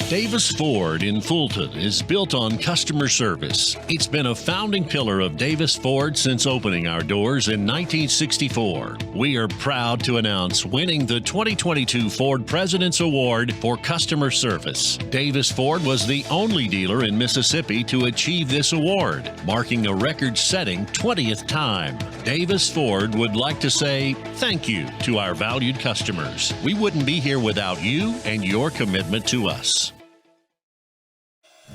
Davis Ford in Fulton is built on customer service. It's been a founding pillar of Davis Ford since opening our doors in 1964. We are proud to announce winning the 2022 Ford President's Award for Customer Service. Davis Ford was the only dealer in Mississippi to achieve this award, marking a record-setting 20th time. Davis Ford would like to say thank you to our valued customers. We wouldn't be here without you and your commitment to us.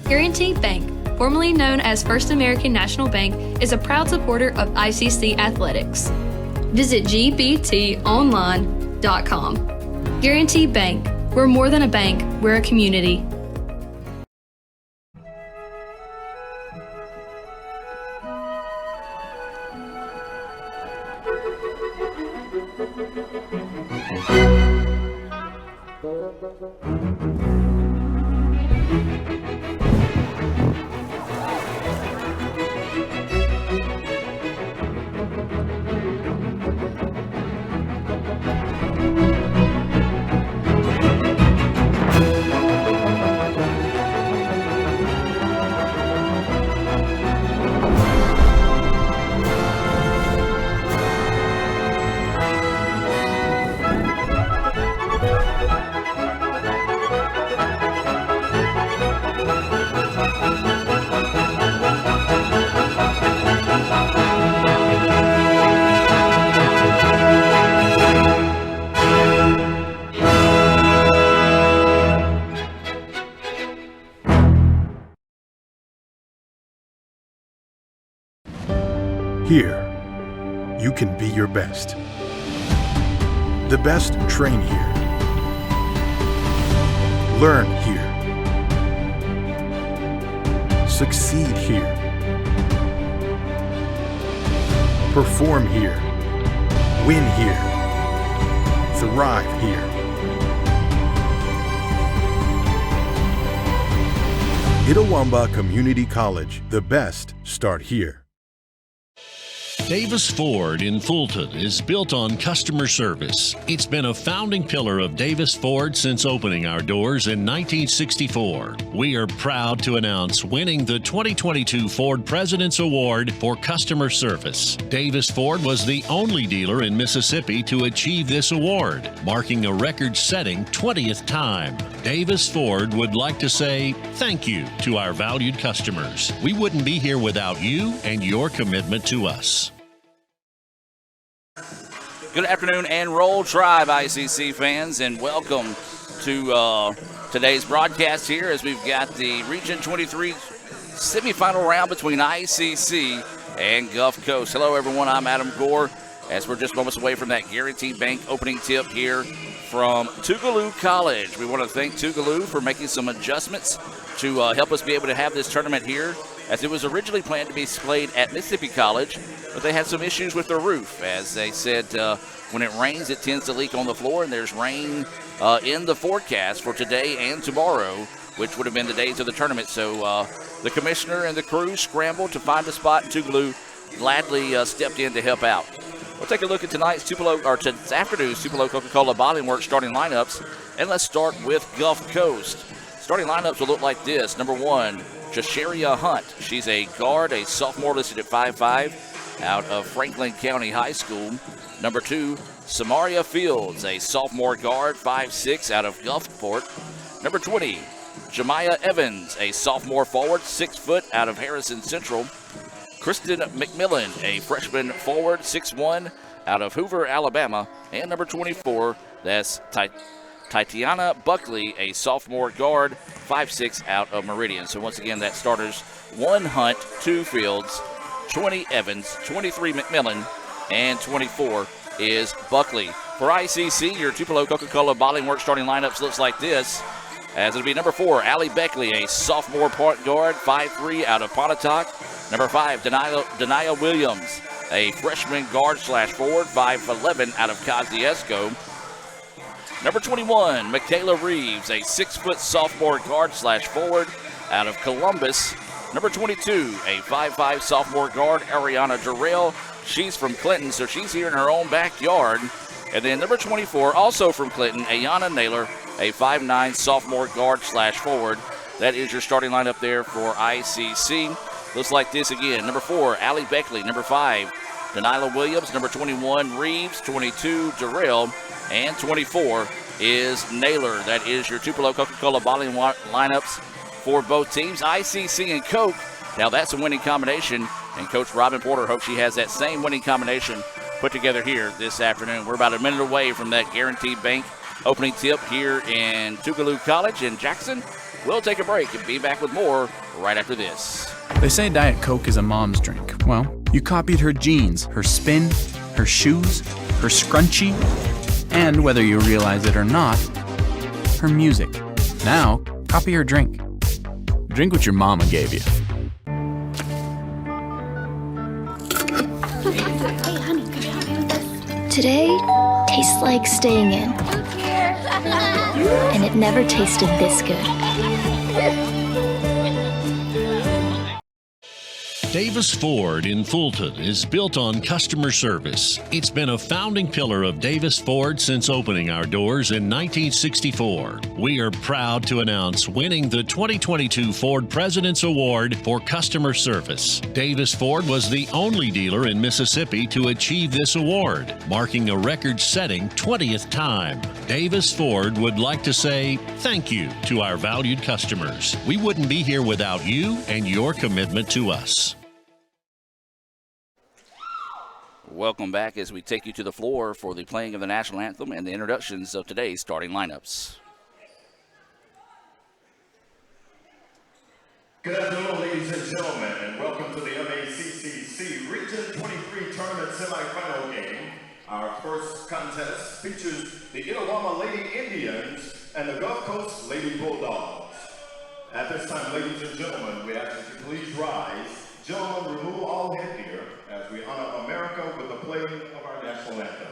Guaranty Bank, formerly known as First American National Bank, is a proud supporter of ICC athletics. Visit gbtonline.com. Guaranty Bank, we're more than a bank, we're a community. Here, you can be your best. The best train here. Learn here. Succeed here. Perform here. Win here. Thrive here. Itawamba Community College. The best start here. Davis Ford in Fulton is built on customer service. It's been a founding pillar of Davis Ford since opening our doors in 1964. We are proud to announce winning the 2022 Ford President's Award for Customer Service. Davis Ford was the only dealer in Mississippi to achieve this award, marking a record-setting 20th time. Davis Ford would like to say thank you to our valued customers. We wouldn't be here without you and your commitment to us. Good afternoon and Roll Tribe ICC fans, and welcome to today's broadcast here as we've got the Region 23 semifinal round between ICC and Gulf Coast. Hello everyone, I'm Adam Gore as we're just moments away from that Guaranty Bank opening tip here from Tougaloo College. We want to thank Tougaloo for making some adjustments to help us be able to have this tournament here, as it was originally planned to be played at Mississippi College, but they had some issues with their roof. As they said, when it rains, it tends to leak on the floor, and there's rain in the forecast for today and tomorrow, which would have been the days of the tournament. So the commissioner and the crew scrambled to find a spot, and Tougaloo gladly stepped in to help out. We'll take a look at this afternoon's Tupelo Coca-Cola Bottling Works starting lineups, and let's start with Gulf Coast. Starting lineups will look like this. Number 1, Jasharia Hunt. She's a guard, a sophomore listed at 5'5", out of Franklin County High School. Number 2, Samaria Fields, a sophomore guard, 5'6", out of Gulfport. Number 20, Jemiah Evans, a sophomore forward, 6 foot, out of Harrison Central. Kristen McMillan, a freshman forward, 6'1", out of Hoover, Alabama. And number 24, that's Tatiana Buckley, a sophomore guard, 5'6", out of Meridian. So once again, that starters: 1 Hunt, 2 Fields, 20 Evans, 23 McMillan, and 24 is Buckley. For ICC, your Tupelo Coca-Cola Bottling Works starting lineups looks like this, as it'll be number 4, Allie Beckley, a sophomore point guard, 5'3", out of Pontotoc. Number 5, Denia Williams, a freshman guard / forward, 5'11", out of Kosciuszko. Number 21, Michaela Reeves, a 6-foot sophomore guard / forward, out of Columbus. Number 22, a 5'5" sophomore guard, Ariana Durrell. She's from Clinton, so she's here in her own backyard. And then number 24, also from Clinton, Ayana Naylor, a 5'9" sophomore guard/forward. That is your starting lineup there for ICC. Looks like this again. Number 4, Allie Beckley. Number 5, Denilah Williams. Number 21, Reeves. 22, Jarrell. And 24 is Naylor. That is your Tupelo Coca-Cola bottling lineups for both teams. ICC and Coke. Now that's a winning combination, and Coach Robin Porter hopes she has that same winning combination put together here this afternoon. We're about a minute away from that Guaranteed Bank opening tip here in Tougaloo College in Jackson. We'll take a break and be back with more right after this. They say Diet Coke is a mom's drink. Well, you copied her jeans, her spin, her shoes, her scrunchie, and whether you realize it or not, her music. Now, copy her drink. Drink what your mama gave you. Today tastes like staying in. And it never tasted this good. Davis Ford in Fulton is built on customer service. It's been a founding pillar of Davis Ford since opening our doors in 1964. We are proud to announce winning the 2022 Ford President's Award for Customer Service. Davis Ford was the only dealer in Mississippi to achieve this award, marking a record-setting 20th time. Davis Ford would like to say thank you to our valued customers. We wouldn't be here without you and your commitment to us. Welcome back as we take you to the floor for the playing of the national anthem and the introductions of today's starting lineups. Good afternoon, ladies and gentlemen, and welcome to the MACCC Region 23 Tournament Semifinal game. Our first contest features the Itawamba Lady Indians and the Gulf Coast Lady Bulldogs. At this time, ladies and gentlemen, we ask that you please rise. Gentlemen, remove all headgear as we honor America with the playing of our national anthem.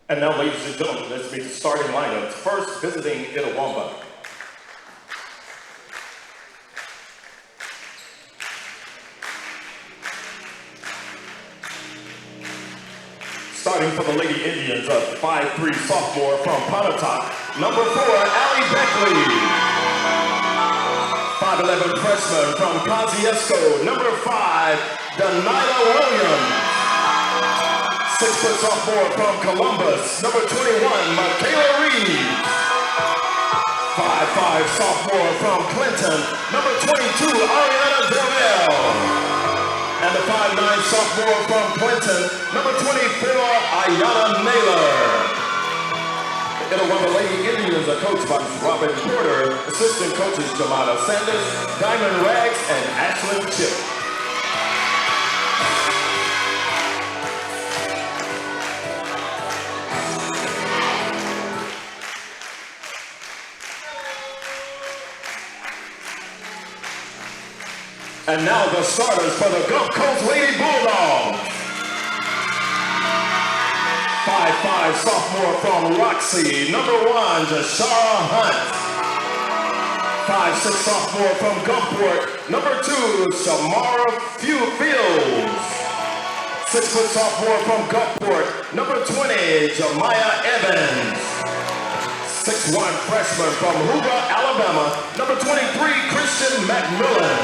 And now, ladies and gentlemen, let's meet the starting lineups. First, visiting Itawamba. Starting for the Lady Indians, a 5'3" sophomore from Pontotoc, number 4, Allie Beckley. 5'11" freshman from Kosciuszko, number 5, Denilah Williams. 6-foot sophomore from Columbus, number 21, Michaela Reeves. 5'5" sophomore from Clinton, number 22, Ariana Durrell. And the 5'9" sophomore from Clinton, number 24, Ayana Naylor. The Itawamba Lady Indians are coached by Robin Porter, assistant coaches Jamada Sanders, Diamond Rags, and Ashlyn Chip. And now the starters for the Gulf Coast Lady Bulldogs. 5 sophomore from Roxy, number 1, Jashara Hunt. 5'6" sophomore from Gulfport, number 2, Shamara Fields. 6' sophomore from Gulfport, number 20, Jemiah Evans. 6'1" freshman from Hoover, Alabama, number 23, Christian McMillan.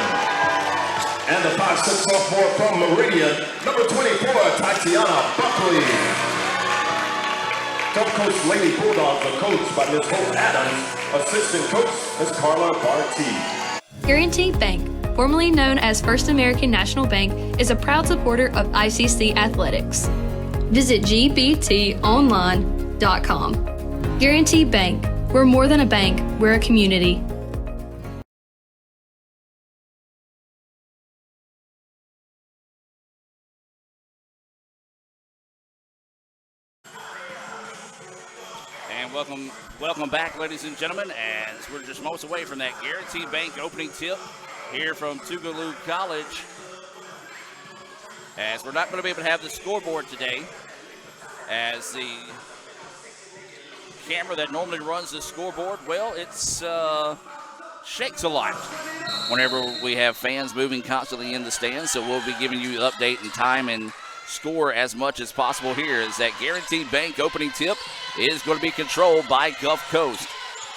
And the 5'6" sophomore from Meridian, number 24, Tatiana Buckley. Gulf Coast Lady Bulldogs are coached by Ms. Hope Adams. Assistant coach is Carla Barty. Guaranty Bank, formerly known as First American National Bank, is a proud supporter of ICC athletics. Visit gbtonline.com. Guaranty Bank, we're more than a bank, we're a community. And welcome back, ladies and gentlemen, as we're just moments away from that Guaranty Bank opening tip here from Tougaloo College. As we're not going to be able to have the scoreboard today, as the camera that normally runs the scoreboard, well, it's shakes a lot whenever we have fans moving constantly in the stands. So we'll be giving you an update in time and score as much as possible here, as that Guaranteed Bank opening tip is going to be controlled by Gulf Coast.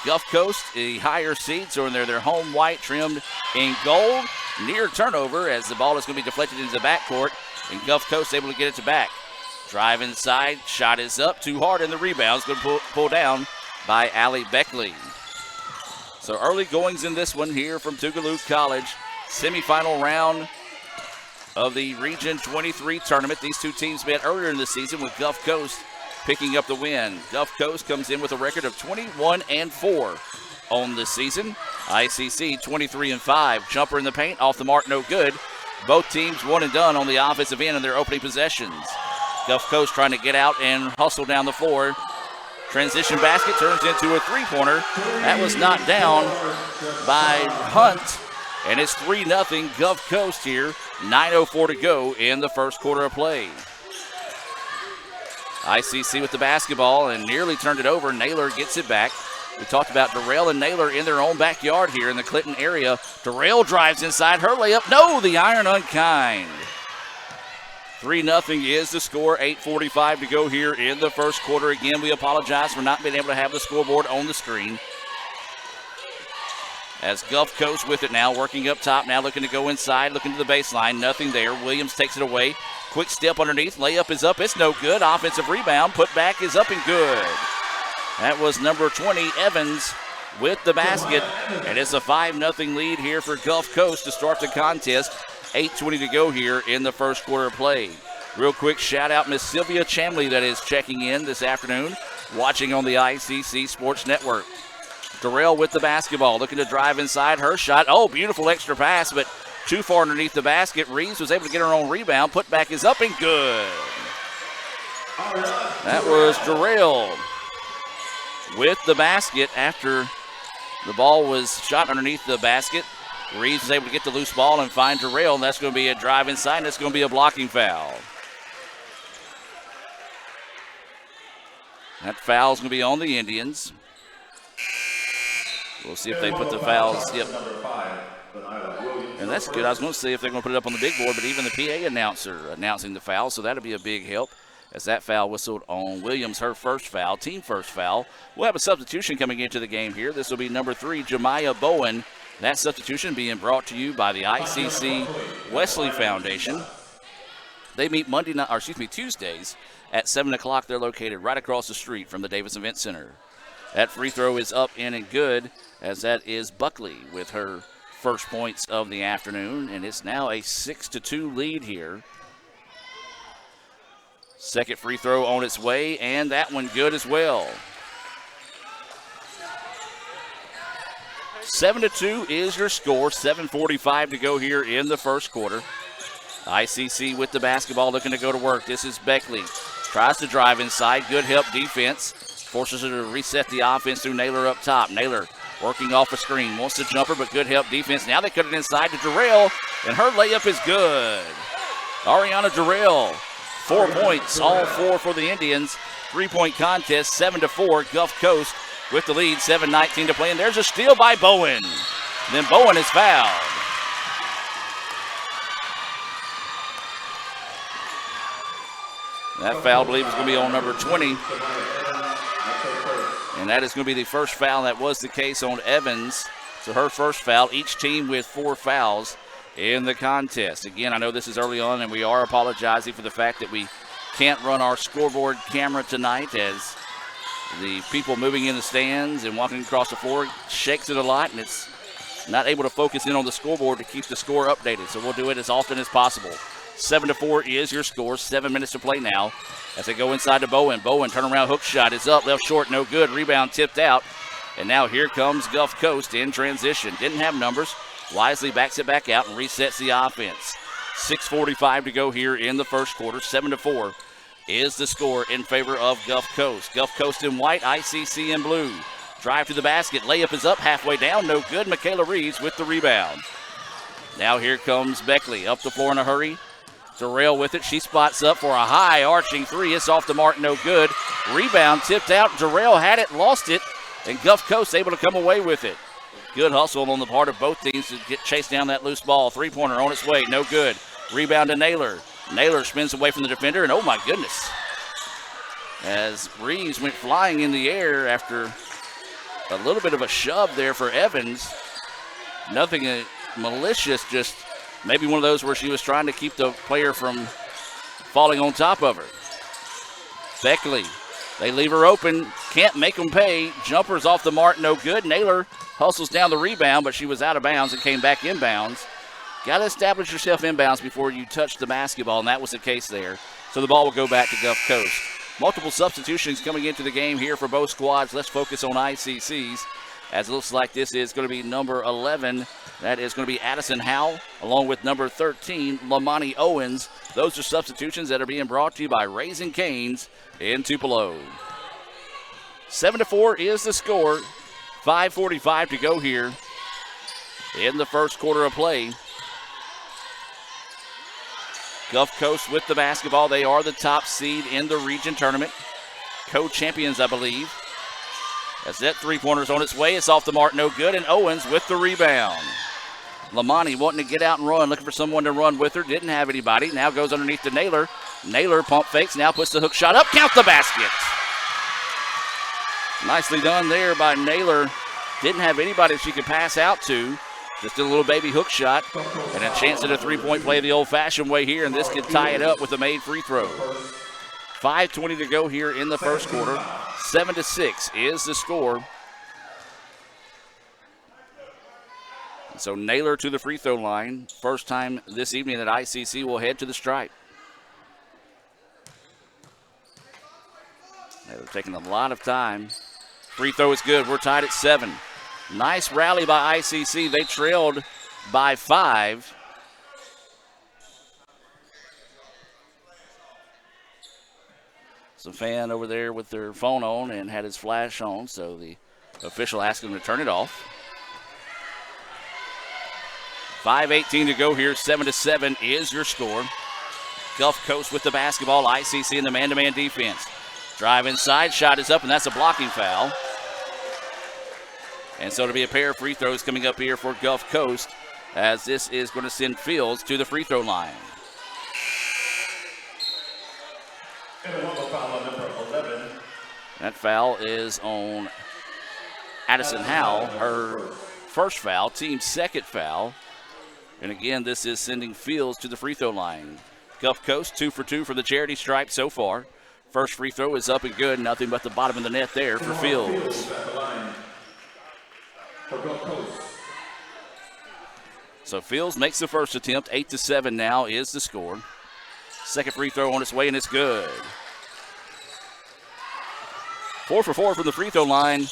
Gulf Coast, the higher seeds, are in their home white trimmed in gold. Near turnover as the ball is going to be deflected into the backcourt, and Gulf Coast able to get it to back. Drive inside, shot is up, too hard, and the rebound is going to pull down by Allie Beckley. So early goings in this one here from Tougaloo College. Semifinal round of the Region 23 tournament. These two teams met earlier in the season with Gulf Coast picking up the win. Gulf Coast comes in with a record of 21-4 on the season. ICC 23-5. Jumper in the paint, off the mark, no good. Both teams one and done on the offensive end in their opening possessions. Gulf Coast trying to get out and hustle down the floor. Transition basket turns into a three-pointer. That was knocked down by Hunt. And it's 3-0 Gulf Coast here. 9:04 to go in the first quarter of play. ICC with the basketball and nearly turned it over. Naylor gets it back. We talked about Durrell and Naylor in their own backyard here in the Clinton area. Durrell drives inside, her layup. No, the iron unkind. 3-0 is the score. 8:45 to go here in the first quarter. Again, we apologize for not being able to have the scoreboard on the screen. As Gulf Coast with it now, working up top now, looking to go inside, looking to the baseline. Nothing there. Williams takes it away. Quick step underneath. Layup is up. It's no good. Offensive rebound. Put back is up and good. That was number 20, Evans, with the basket. And it's a 5-0 lead here for Gulf Coast to start the contest. 8:20 to go here in the first quarter of play. Real quick shout out Miss Sylvia Chamley that is checking in this afternoon, watching on the ICC Sports Network. Durrell with the basketball, looking to drive inside. Her shot, oh, beautiful extra pass, but too far underneath the basket. Reeves was able to get her own rebound. Put back is up and good. That was Durrell with the basket after the ball was shot underneath the basket. Reeves was able to get the loose ball and find Durrell, and that's going to be a drive inside, and that's going to be a blocking foul. That foul's going to be on the Indians. We'll see if they put the fouls. Yep. And that's good. I was going to see if they're going to put it up on the big board, but even the PA announcer announcing the foul, so that'll be a big help as that foul whistled on Williams, her first foul, team first foul. We'll have a substitution coming into the game here. This will be number 3, Jemiah Bowen. That substitution being brought to you by the ICC Wesley Foundation. They meet Tuesdays at 7 o'clock. They're located right across the street from the Davis Event Center. That free throw is up, in, and good, as that is Buckley with her first points of the afternoon, and it's now a 6-2 lead here. Second free throw on its way, and that one good as well. 7-2 is your score. 7:45 to go here in the first quarter. ICC with the basketball looking to go to work. This is Beckley. Tries to drive inside. Good help defense. Forces her to reset the offense through Naylor up top. Naylor working off a screen. Wants the jumper, but good help defense. Now they cut it inside to Durrell, and her layup is good. Ariana Durrell, 4 points, all 4 for the Indians. 3-point contest, 7-4. Gulf Coast with the lead, 7:19 to play. And there's a steal by Bowen. Then Bowen is fouled. That foul, I believe, is going to be on number 20. And that is going to be the first foul. That was the case on Evans. So her first foul, each team with 4 fouls in the contest. Again, I know this is early on, and we are apologizing for the fact that we can't run our scoreboard camera tonight, as the people moving in the stands and walking across the floor shakes it a lot, and it's not able to focus in on the scoreboard to keep the score updated. So we'll do it as often as possible. 7-4 is your score. 7 minutes to play now as they go inside to Bowen. Bowen, turnaround hook shot is up, left short, no good. Rebound tipped out. And now here comes Gulf Coast in transition. Didn't have numbers. Wisely backs it back out and resets the offense. 6:45 to go here in the first quarter. 7-4 is the score in favor of Gulf Coast. Gulf Coast in white, ICC in blue. Drive to the basket. Layup is up, halfway down, no good. Michaela Reeves with the rebound. Now here comes Beckley up the floor in a hurry. Durrell with it. She spots up for a high arching three. It's off the mark, no good. Rebound tipped out. Durrell had it, lost it, and Gulf Coast able to come away with it. Good hustle on the part of both teams to chase down that loose ball. Three-pointer on its way, no good. Rebound to Naylor. Naylor spins away from the defender, and oh my goodness. As Reeves went flying in the air after a little bit of a shove there for Evans. Nothing malicious, just maybe one of those where she was trying to keep the player from falling on top of her. Beckley, they leave her open, can't make them pay. Jumpers off the mark, no good. Naylor hustles down the rebound, but she was out of bounds and came back inbounds. Got to establish yourself inbounds before you touch the basketball, and that was the case there. So the ball will go back to Gulf Coast. Multiple substitutions coming into the game here for both squads. Let's focus on ICCs, as it looks like this is going to be number 11. That is going to be Addison Howell, along with number 13, Lamani Owens. Those are substitutions that are being brought to you by Raising Cane's in Tupelo. 7-4 is the score. 5:45 to go here in the first quarter of play. Gulf Coast with the basketball. They are the top seed in the region tournament. Co-champions, I believe. As that three-pointer's on its way. It's off the mark, no good. And Owens with the rebound. Lamani wanting to get out and run, looking for someone to run with her. Didn't have anybody. Now goes underneath to Naylor. Naylor pump fakes, now puts the hook shot up. Count the basket. Nicely done there by Naylor. Didn't have anybody she could pass out to. Just a little baby hook shot. And a chance at a three-point play the old-fashioned way here, and this could tie it up with a made free throw. 5:20 to go here in the first quarter. 7-6 is the score. So Naylor to the free throw line. First time this evening that ICC will head to the stripe. They're taking a lot of time. Free throw is good. We're tied at 7. Nice rally by ICC. They trailed by 5. Some fan over there with their phone on and had his flash on, so the official asked him to turn it off. 5:18 to go here. 7-7 is your score. Gulf Coast with the basketball. ICC in the man-to-man defense. Drive inside, shot is up, and that's a blocking foul. And so it'll be a pair of free throws coming up here for Gulf Coast, as this is going to send Fields to the free throw line. That foul is on Addison Howell, her first foul, team's second foul. And again, this is sending Fields to the free throw line. Gulf Coast 2 for 2 for the charity stripe so far. First free throw is up and good. Nothing but the bottom of the net there for Fields. So Fields makes the first attempt. 8-7 now is the score. Second free throw on its way, and it's good. 4 for 4 from the free throw line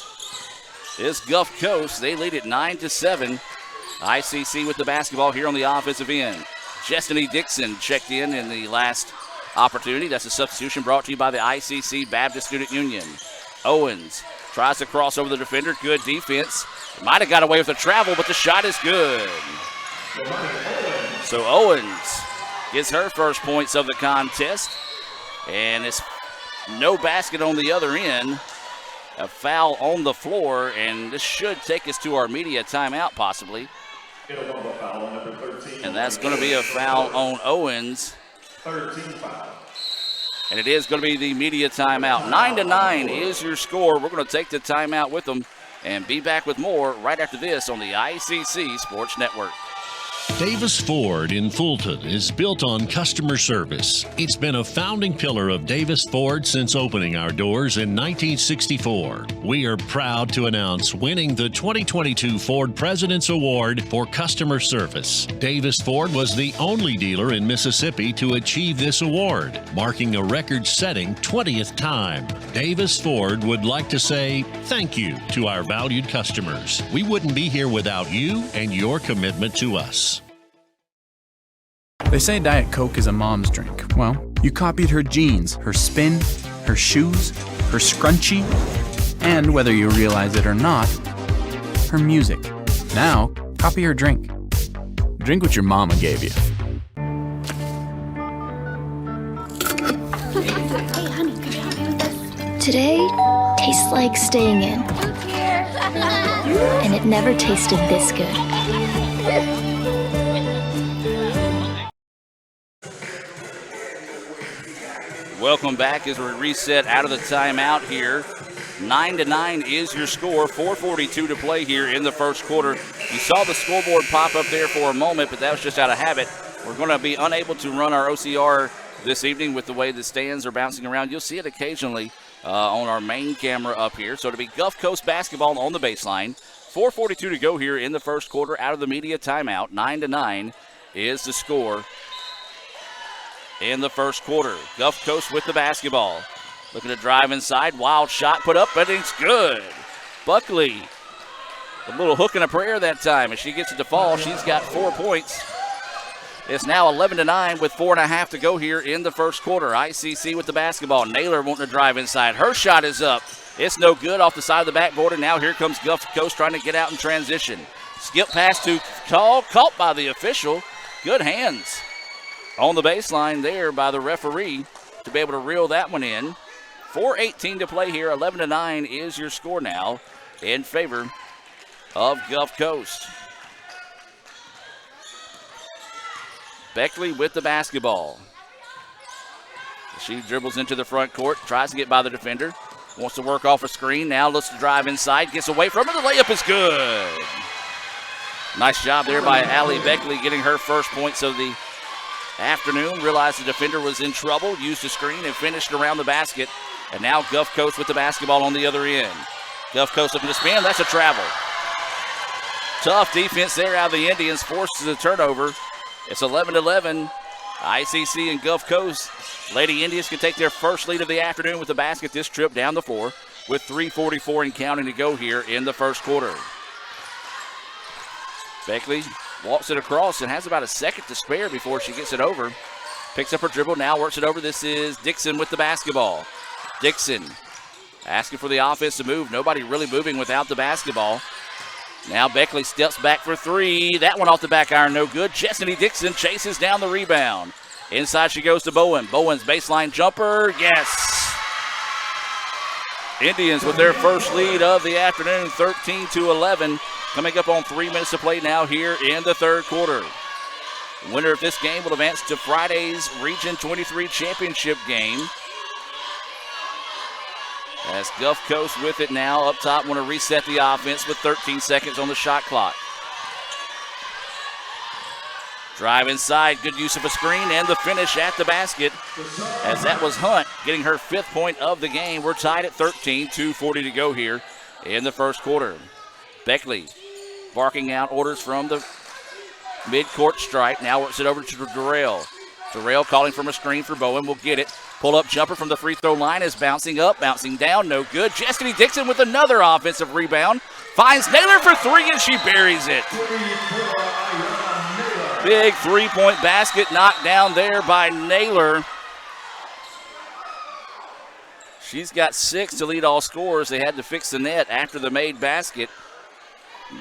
is Gulf Coast. They lead it 9-7. ICC with the basketball here on the offensive end. Destiny Dixon checked in the last opportunity. That's a substitution brought to you by the ICC Baptist Student Union. Owens tries to cross over the defender. Good defense. Might have got away with the travel, but the shot is good. So Owens gets her first points of the contest. And it's no basket on the other end. A foul on the floor, and this should take us to our media timeout possibly. And that's going to be a foul on Owens. 13 foul. And it is going to be the media timeout. 9-9 is your score. We're going to take the timeout with them and be back with more right after this on the ICC Sports Network. Davis Ford in Fulton is built on customer service. It's been a founding pillar of Davis Ford since opening our doors in 1964. We are proud to announce winning the 2022 Ford President's Award for Customer Service. Davis Ford was the only dealer in Mississippi to achieve this award, marking a record-setting 20th time. Davis Ford would like to say thank you to our valued customers. We wouldn't be here without you and your commitment to us. They say Diet Coke is a mom's drink. Well, you copied her jeans, her spin, her shoes, her scrunchie, and whether you realize it or not, her music. Now, copy her drink. Drink what your mama gave you. Today tastes like staying in. And it never tasted this good. Welcome back as we reset out of the timeout here. 9-9 is your score. 4:42 to play here in the first quarter. You saw the scoreboard pop up there for a moment, but that was just out of habit. We're going to be unable to run our OCR this evening with the way the stands are bouncing around. You'll see it occasionally on our main camera up here. So it'll be Gulf Coast basketball on the baseline. 4:42 to go here in the first quarter out of the media timeout. 9-9 is the score in the first quarter. Gulf Coast with the basketball. Looking to drive inside. Wild shot put up, but it's good. Buckley, a little hook and a prayer that time. As she gets it to fall, she's got 4 points. It's now 11-9 with 4.5 to go here in the first quarter. ICC with the basketball. Naylor wanting to drive inside. Her shot is up. It's no good off the side of the backboard, and now here comes Gulf Coast trying to get out in transition. Skip pass to Tall, caught by the official. Good hands on the baseline there by the referee to be able to reel that one in. 4:18 to play here. 11-9 is your score now in favor of Gulf Coast. Beckley with the basketball. She dribbles into the front court, tries to get by the defender, wants to work off a screen, now looks to drive inside, gets away from it, the layup is good. Nice job there by Allie Beckley getting her first points of the afternoon. Realized the defender was in trouble, used a screen and finished around the basket. And now Gulf Coast with the basketball on the other end. Gulf Coast looking to spin, that's a travel. Tough defense there out of the Indians, forces the turnover. It's 11-11. ICC and Gulf Coast. Lady Indians can take their first lead of the afternoon with the basket this trip down the floor with 3:44 and counting to go here in the first quarter. Beckley walks it across and has about a second to spare before she gets it over. Picks up her dribble, now works it over. This is Dixon with the basketball. Dixon asking for the offensive move. Nobody really moving without the basketball. Now Beckley steps back for three. That one off the back iron, no good. Chestney Dixon chases down the rebound. Inside she goes to Bowen. Bowen's baseline jumper, yes. Indians with their first lead of the afternoon, 13-11. Coming up on 3 minutes to play now here in the third quarter. The winner of this game will advance to Friday's Region 23 championship game. As Gulf Coast with it now up top, want to reset the offense with 13 seconds on the shot clock. Drive inside, good use of a screen, and the finish at the basket, as that was Hunt getting her 5th point of the game. We're tied at 13, 2:40 to go here in the first quarter. Beckley barking out orders from the midcourt stripe. Now works it over to Durrell. Durrell calling from a screen for Bowen, will get it. Pull-up jumper from the free throw line is bouncing up, bouncing down, no good. Chestney Dixon with another offensive rebound. Finds Naylor for three, and she buries it. Big three-point basket knocked down there by Naylor. She's got 6 to lead all scorers. They had to fix the net after the made basket.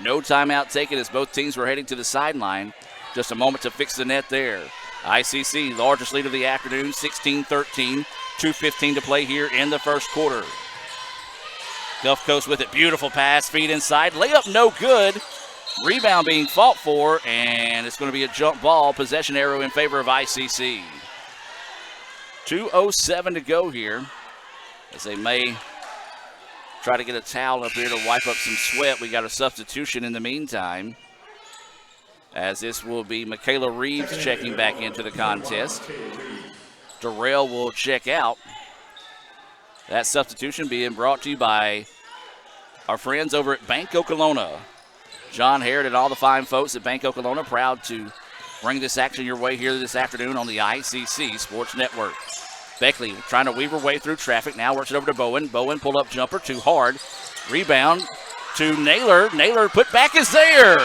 No timeout taken as both teams were heading to the sideline. Just a moment to fix the net there. ICC, largest lead of the afternoon, 16-13, 2:15 to play here in the first quarter. Gulf Coast with it, beautiful pass, feed inside, layup no good. Rebound being fought for, and it's going to be a jump ball, possession arrow in favor of ICC. 2:07 to go here, as they may try to get a towel up here to wipe up some sweat. We got a substitution in the meantime, as this will be Michaela Reeves checking back into the contest. Darrell will check out. That substitution being brought to you by our friends over at Bank Okolona. John Harrod and all the fine folks at Bank Okolona, proud to bring this action your way here this afternoon on the ICC Sports Network. Beckley trying to weave her way through traffic. Now works it over to Bowen. Bowen pull-up jumper too hard. Rebound to Naylor. Naylor put back is there.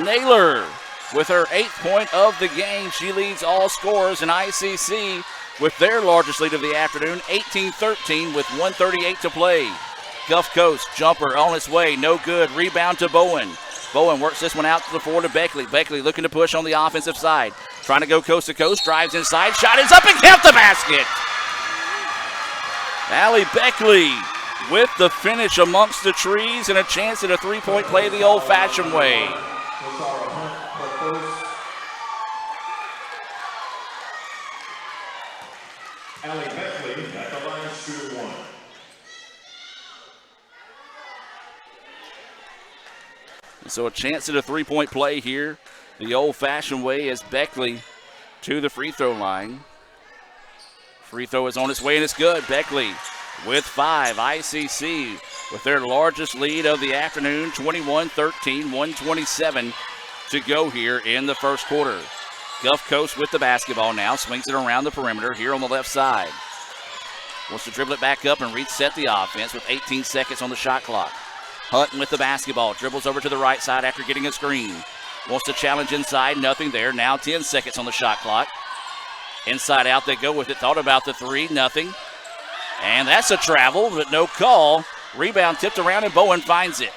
Naylor with her 8th point of the game. She leads all scorers in ICC with their largest lead of the afternoon, 18-13 with 1:38 to play. Gulf Coast jumper on its way, no good. Rebound to Bowen. Bowen works this one out to the floor to Beckley. Beckley looking to push on the offensive side. Trying to go coast to coast, drives inside, shot is up and count the basket. Allie Beckley with the finish amongst the trees and a chance at a three-point play the old-fashioned way. Allie Beckley at the line, shooter 1. So a chance at a three-point play here the old-fashioned way as Beckley to the free throw line. Free throw is on its way and it's good. Beckley with 5. ICC with their largest lead of the afternoon, 21-13, 1:27 to go here in the first quarter. Gulf Coast with the basketball now, swings it around the perimeter here on the left side. Wants to dribble it back up and reset the offense with 18 seconds on the shot clock. Hutton with the basketball, dribbles over to the right side after getting a screen. Wants to challenge inside, nothing there. Now 10 seconds on the shot clock. Inside out they go with it, thought about the three, nothing. And that's a travel, but no call. Rebound tipped around and Bowen finds it.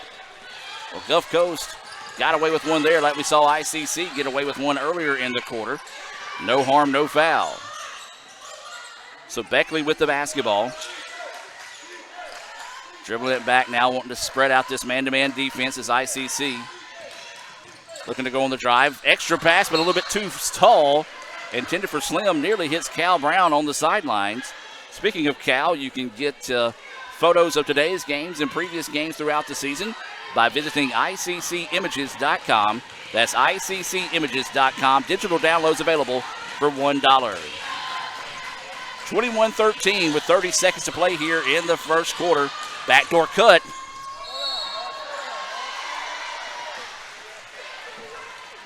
Well, Gulf Coast got away with one there like we saw ICC get away with one earlier in the quarter. No harm, no foul. So Beckley with the basketball. Dribbling it back now, wanting to spread out this man-to-man defense as ICC. Looking to go on the drive. Extra pass, but a little bit too tall. Intended for Slim, nearly hits Cal Brown on the sidelines. Speaking of Cal, you can get photos of today's games and previous games throughout the season by visiting ICCimages.com. That's ICCimages.com. Digital downloads available for $1. 21-13 with 30 seconds to play here in the first quarter. Backdoor cut.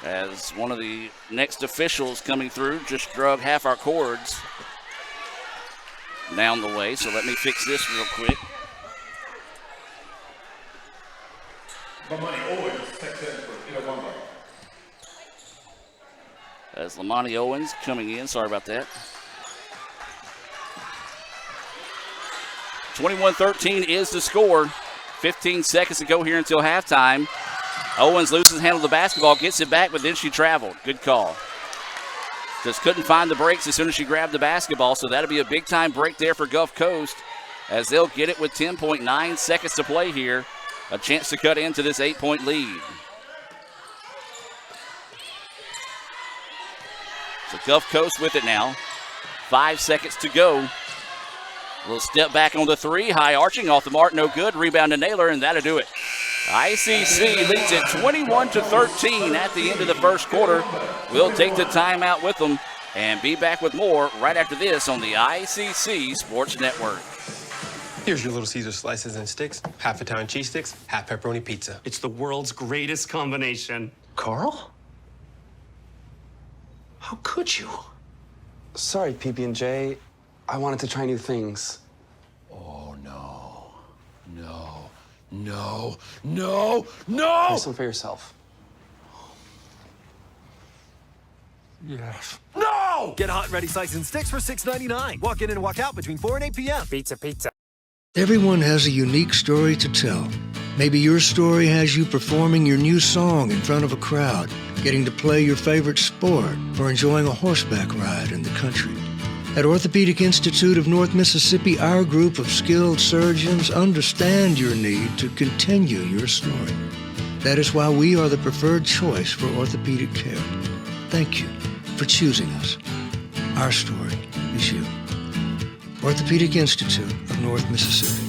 As one of the next officials coming through just drug half our cords down the way. So let me fix this real quick. Lamani Owens checks in for Itawamba. As Lamani Owens coming in. Sorry about that. 21-13 is the score. 15 seconds to go here until halftime. Owens loses handle of the basketball, gets it back, but then she traveled. Good call. Just couldn't find the breaks as soon as she grabbed the basketball, so that'll be a big-time break there for Gulf Coast as they'll get it with 10.9 seconds to play here. A chance to cut into this 8-point lead. So Gulf Coast with it now. 5 seconds to go. A little step back on the three, high arching off the mark, no good. Rebound to Naylor, and that'll do it. ICC leads it 21-13 at the end of the first quarter. We'll take the timeout with them and be back with more right after this on the ICC Sports Network. Here's your Little Caesar slices and sticks, half Italian cheese sticks, half pepperoni pizza. It's the world's greatest combination. Carl? How could you? Sorry, PB&J. I wanted to try new things. Oh, no. No. No. No. No! Try some for yourself. Yes. No! Get hot and ready slices and sticks for $6.99. Walk in and walk out between 4 and 8 p.m. Pizza, pizza. Everyone has a unique story to tell. Maybe your story has you performing your new song in front of a crowd. getting to play your favorite sport, or enjoying a horseback ride in the country. At Orthopedic Institute of North Mississippi, our group of skilled surgeons understand your need to continue your story. That is why we are the preferred choice for orthopedic care. Thank you for choosing us. Our story is you. Orthopedic Institute of North Mississippi.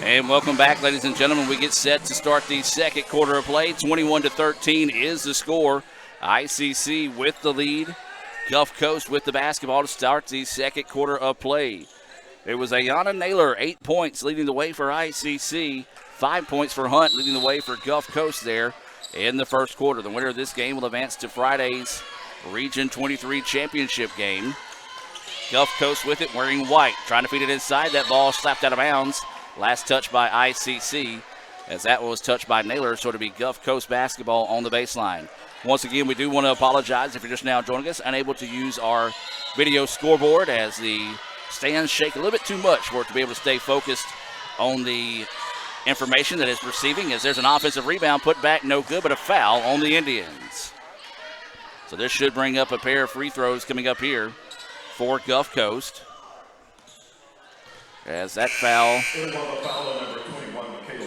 And welcome back, ladies and gentlemen. We get set to start the second quarter of play. 21-13 is the score. ICC with the lead. Gulf Coast with the basketball to start the second quarter of play. It was Ayana Naylor, 8 points, leading the way for ICC. 5 points for Hunt, leading the way for Gulf Coast there in the first quarter. The winner of this game will advance to Friday's Region 23 championship game. Gulf Coast with it, wearing white, trying to feed it inside. That ball slapped out of bounds. Last touch by ICC, as that was touched by Naylor, so it'll be Gulf Coast basketball on the baseline. Once again, we do want to apologize if you're just now joining us, unable to use our video scoreboard as the stands shake a little bit too much for it to be able to stay focused on the information that it's receiving, as there's an offensive rebound put back, no good, but a foul on the Indians. So this should bring up a pair of free throws coming up here for Gulf Coast. As that foul,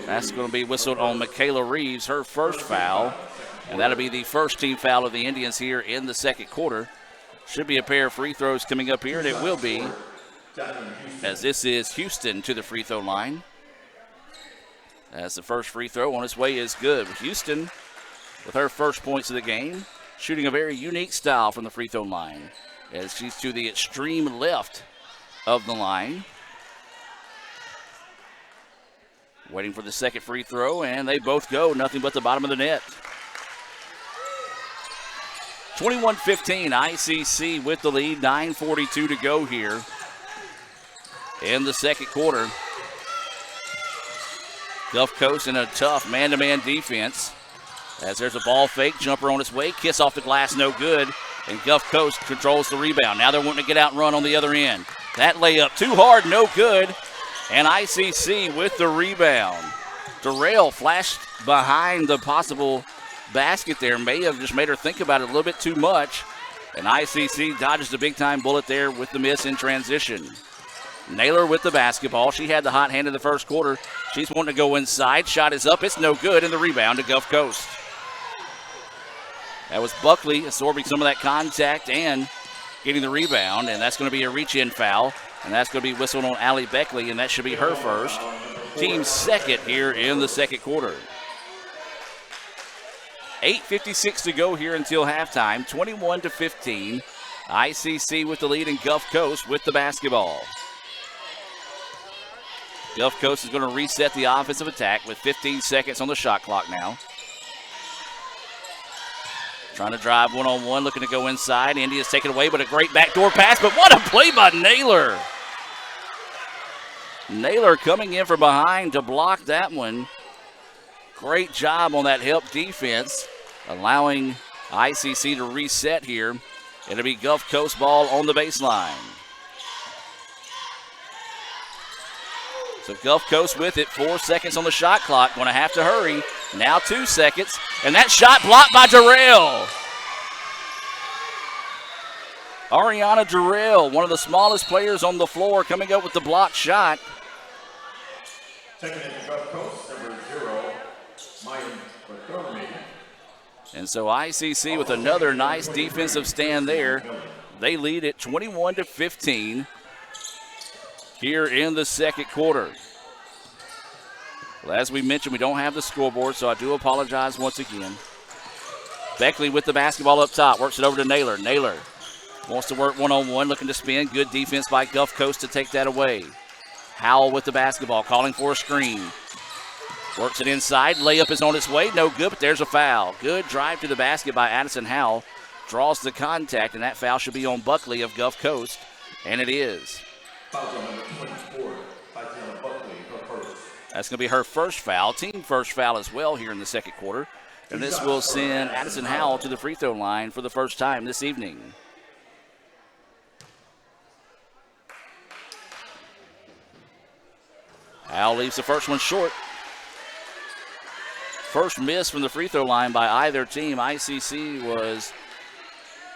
that's going to be whistled on Michaela Reeves, her first foul. And that'll be the first team foul of the Indians here in the second quarter. Should be a pair of free throws coming up here, and it will be, as this is Houston to the free throw line. As the first free throw on its way is good. Houston, with her first points of the game, shooting a very unique style from the free throw line, as she's to the extreme left of the line. Waiting for the second free throw, and they both go. Nothing but the bottom of the net. 21-15, ICC with the lead. 9:42 to go here in the second quarter. Gulf Coast in a tough man-to-man defense. As there's a ball fake, jumper on its way, kiss off the glass, no good. And Gulf Coast controls the rebound. Now they're wanting to get out and run on the other end. That layup too hard, no good. And ICC with the rebound. Durrell flashed behind the possible basket there. May have just made her think about it a little bit too much. And ICC dodges the big-time bullet there with the miss in transition. Naylor with the basketball. She had the hot hand in the first quarter. She's wanting to go inside. Shot is up. It's no good. And the rebound to Gulf Coast. That was Buckley absorbing some of that contact and getting the rebound. And that's going to be a reach-in foul. And that's going to be whistled on Allie Beckley, and that should be her first. Team second here in the second quarter. 8:56 to go here until halftime. 21-15. ICC with the lead and Gulf Coast with the basketball. Gulf Coast is going to reset the offensive attack with 15 seconds on the shot clock now. Trying to drive one-on-one, looking to go inside. India's taken away, but a great backdoor pass. But what a play by Naylor. Naylor coming in from behind to block that one. Great job on that help defense, allowing ICC to reset here. It'll be Gulf Coast ball on the baseline. So Gulf Coast with it, 4 seconds on the shot clock. Going to have to hurry. Now 2 seconds, and that shot blocked by Durrell. Ariana Durrell, one of the smallest players on the floor, coming up with the blocked shot. Second in Gulf Coast, number 0, Mayan Bertolmi. And so ICC with another nice defensive stand there. They lead it 21-15 here in the second quarter. Well, as we mentioned, we don't have the scoreboard, so I do apologize once again. Beckley with the basketball up top, works it over to Naylor. Naylor wants to work one-on-one, looking to spin. Good defense by Gulf Coast to take that away. Howell with the basketball, calling for a screen. Works it inside. Layup is on its way. No good, but there's a foul. Good drive to the basket by Addison Howell. Draws the contact, and that foul should be on Buckley of Gulf Coast, and it is. Foul number 24, Tatiana Buckley, her first. That's going to be her first foul. Team first foul as well here in the second quarter. And this will send Addison Howell to the free throw line for the first time this evening. Howell leaves the first one short. First miss from the free throw line by either team. ICC was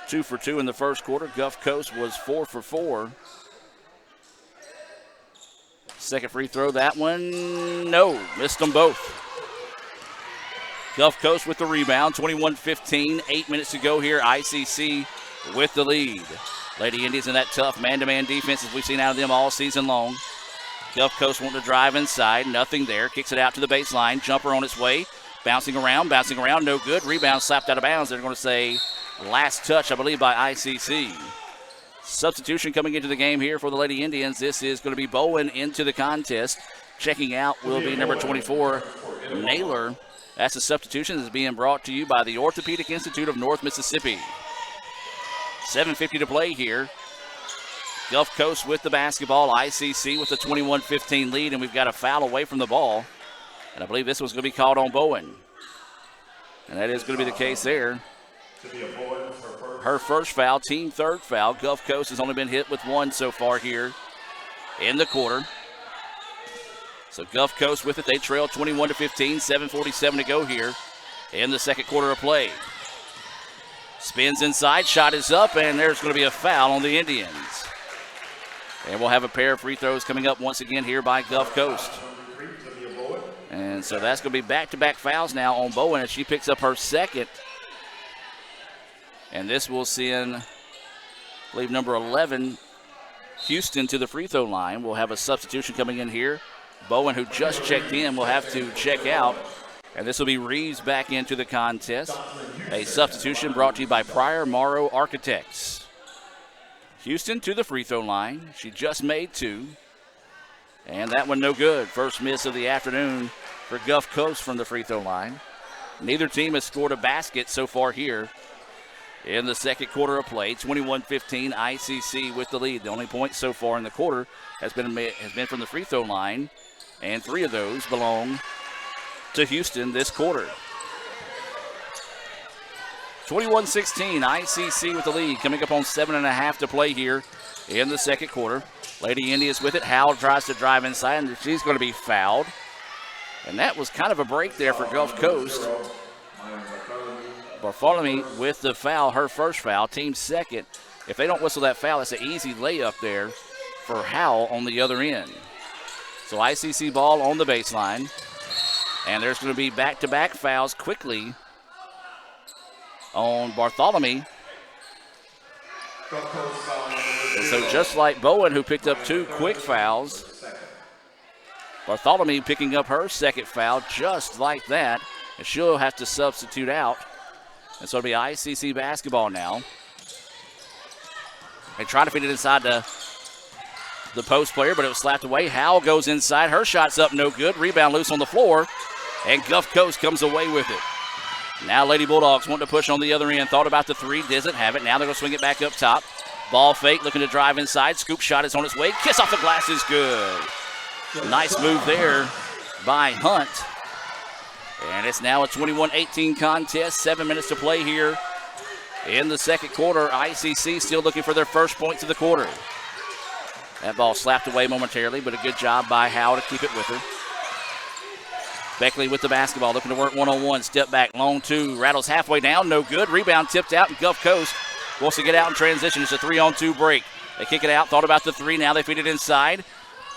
2 for 2 in the first quarter. Gulf Coast was 4 for 4. Second free throw, that one, no, missed them both. Gulf Coast with the rebound, 21-15, 8 minutes to go here. ICC with the lead. Lady Indians in that tough man-to-man defense as we've seen out of them all season long. Gulf Coast wanting to drive inside, nothing there. Kicks it out to the baseline, jumper on its way. Bouncing around, no good. Rebound slapped out of bounds. They're going to say last touch, I believe, by ICC. Substitution coming into the game here for the Lady Indians. This is going to be Bowen into the contest. Checking out will be number 24, Naylor. That's a substitution that's being brought to you by the Orthopedic Institute of North Mississippi. 7:50 to play here. Gulf Coast with the basketball. ICC with the 21-15 lead, and we've got a foul away from the ball. And I believe this was going to be called on Bowen. And that is going to be the case there. Her first foul, team third foul. Gulf Coast has only been hit with one so far here in the quarter. So Gulf Coast with it. They trail 21-15, 7:47 to go here in the second quarter of play. Spins inside, shot is up, and there's going to be a foul on the Indians. And we'll have a pair of free throws coming up once again here by Gulf Coast. And so that's going to be back-to-back fouls now on Bowen as she picks up her second. And this will send, I believe, number 11, Houston, to the free throw line. We'll have a substitution coming in here. Bowen, who just checked in, will have to check out. And this will be Reeves back into the contest. A substitution brought to you by Pryor Morrow Architects. Houston to the free throw line. She just made two. And that one no good. First miss of the afternoon for Gulf Coast from the free throw line. Neither team has scored a basket so far here in the second quarter of play. 21-15, ICC with the lead. The only point so far in the quarter has been from the free throw line, and 3 of those belong to Houston this quarter. 21-16, ICC with the lead, coming up on 7.5 to play here in the second quarter. Lady Indians with it. Howell tries to drive inside, and she's going to be fouled. And that was kind of a break there for Gulf Coast. Bartholomew with the foul, her first foul, team second. If they don't whistle that foul, it's an easy layup there for Howell on the other end. So ICC ball on the baseline. And there's going to be back-to-back fouls quickly on Bartholomew. And so just like Bowen, who picked up 2 quick fouls, Bartholomew picking up her second foul just like that. And she'll have to substitute out. And so it'll be ICC basketball now. They try to feed it inside the post player, but it was slapped away. Howell goes inside. Her shot's up, no good. Rebound loose on the floor. And Gulf Coast comes away with it. Now Lady Bulldogs want to push on the other end. Thought about the 3, doesn't have it. Now they're going to swing it back up top. Ball fake, looking to drive inside. Scoop shot is on its way. Kiss off the glass is good. Nice move there by Hunt. And it's now a 21-18 contest. 7 minutes to play here in the second quarter. ICC still looking for their first points of the quarter. That ball slapped away momentarily, but a good job by Howe to keep it with her. Beckley with the basketball, looking to work one-on-one. Step back, long 2, rattles halfway down, no good. Rebound tipped out, and Gulf Coast wants to get out in transition. It's a 3-on-2 break. They kick it out, thought about the 3, now they feed it inside.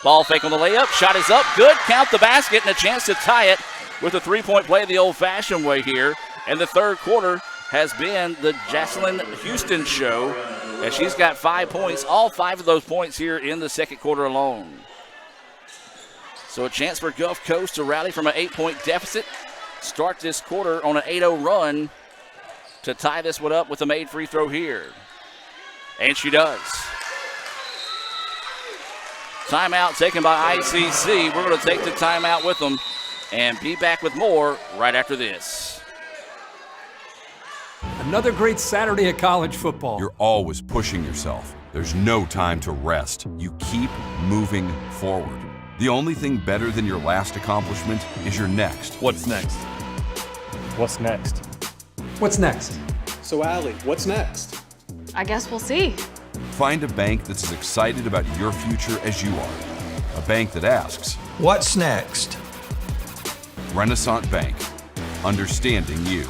Ball fake on the layup, shot is up, good. Count the basket, and a chance to tie it with a 3-point play the old-fashioned way here. And the third quarter has been the Jocelyn Houston show, and she's got 5 points, all 5 of those points here in the second quarter alone. So a chance for Gulf Coast to rally from an 8-point deficit, start this quarter on an 8-0 run to tie this one up with a made free throw here. And she does. Timeout taken by ICC. We're going to take the timeout with them and be back with more right after this. Another great Saturday of college football. You're always pushing yourself. There's no time to rest. You keep moving forward. The only thing better than your last accomplishment is your next. What's next? What's next? What's next? So, Allie, what's next? I guess we'll see. Find a bank that's as excited about your future as you are. A bank that asks, What's next? Renaissance Bank, understanding you.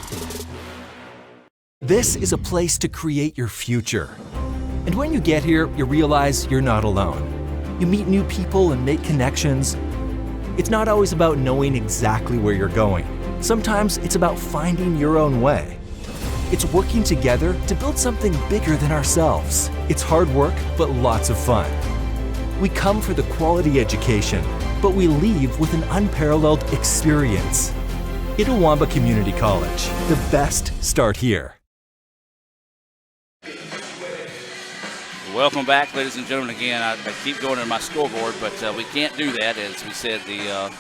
This is a place to create your future. And when you get here, you realize you're not alone. You meet new people and make connections. It's not always about knowing exactly where you're going. Sometimes it's about finding your own way. It's working together to build something bigger than ourselves. It's hard work, but lots of fun. We come for the quality education, but we leave with an unparalleled experience. Itawamba Community College. The best start here. Welcome back, ladies and gentlemen. Again, I keep going to my scoreboard, but we can't do that. As we said, the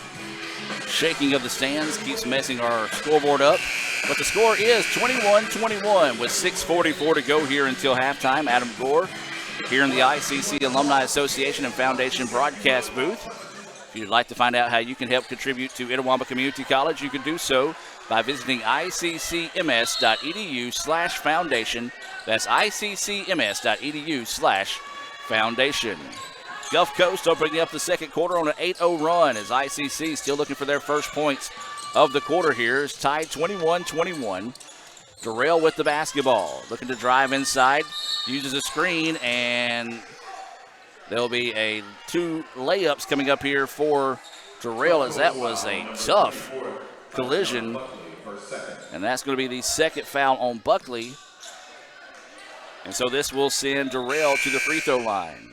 shaking of the stands keeps messing our scoreboard up. But the score is 21-21 with 6:44 to go here until halftime. Adam Gore here in the ICC Alumni Association and Foundation broadcast booth. If you'd like to find out how you can help contribute to Itawamba Community College, you can do so by visiting iccms.edu/foundation. That's iccms.edu/foundation. Gulf Coast opening up the second quarter on an 8-0 run as ICC still looking for their first points of the quarter here. It's tied 21-21. Durrell with the basketball, looking to drive inside, uses a screen, and there'll be two layups coming up here for Durrell, as that was a tough collision. And that's going to be the second foul on Buckley. And so this will send Durrell to the free throw line.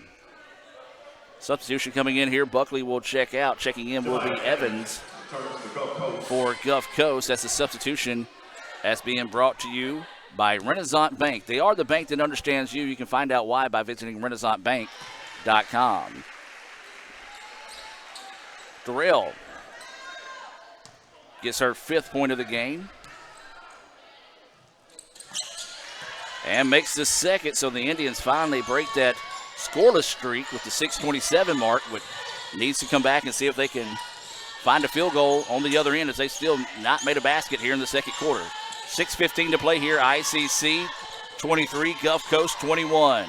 Substitution coming in here. Buckley will check out. Checking in will be Evans for Gulf Coast. That's the substitution that's being brought to you by Renaissance Bank. They are the bank that understands you. You can find out why by visiting renaissancebank.com. Durrell gets her 5th point of the game. And makes the second, so the Indians finally break that scoreless streak with the 6:27 mark, but needs to come back and see if they can find a field goal on the other end, as they still not made a basket here in the second quarter. 6:15 to play here. ICC 23, Gulf Coast 21.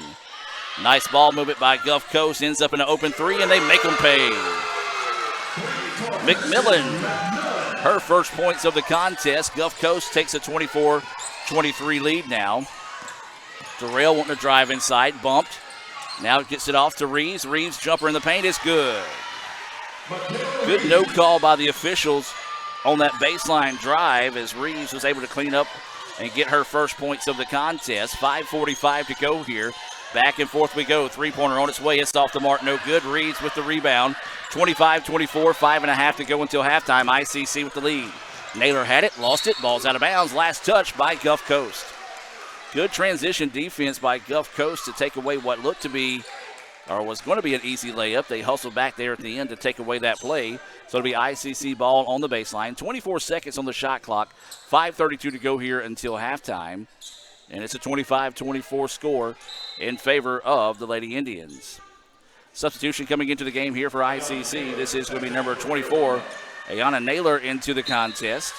Nice ball movement by Gulf Coast, ends up in an open three, and they make them pay. McMillan, her first points of the contest. Gulf Coast takes a 24-23 lead now. Durrell wanting to drive inside, bumped. Now gets it off to Reeves. Reeves jumper in the paint is good. Good no call by the officials on that baseline drive, as Reeves was able to clean up and get her first points of the contest. 5:45 to go here. Back and forth we go. Three-pointer on its way. It's off the mark. No good. Reeves with the rebound. 25-24. 5.5 to go until halftime. ICC with the lead. Naylor had it. Lost it. Ball's out of bounds. Last touch by Gulf Coast. Good transition defense by Gulf Coast to take away what looked to be, or was going to be, an easy layup. They hustled back there at the end to take away that play. So it'll be ICC ball on the baseline. 24 seconds on the shot clock. 5:32 to go here until halftime. And it's a 25-24 score in favor of the Lady Indians. Substitution coming into the game here for ICC. This is going to be number 24, Ayana Naylor, into the contest.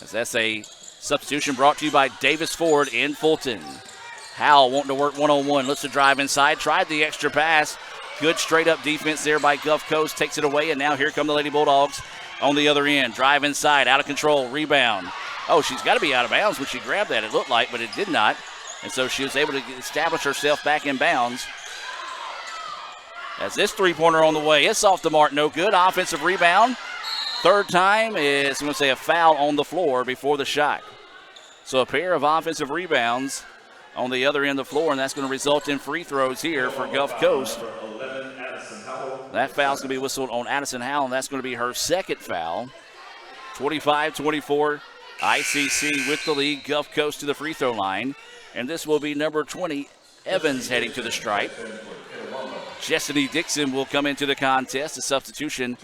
As that's a substitution brought to you by Davis Ford in Fulton. Howell wanting to work one-on-one. Looks to drive inside. Tried the extra pass. Good straight-up defense there by Gulf Coast. Takes it away, and now here come the Lady Bulldogs on the other end. Drive inside. Out of control. Rebound. Oh, she's got to be out of bounds when she grabbed that, it looked like, but it did not. And so she was able to establish herself back in bounds. As this three-pointer on the way. It's off the mark. No good. Offensive rebound. Third time is, I'm going to say, a foul on the floor before the shot. So a pair of offensive rebounds on the other end of the floor, and that's going to result in free throws here for Gulf Coast. That foul's going to be whistled on Addison Howell, and that's going to be her second foul. 25-24, ICC with the lead. Gulf Coast to the free throw line, and this will be number 20, Evans, heading to the stripe. Jessany Dixon will come into the contest, a substitution.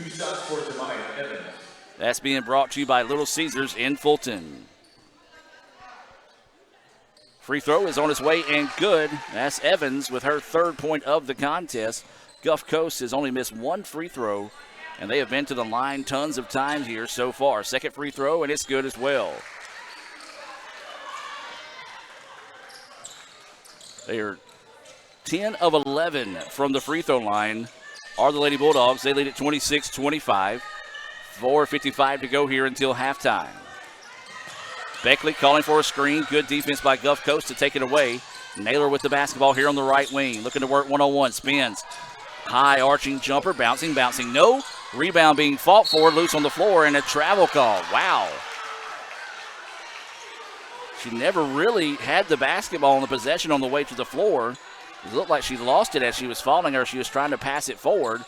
That's being brought to you by Little Caesars in Fulton. Free throw is on its way and good. That's Evans with her 3rd point of the contest. Gulf Coast has only missed one free throw, and they have been to the line tons of times here so far. Second free throw, and it's good as well. They are 10 of 11 from the free throw line are the Lady Bulldogs. They lead at 26-25. 4:55 to go here until halftime. Beckley calling for a screen. Good defense by Gulf Coast to take it away. Naylor with the basketball here on the right wing. Looking to work one-on-one. Spins. High arching jumper. Bouncing. No. Rebound being fought for. Loose on the floor and a travel call. Wow. She never really had the basketball in the possession on the way to the floor. It looked like she lost it as she was falling or she was trying to pass it forward.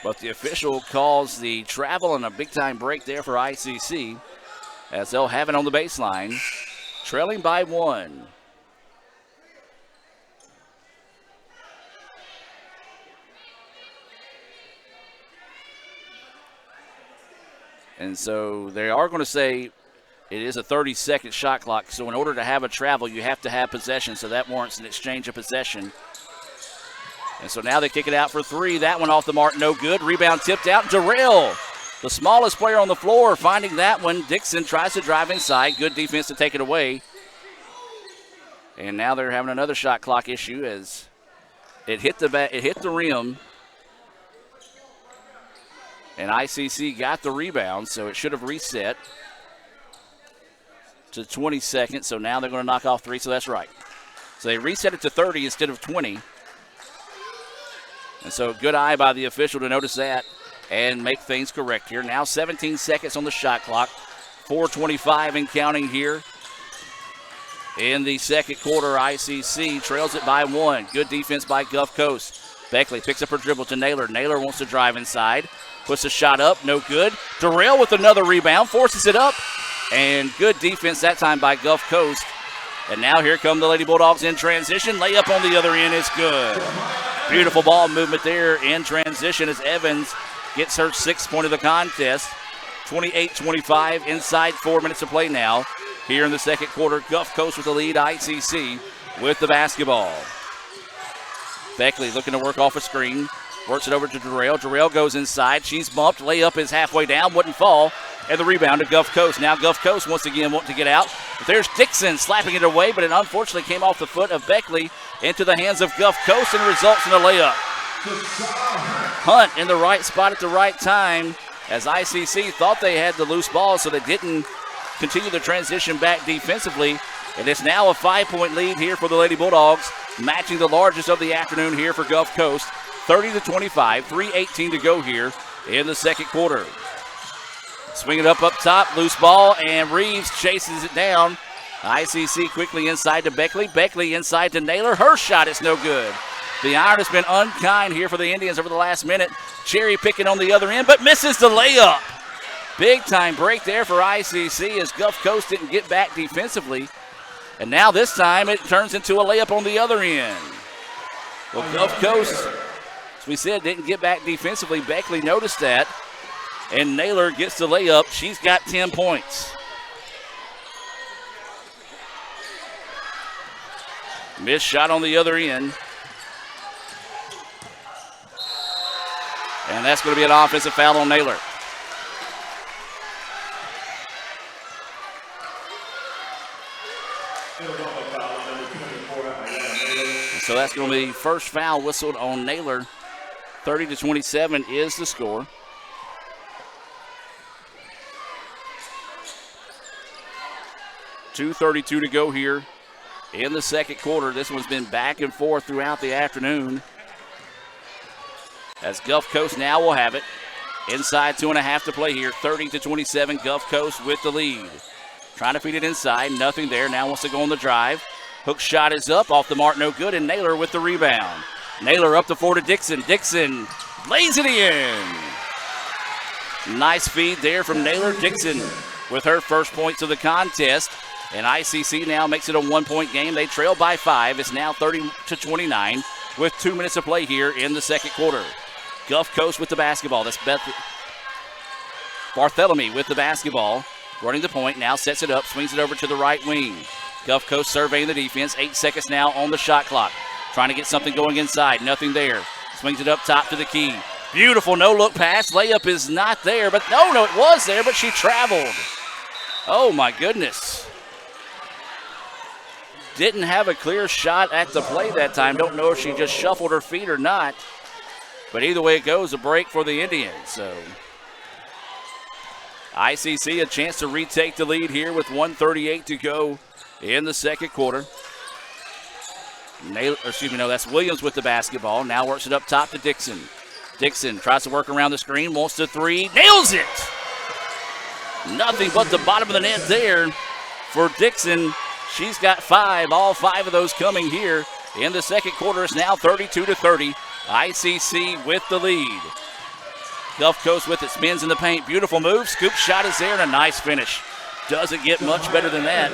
But the official calls the travel and a big-time break there for ICC as they'll have it on the baseline, trailing by 1. And so they are going to say it is a 30-second shot clock. So in order to have a travel, you have to have possession. So that warrants an exchange of possession. And so now they kick it out for 3. That one off the mark, no good. Rebound tipped out. Darrell, the smallest player on the floor, finding that one. Dixon tries to drive inside. Good defense to take it away. And now they're having another shot clock issue as it hit the rim. And ICC got the rebound, so it should have reset to 20 seconds. So now they're going to knock off 3, so that's right. So they reset it to 30 instead of 20. And so good eye by the official to notice that and make things correct here. Now 17 seconds on the shot clock. 4:25 and counting here. In the second quarter, ICC trails it by 1. Good defense by Gulf Coast. Beckley picks up her dribble to Naylor. Naylor wants to drive inside. Puts a shot up, no good. Darrell with another rebound, forces it up. And good defense that time by Gulf Coast. And now here come the Lady Bulldogs in transition. Layup on the other end is good. Beautiful ball movement there in transition as Evans gets her 6th point of the contest. 28-25, inside 4 minutes to play now. Here in the second quarter, Gulf Coast with the lead, ICC with the basketball. Beckley looking to work off a screen. Works it over to Darrell. Darrell goes inside. She's bumped. Layup is halfway down. Wouldn't fall. And the rebound to Gulf Coast. Now Gulf Coast once again wanting to get out. But there's Dixon slapping it away, but it unfortunately came off the foot of Beckley into the hands of Gulf Coast and results in a layup. Hunt in the right spot at the right time as ICC thought they had the loose ball, so they didn't continue the transition back defensively. And it's now a 5-point lead here for the Lady Bulldogs, matching the largest of the afternoon here for Gulf Coast. 30-25, 3:18 to go here in the second quarter. Swing it up top, loose ball, and Reeves chases it down. ICC quickly inside to Beckley. Beckley inside to Naylor. Her shot is no good. The iron has been unkind here for the Indians over the last minute. Cherry picking on the other end, but misses the layup. Big time break there for ICC as Gulf Coast didn't get back defensively. And now this time it turns into a layup on the other end. Well, Gulf Coast, as we said, didn't get back defensively. Beckley noticed that. And Naylor gets the layup. She's got 10 points. Missed shot on the other end. And that's going to be an offensive foul on Naylor. So that's going to be first foul whistled on Naylor. 30-27 is the score. .232 to go here in the second quarter. This one's been back and forth throughout the afternoon. As Gulf Coast now will have it. Inside 2.5 to play here. 30-27, Gulf Coast with the lead. Trying to feed it inside, nothing there. Now wants to go on the drive. Hook shot is up, off the mark, no good, and Naylor with the rebound. Naylor up the floor to Dixon. Dixon lays it in. Nice feed there from Naylor. Dixon with her first points of the contest. And ICC now makes it a 1-point game. They trail by 5. It's now 30-29 with 2 minutes to play here in the second quarter. Gulf Coast with the basketball. That's Barthélemy with the basketball. Running the point, now sets it up, swings it over to the right wing. Gulf Coast surveying the defense. 8 seconds now on the shot clock. Trying to get something going inside. Nothing there. Swings it up top to the key. Beautiful no-look pass. Layup is not there, but no, it was there, but she traveled. Oh, my goodness. didn't have a clear shot at the play that time. Don't know if she just shuffled her feet or not. But either way it goes, a break for the Indians. So ICC a chance to retake the lead here with 1:38 to go in the second quarter. That's Williams with the basketball. Now works it up top to Dixon. Dixon tries to work around the screen, wants the three, nails it! Nothing but the bottom of the net there for Dixon. She's got 5, all 5 of those coming here in the second quarter. It's now 32-30. ICC with the lead. Gulf Coast with it, spins in the paint. Beautiful move, scoop shot is there, and a nice finish. Doesn't get much better than that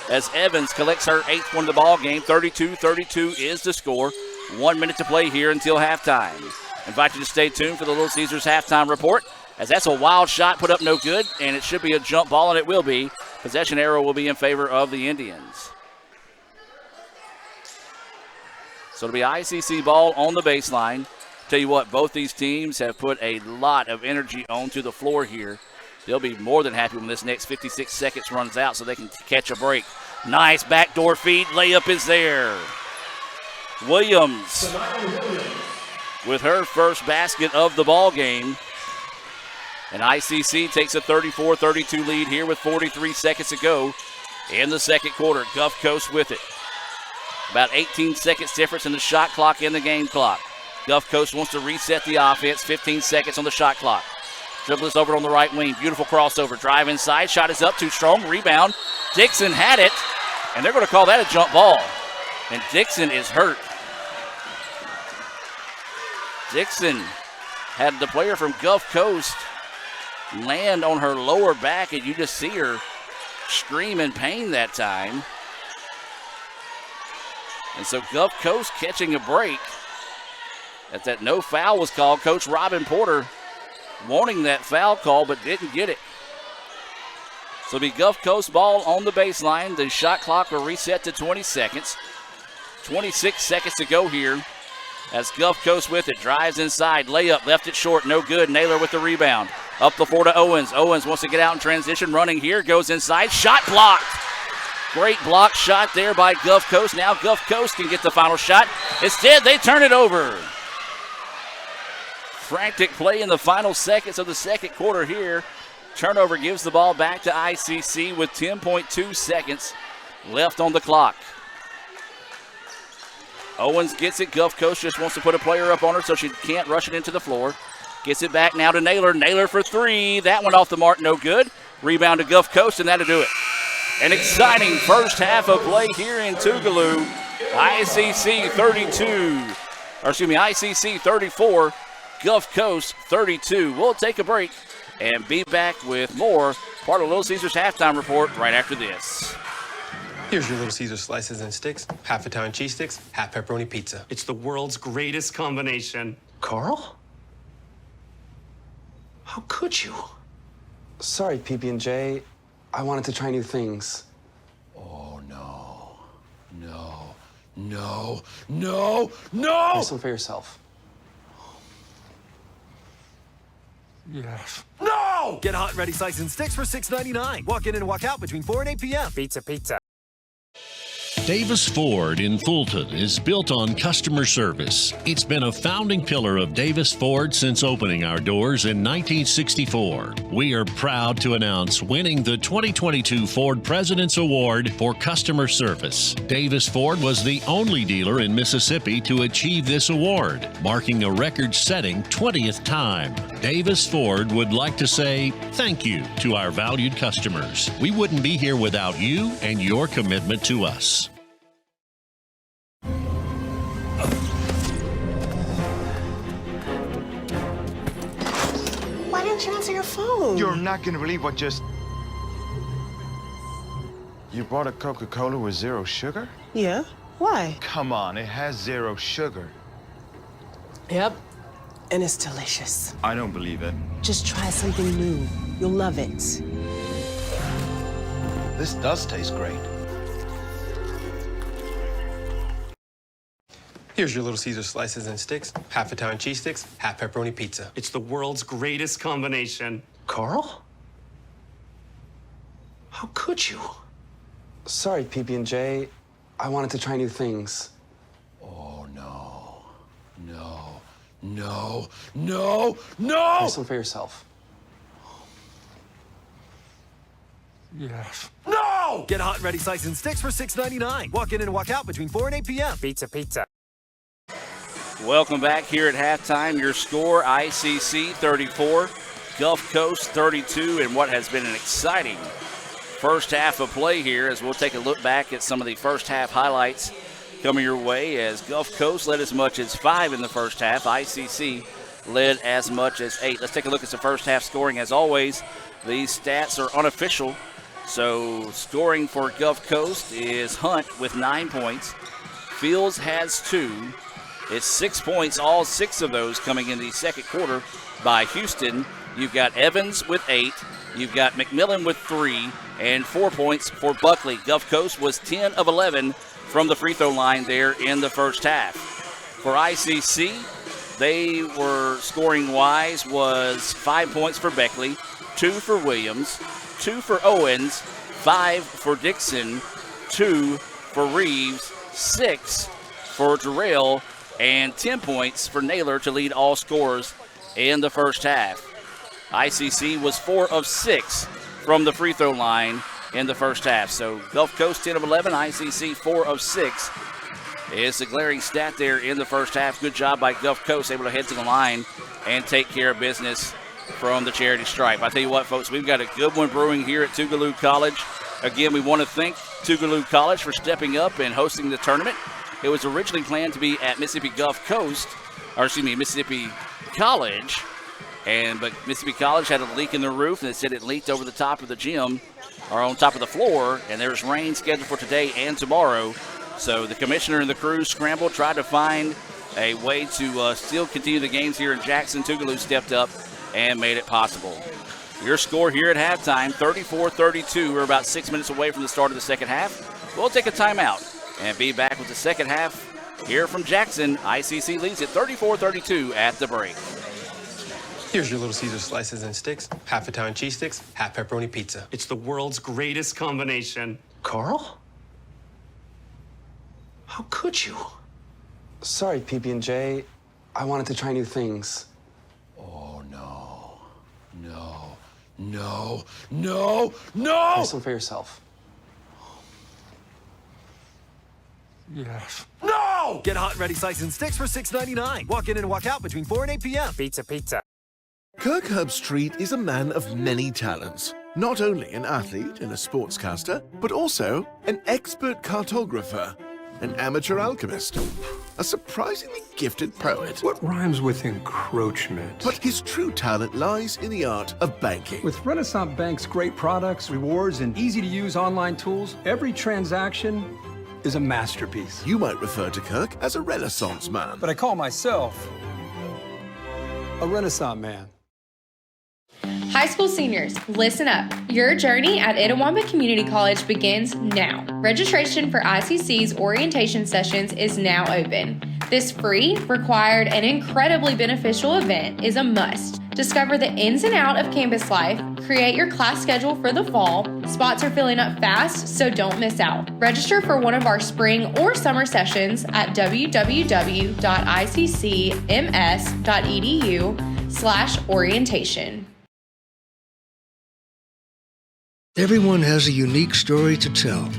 as Evans collects her 8th one of the ball game. 32-32 is the score. 1 minute to play here until halftime. Invite you to stay tuned for the Little Caesars halftime report, as that's a wild shot put up no good, and it should be a jump ball, and it will be. Possession arrow will be in favor of the Indians. So it'll be ICC ball on the baseline. Tell you what, both these teams have put a lot of energy onto the floor here. They'll be more than happy when this next 56 seconds runs out so they can catch a break. Nice backdoor feed. Layup is there. Williams with her first basket of the ball game. And ICC takes a 34-32 lead here with 43 seconds to go in the second quarter. Gulf Coast with it. About 18 seconds difference in the shot clock and the game clock. Gulf Coast wants to reset the offense. 15 seconds on the shot clock. Dribbles over on the right wing. Beautiful crossover. Drive inside. Shot is up. Too strong. Rebound. Dixon had it. And they're going to call that a jump ball. And Dixon is hurt. Dixon had the player from Gulf Coast land on her lower back, and you just see her scream in pain that time. And so Gulf Coast catching a break. At that no foul was called. Coach Robin Porter wanting that foul call, but didn't get it. So it'll be Gulf Coast ball on the baseline. The shot clock will reset to 20 seconds. 26 seconds to go here as Gulf Coast with it. Drives inside. Layup. Left it short. No good. Naylor with the rebound. Up the floor to Owens. Owens wants to get out in transition. Running here. Goes inside. Shot blocked. Great block shot there by Gulf Coast. Now Gulf Coast can get the final shot. Instead, they turn it over. Frantic play in the final seconds of the second quarter here. Turnover gives the ball back to ICC with 10.2 seconds left on the clock. Owens gets it. Gulf Coast just wants to put a player up on her so she can't rush it into the floor. Gets it back now to Naylor. Naylor for three. That one off the mark, no good. Rebound to Gulf Coast, and that'll do it. An exciting first half of play here in Tougaloo. ICC 34. Gulf Coast 32. We'll take a break and be back with more part of Little Caesars halftime report right after this. Here's your Little Caesar slices and sticks. Half Italian cheese sticks, half pepperoni pizza. It's the world's greatest combination. Carl? How could you? Sorry, PB&J. I wanted to try new things. Oh, no. No. No. No. No! Have some for yourself. Yes. No! Get hot and ready slices and sticks for $6.99. Walk in and walk out between 4 and 8 p.m. Pizza, pizza. Davis Ford in Fulton is built on customer service. It's been a founding pillar of Davis Ford since opening our doors in 1964. We are proud to announce winning the 2022 Ford President's Award for Customer Service. Davis Ford was the only dealer in Mississippi to achieve this award, marking a record-setting 20th time. Davis Ford would like to say thank you to our valued customers. We wouldn't be here without you and your commitment to us. Why didn't you answer your phone? You're not gonna believe what just... You bought a Coca-Cola with 0 sugar? Yeah? Why? Come on, it has 0 sugar. Yep. And it's delicious. I don't believe it. Just try something new. You'll love it. This does taste great. Here's your Little Caesar slices and sticks. Half Italian cheese sticks, half pepperoni pizza. It's the world's greatest combination. Carl? How could you? Sorry, PB&J. I wanted to try new things. Oh, no. No. No. No. No! Try some for yourself. Yes. No! Get hot and ready slice and sticks for $6.99. Walk in and walk out between 4 and 8 p.m. Pizza, pizza. Welcome back here at halftime. Your score, ICC 34, Gulf Coast 32, and what has been an exciting first half of play here as we'll take a look back at some of the first half highlights coming your way as Gulf Coast led as much as 5 in the first half. ICC led as much as 8. Let's take a look at the first half scoring. As always, these stats are unofficial. So scoring for Gulf Coast is Hunt with 9 points. Fields has 2. It's 6 points, all 6 of those coming in the second quarter by Houston. You've got Evans with 8. You've got McMillan with 3 and 4 points for Buckley. Gulf Coast was 10 of 11 from the free throw line there in the first half. For ICC, they were scoring-wise was 5 points for Beckley, 2 for Williams, 2 for Owens, 5 for Dixon, 2 for Reeves, 6 for Terrell, and 10 points for Naylor to lead all scorers in the first half. ICC was 4 of 6 from the free throw line in the first half. So Gulf Coast 10 of 11, ICC 4 of 6 is the glaring stat there in the first half. Good job by Gulf Coast, able to head to the line and take care of business from the charity stripe. I tell you what, folks, we've got a good one brewing here at Tougaloo College. Again, we want to thank Tougaloo College for stepping up and hosting the tournament. It was originally planned to be at Mississippi Gulf Coast, or excuse me, Mississippi College, but Mississippi College had a leak in the roof, and they said it leaked over the top of the gym, or on top of the floor, and there's rain scheduled for today and tomorrow. So the commissioner and the crew scrambled, tried to find a way to still continue the games here in Jackson. Tougaloo stepped up and made it possible. Your score here at halftime, 34-32. We're about 6 minutes away from the start of the second half. We'll take a timeout and be back with the second half here from Jackson. ICC leads at 34-32 at the break. Here's your Little Caesar slices and sticks. Half Italian cheese sticks, half pepperoni pizza. It's the world's greatest combination. Carl? How could you? Sorry, PB&J. I wanted to try new things. Oh, no. No. No. No. No! Try some for yourself. Yes. No! Get hot and ready slice and sticks for $6.99. Walk in and walk out between 4 and 8 p.m. Pizza, pizza. Kirk Herbstreit is a man of many talents. Not only an athlete and a sportscaster, but also an expert cartographer, an amateur alchemist, a surprisingly gifted poet. What rhymes with encroachment? But his true talent lies in the art of banking. With Renaissance Bank's great products, rewards, and easy-to-use online tools, every transaction is a masterpiece. You might refer to Kirk as a Renaissance man. But I call myself a Renaissance man. High school seniors, listen up. Your journey at Itawamba Community College begins now. Registration for ICC's orientation sessions is now open. This free, required, and incredibly beneficial event is a must. Discover the ins and outs of campus life, create your class schedule for the fall. Spots are filling up fast, so don't miss out. Register for one of our spring or summer sessions at www.iccms.edu/orientation. Everyone has a unique story to tell.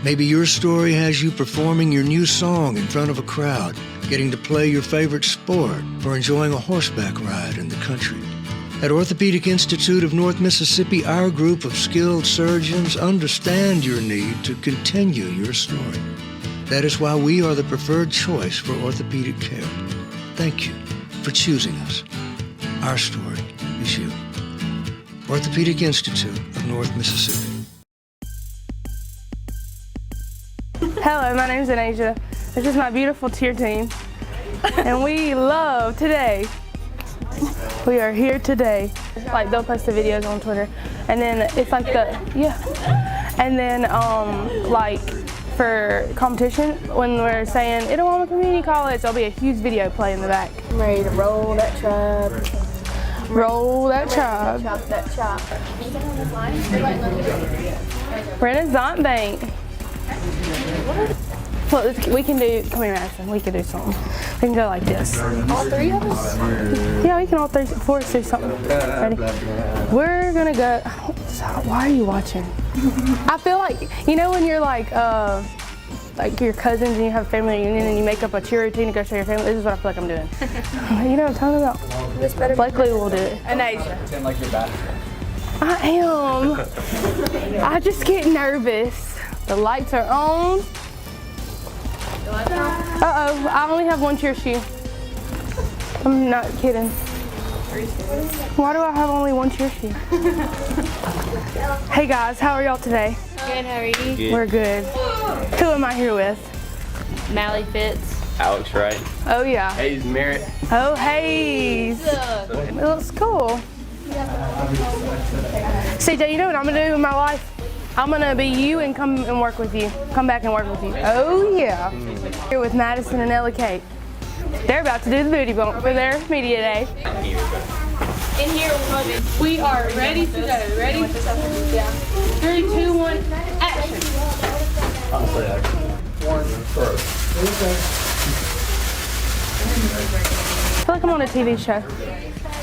Maybe your story has you performing your new song in front of a crowd, getting to play your favorite sport, or enjoying a horseback ride in the country. At Orthopedic Institute of North Mississippi, our group of skilled surgeons understand your need to continue your story. That is why we are the preferred choice for orthopedic care. Thank you for choosing us. Our story is you. Orthopedic Institute of North Mississippi. Hello, my name is Anasia. This is my beautiful cheer team. And we love today. We are here today. Like, they'll post the videos on Twitter. And then it's like and then like for competition, when we're saying Itawamba Community College, there'll be a huge video play in the back. I'm ready to roll that tribe. Roll that tribe. Chop that chop. Renaissance Bank. Well, we can do, come here, Madison, we can do something. We can go like this. All three of us? Yeah, we can all three, four of us do something. Ready? We're gonna go, why are you watching? I feel like, you know when you're like your cousins and you have a family reunion and you make up a cheer routine to go show your family? This is what I feel like I'm doing. You know what I'm talking about? This better. Blakely will do it. And Asia. Pretend like your back. I am. I just get nervous. The lights are on. Uh-oh, I only have one cheer shoe. I'm not kidding. Why do I have only one cheer shoe? Hey guys, how are y'all today? Good, how are you? Good. We're good. Who am I here with? Mally Fitz. Alex Wright. Oh yeah. Hayes Merritt. Oh, Hayes. It looks cool. CJ, you know what I'm gonna do in my life? I'm gonna be you and come and work with you. Come back and work with you. Oh yeah. Here with Madison and Ella Kate. They're about to do the booty bump for their media day. In here, We are ready to go. Ready? Yeah. 3, 2, 1, action. I feel like I'm on a TV show.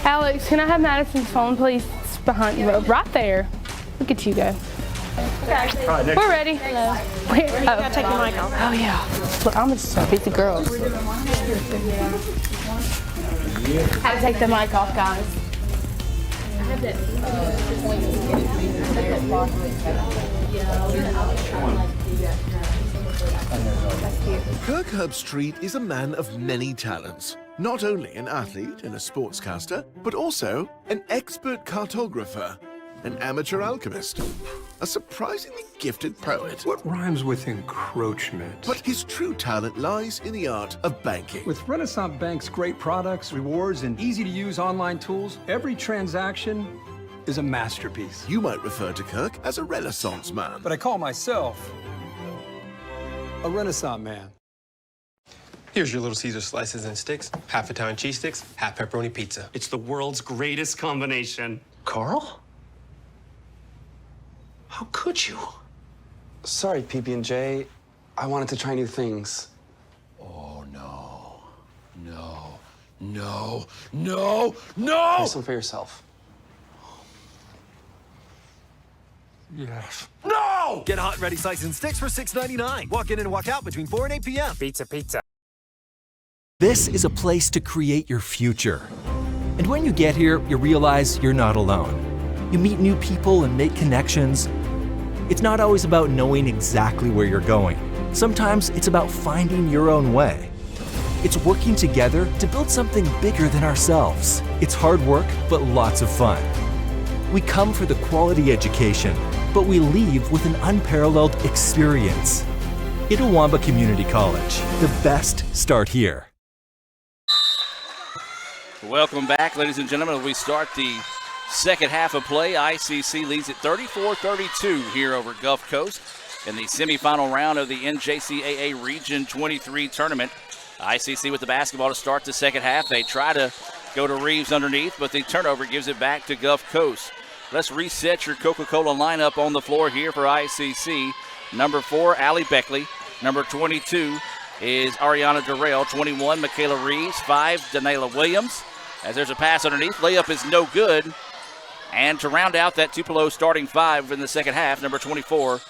Alex, can I have Madison's phone, please? It's behind you, right there. Look at you go. Okay. We're ready. Hello. Where? You gotta take your mic off. Oh yeah. Look, I'm just a busy girl. How to take the mic off, guys. Kirk Herbstreit is a man of many talents. Not only an athlete and a sportscaster, but also an expert cartographer, an amateur alchemist, a surprisingly gifted poet. What rhymes with encroachment? But his true talent lies in the art of banking. With Renaissance Bank's great products, rewards, and easy-to-use online tools, every transaction is a masterpiece. You might refer to Kirk as a Renaissance man. But I call myself a Renaissance man. Here's your Little Caesar slices and sticks, half Italian cheese sticks, half pepperoni pizza. It's the world's greatest combination. Carl? How could you? Sorry, PB&J. I wanted to try new things. Oh, no. No. No. No. No! Try some for yourself. Yes. No! Get hot and ready slices and sticks for $6.99. Walk in and walk out between 4 and 8 p.m. Pizza. This is a place to create your future. And when you get here, you realize you're not alone. You meet new people and make connections. It's not always about knowing exactly where you're going. Sometimes it's about finding your own way. It's working together to build something bigger than ourselves. It's hard work, but lots of fun. We come for the quality education, but we leave with an unparalleled experience. Itawamba Community College. The best start here. Welcome back, ladies and gentlemen. As we start the second half of play, ICC leads at 34-32 here over Gulf Coast in the semifinal round of the NJCAA Region 23 tournament. ICC with the basketball to start the second half. They try to go to Reeves underneath, but the turnover gives it back to Gulf Coast. Let's reset your Coca-Cola lineup on the floor here for ICC. Number 4, Allie Beckley. Number 22 is Ariana Durrell. 21, Michaela Reeves. 5, Danela Williams. As there's a pass underneath, layup is no good. And to round out that Tupelo starting 5 in the second half, number 24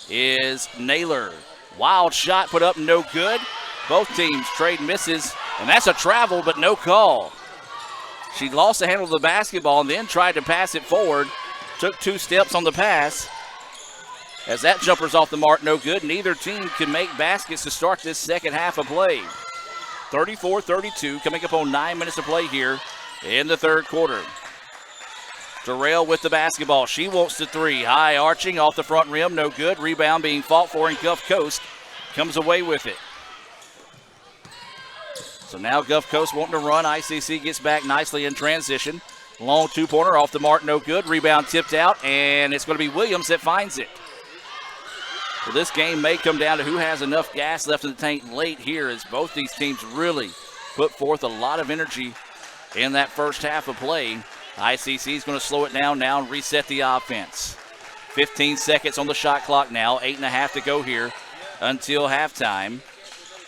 is Naylor. Wild shot put up, no good. Both teams trade misses, and that's a travel, but no call. She lost the handle of the basketball and then tried to pass it forward. Took 2 steps on the pass. As that jumper's off the mark, no good. Neither team can make baskets to start this second half of play. 34-32, coming up on 9 minutes of play here in the third quarter. Durrell with the basketball. She wants the 3. High arching off the front rim, no good. Rebound being fought for in Gulf Coast. Comes away with it. So now Gulf Coast wanting to run. ICC gets back nicely in transition. Long 2-pointer off the mark, no good. Rebound tipped out, and it's going to be Williams that finds it. Well, this game may come down to who has enough gas left in the tank late here, as both these teams really put forth a lot of energy in that first half of play. ICC is going to slow it down now and reset the offense. 15 seconds on the shot clock now, 8.5 to go here until halftime.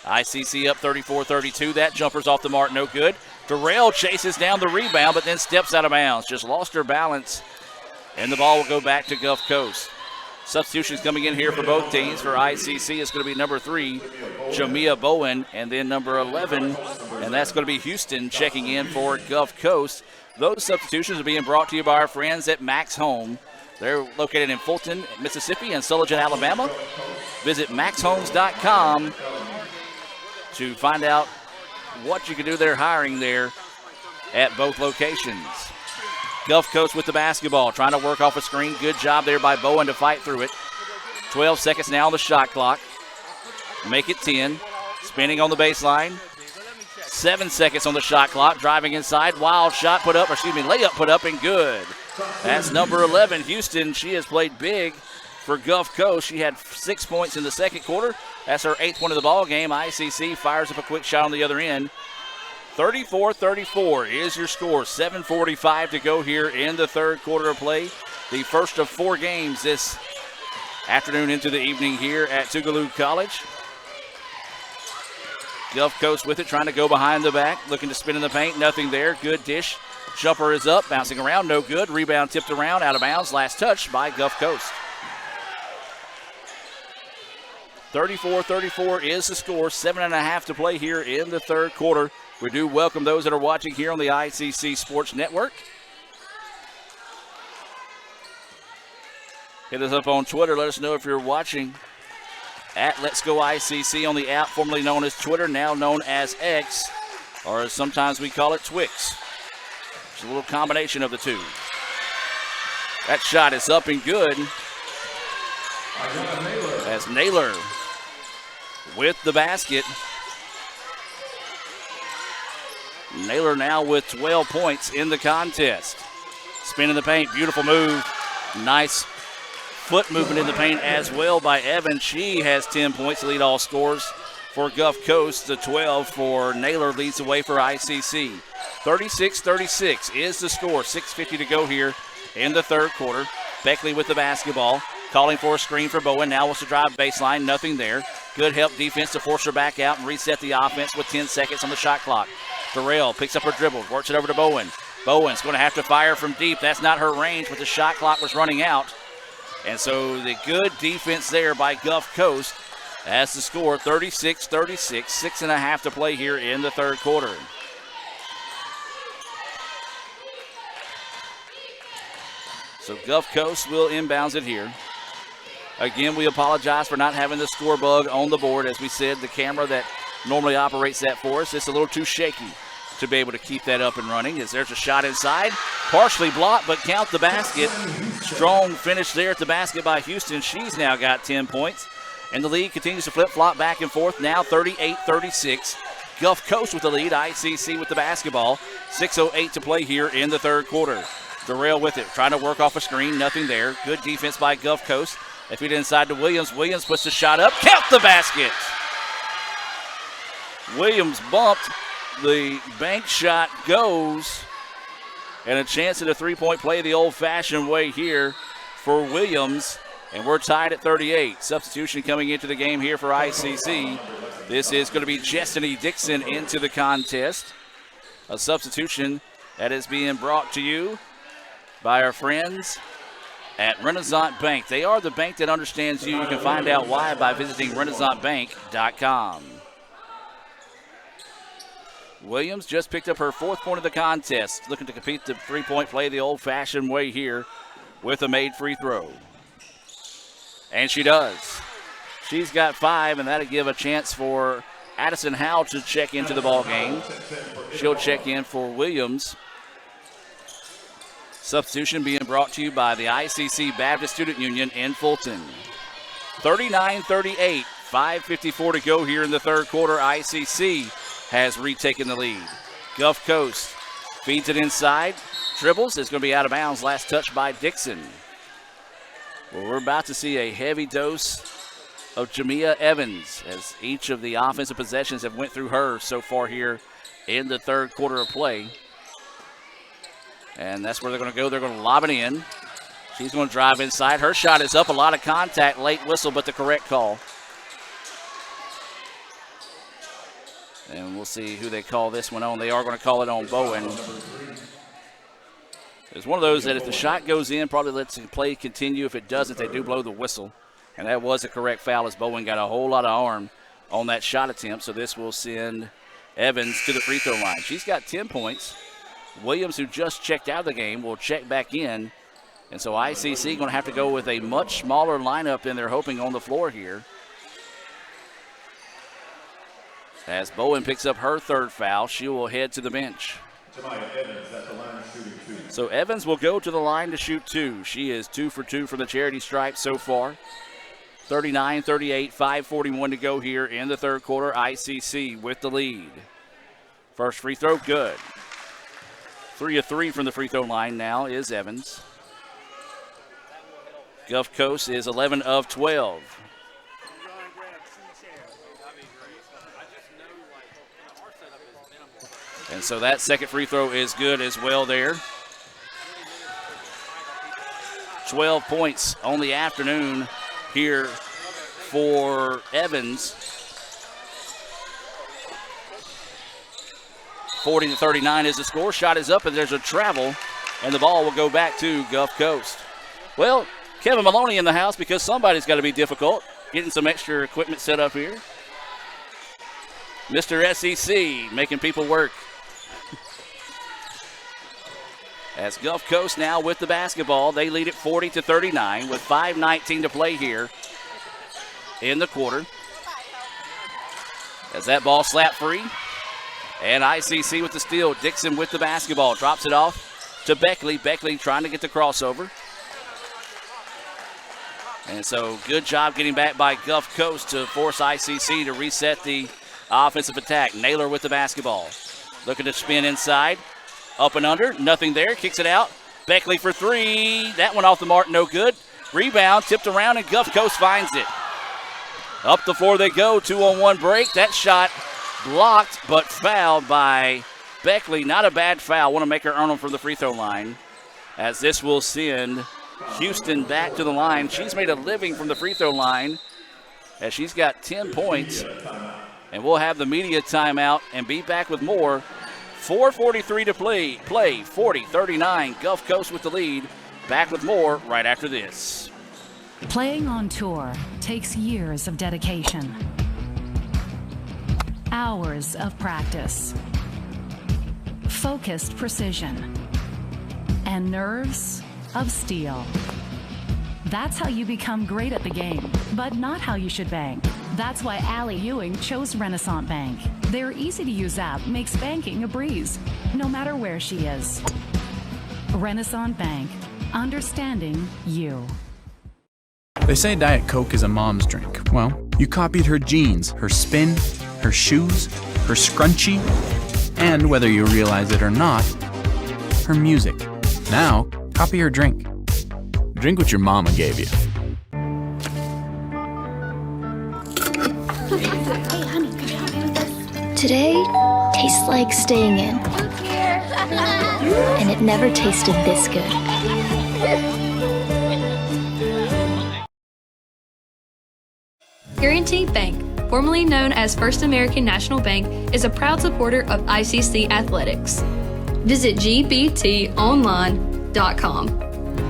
ICC up 34-32. That jumper's off the mark, no good. Durrell chases down the rebound, but then steps out of bounds. Just lost her balance, and the ball will go back to Gulf Coast. Substitutions coming in here for both teams. For ICC, it's going to be number 3, Jamia Bowen, and then number 11, and that's going to be Houston checking in for Gulf Coast. Those substitutions are being brought to you by our friends at Max Home. They're located in Fulton, Mississippi, and Sullivan, Alabama. Visit maxhomes.com to find out what you can do. They're hiring there at both locations. Gulf Coast with the basketball, trying to work off a screen. Good job there by Bowen to fight through it. 12 seconds now on the shot clock. Make it 10. Spinning on the baseline. 7 seconds on the shot clock. Driving inside. Wild shot put up, layup put up and good. That's number 11, Houston. She has played big for Gulf Coast. She had 6 points in the second quarter. That's her 8th point of the ball game. ICC fires up a quick shot on the other end. 34-34 is your score. 7:45 to go here in the third quarter of play. The first of 4 games this afternoon into the evening here at Tougaloo College. Gulf Coast with it, trying to go behind the back, looking to spin in the paint. Nothing there. Good dish. Jumper is up, bouncing around. No good. Rebound tipped around, out of bounds. Last touch by Gulf Coast. 34-34 is the score. 7.5 to play here in the third quarter. We do welcome those that are watching here on the ICC Sports Network. Hit us up on Twitter. Let us know if you're watching at Let's Go ICC on the app formerly known as Twitter, now known as X, or as sometimes we call it Twix. It's a little combination of the two. That shot is up and good. As Naylor with the basket. Naylor now with 12 points in the contest. Spin in the paint, beautiful move. Nice foot movement in the paint as well by Evan. She has 10 points to lead all scores for Gulf Coast. The 12 for Naylor leads the way for ICC. 36-36 is the score. 6:50 to go here in the third quarter. Beckley with the basketball, calling for a screen for Bowen. Now wants to drive baseline, nothing there. Good help defense to force her back out and reset the offense with 10 seconds on the shot clock. Durrell picks up her dribble, works it over to Bowen. Bowen's going to have to fire from deep. That's not her range, but the shot clock was running out. And so the good defense there by Gulf Coast as the score 36-36, 6.5 to play here in the third quarter. So Gulf Coast will inbounds it here. Again, we apologize for not having the score bug on the board. As we said, the camera that normally operates that for us, it's a little too shaky to be able to keep that up and running. As there's a shot inside, partially blocked, but count the basket. Strong finish there at the basket by Houston. She's now got 10 points. And the lead continues to flip-flop back and forth. Now 38-36. Gulf Coast with the lead. ICC with the basketball. 6:08 to play here in the third quarter. Durrell with it, trying to work off a screen. Nothing there. Good defense by Gulf Coast. They feed it inside to Williams. Williams puts the shot up. Count the basket. Williams bumped. The bank shot goes. And a chance at a three-point play the old-fashioned way here for Williams. And we're tied at 38. Substitution coming into the game here for ICC. This is going to be Chestney Dixon into the contest. A substitution that is being brought to you by our friends at Renaissance Bank. They are the bank that understands you. You can find out why by visiting renaissancebank.com. Williams just picked up her 4th point of the contest, looking to compete the three-point play the old-fashioned way here with a made free throw. And she does. She's got 5, and that'll give a chance for Addison Howe to check into the ball game. She'll check in for Williams. Substitution being brought to you by the ICC Baptist Student Union in Fulton. 39-38, 5:54 to go here in the third quarter. ICC has retaken the lead. Gulf Coast feeds it inside, dribbles, it's going to be out of bounds. Last touch by Dixon. Well, we're about to see a heavy dose of Jamia Evans as each of the offensive possessions have went through her so far here in the third quarter of play. And that's where they're going to go. They're going to lob it in. She's going to drive inside. Her shot is up. A lot of contact. Late whistle, but the correct call. And we'll see who they call this one on. They are going to call it on Bowen. It's one of those that if the shot goes in, probably lets the play continue. If it doesn't, they do blow the whistle. And that was a correct foul as Bowen got a whole lot of arm on that shot attempt. So this will send Evans to the free throw line. She's got 10 points. Williams, who just checked out of the game, will check back in. And so ICC going to have to go with a much smaller lineup than they're hoping on the floor here. As Bowen picks up her third foul, she will head to the bench. So Evans will go to the line to shoot 2. She is 2 for 2 from the charity stripe so far. 39-38, 5:41 to go here in the third quarter. ICC with the lead. First free throw, good. 3 of 3 from the free throw line now is Evans. Gulf Coast is 11 of 12. And so that second free throw is good as well there. 12 points on the afternoon here for Evans. 40-39 is the score. Shot is up and there's a travel and the ball will go back to Gulf Coast. Well, Kevin Maloney in the house because somebody's got to be difficult. Getting some extra equipment set up here. Mr. SEC making people work. As Gulf Coast now with the basketball, they lead it 40-39 with 5:19 to play here in the quarter. As that ball slapped free, and ICC with the steal. Dixon with the basketball, drops it off to Beckley. Beckley trying to get the crossover. And so good job getting back by Gulf Coast to force ICC to reset the offensive attack. Naylor with the basketball. Looking to spin inside. Up and under, nothing there, kicks it out. Beckley for 3, that one off the mark, no good. Rebound, tipped around, and Gulf Coast finds it. Up the floor they go, 2-on-1 break. That shot blocked, but fouled by Beckley. Not a bad foul, want to make her earn them from the free throw line. As this will send Houston back to the line. She's made a living from the free throw line as she's got 10 points. And we'll have the media timeout and be back with more. 4:43 to play, 40-39, Gulf Coast with the lead. Back with more right after this. Playing on tour takes years of dedication, hours of practice, focused precision, and nerves of steel. That's how you become great at the game, but not how you should bank. That's why Allie Ewing chose Renaissance Bank. Their easy-to-use app makes banking a breeze, no matter where she is. Renaissance Bank, understanding you. They say Diet Coke is a mom's drink. Well, you copied her jeans, her spin, her shoes, her scrunchie, and whether you realize it or not, her music. Now, copy her drink. Drink what your mama gave you. Today tastes like staying in. And it never tasted this good. Guaranty Bank, formerly known as First American National Bank, is a proud supporter of ICC athletics. Visit gbtonline.com.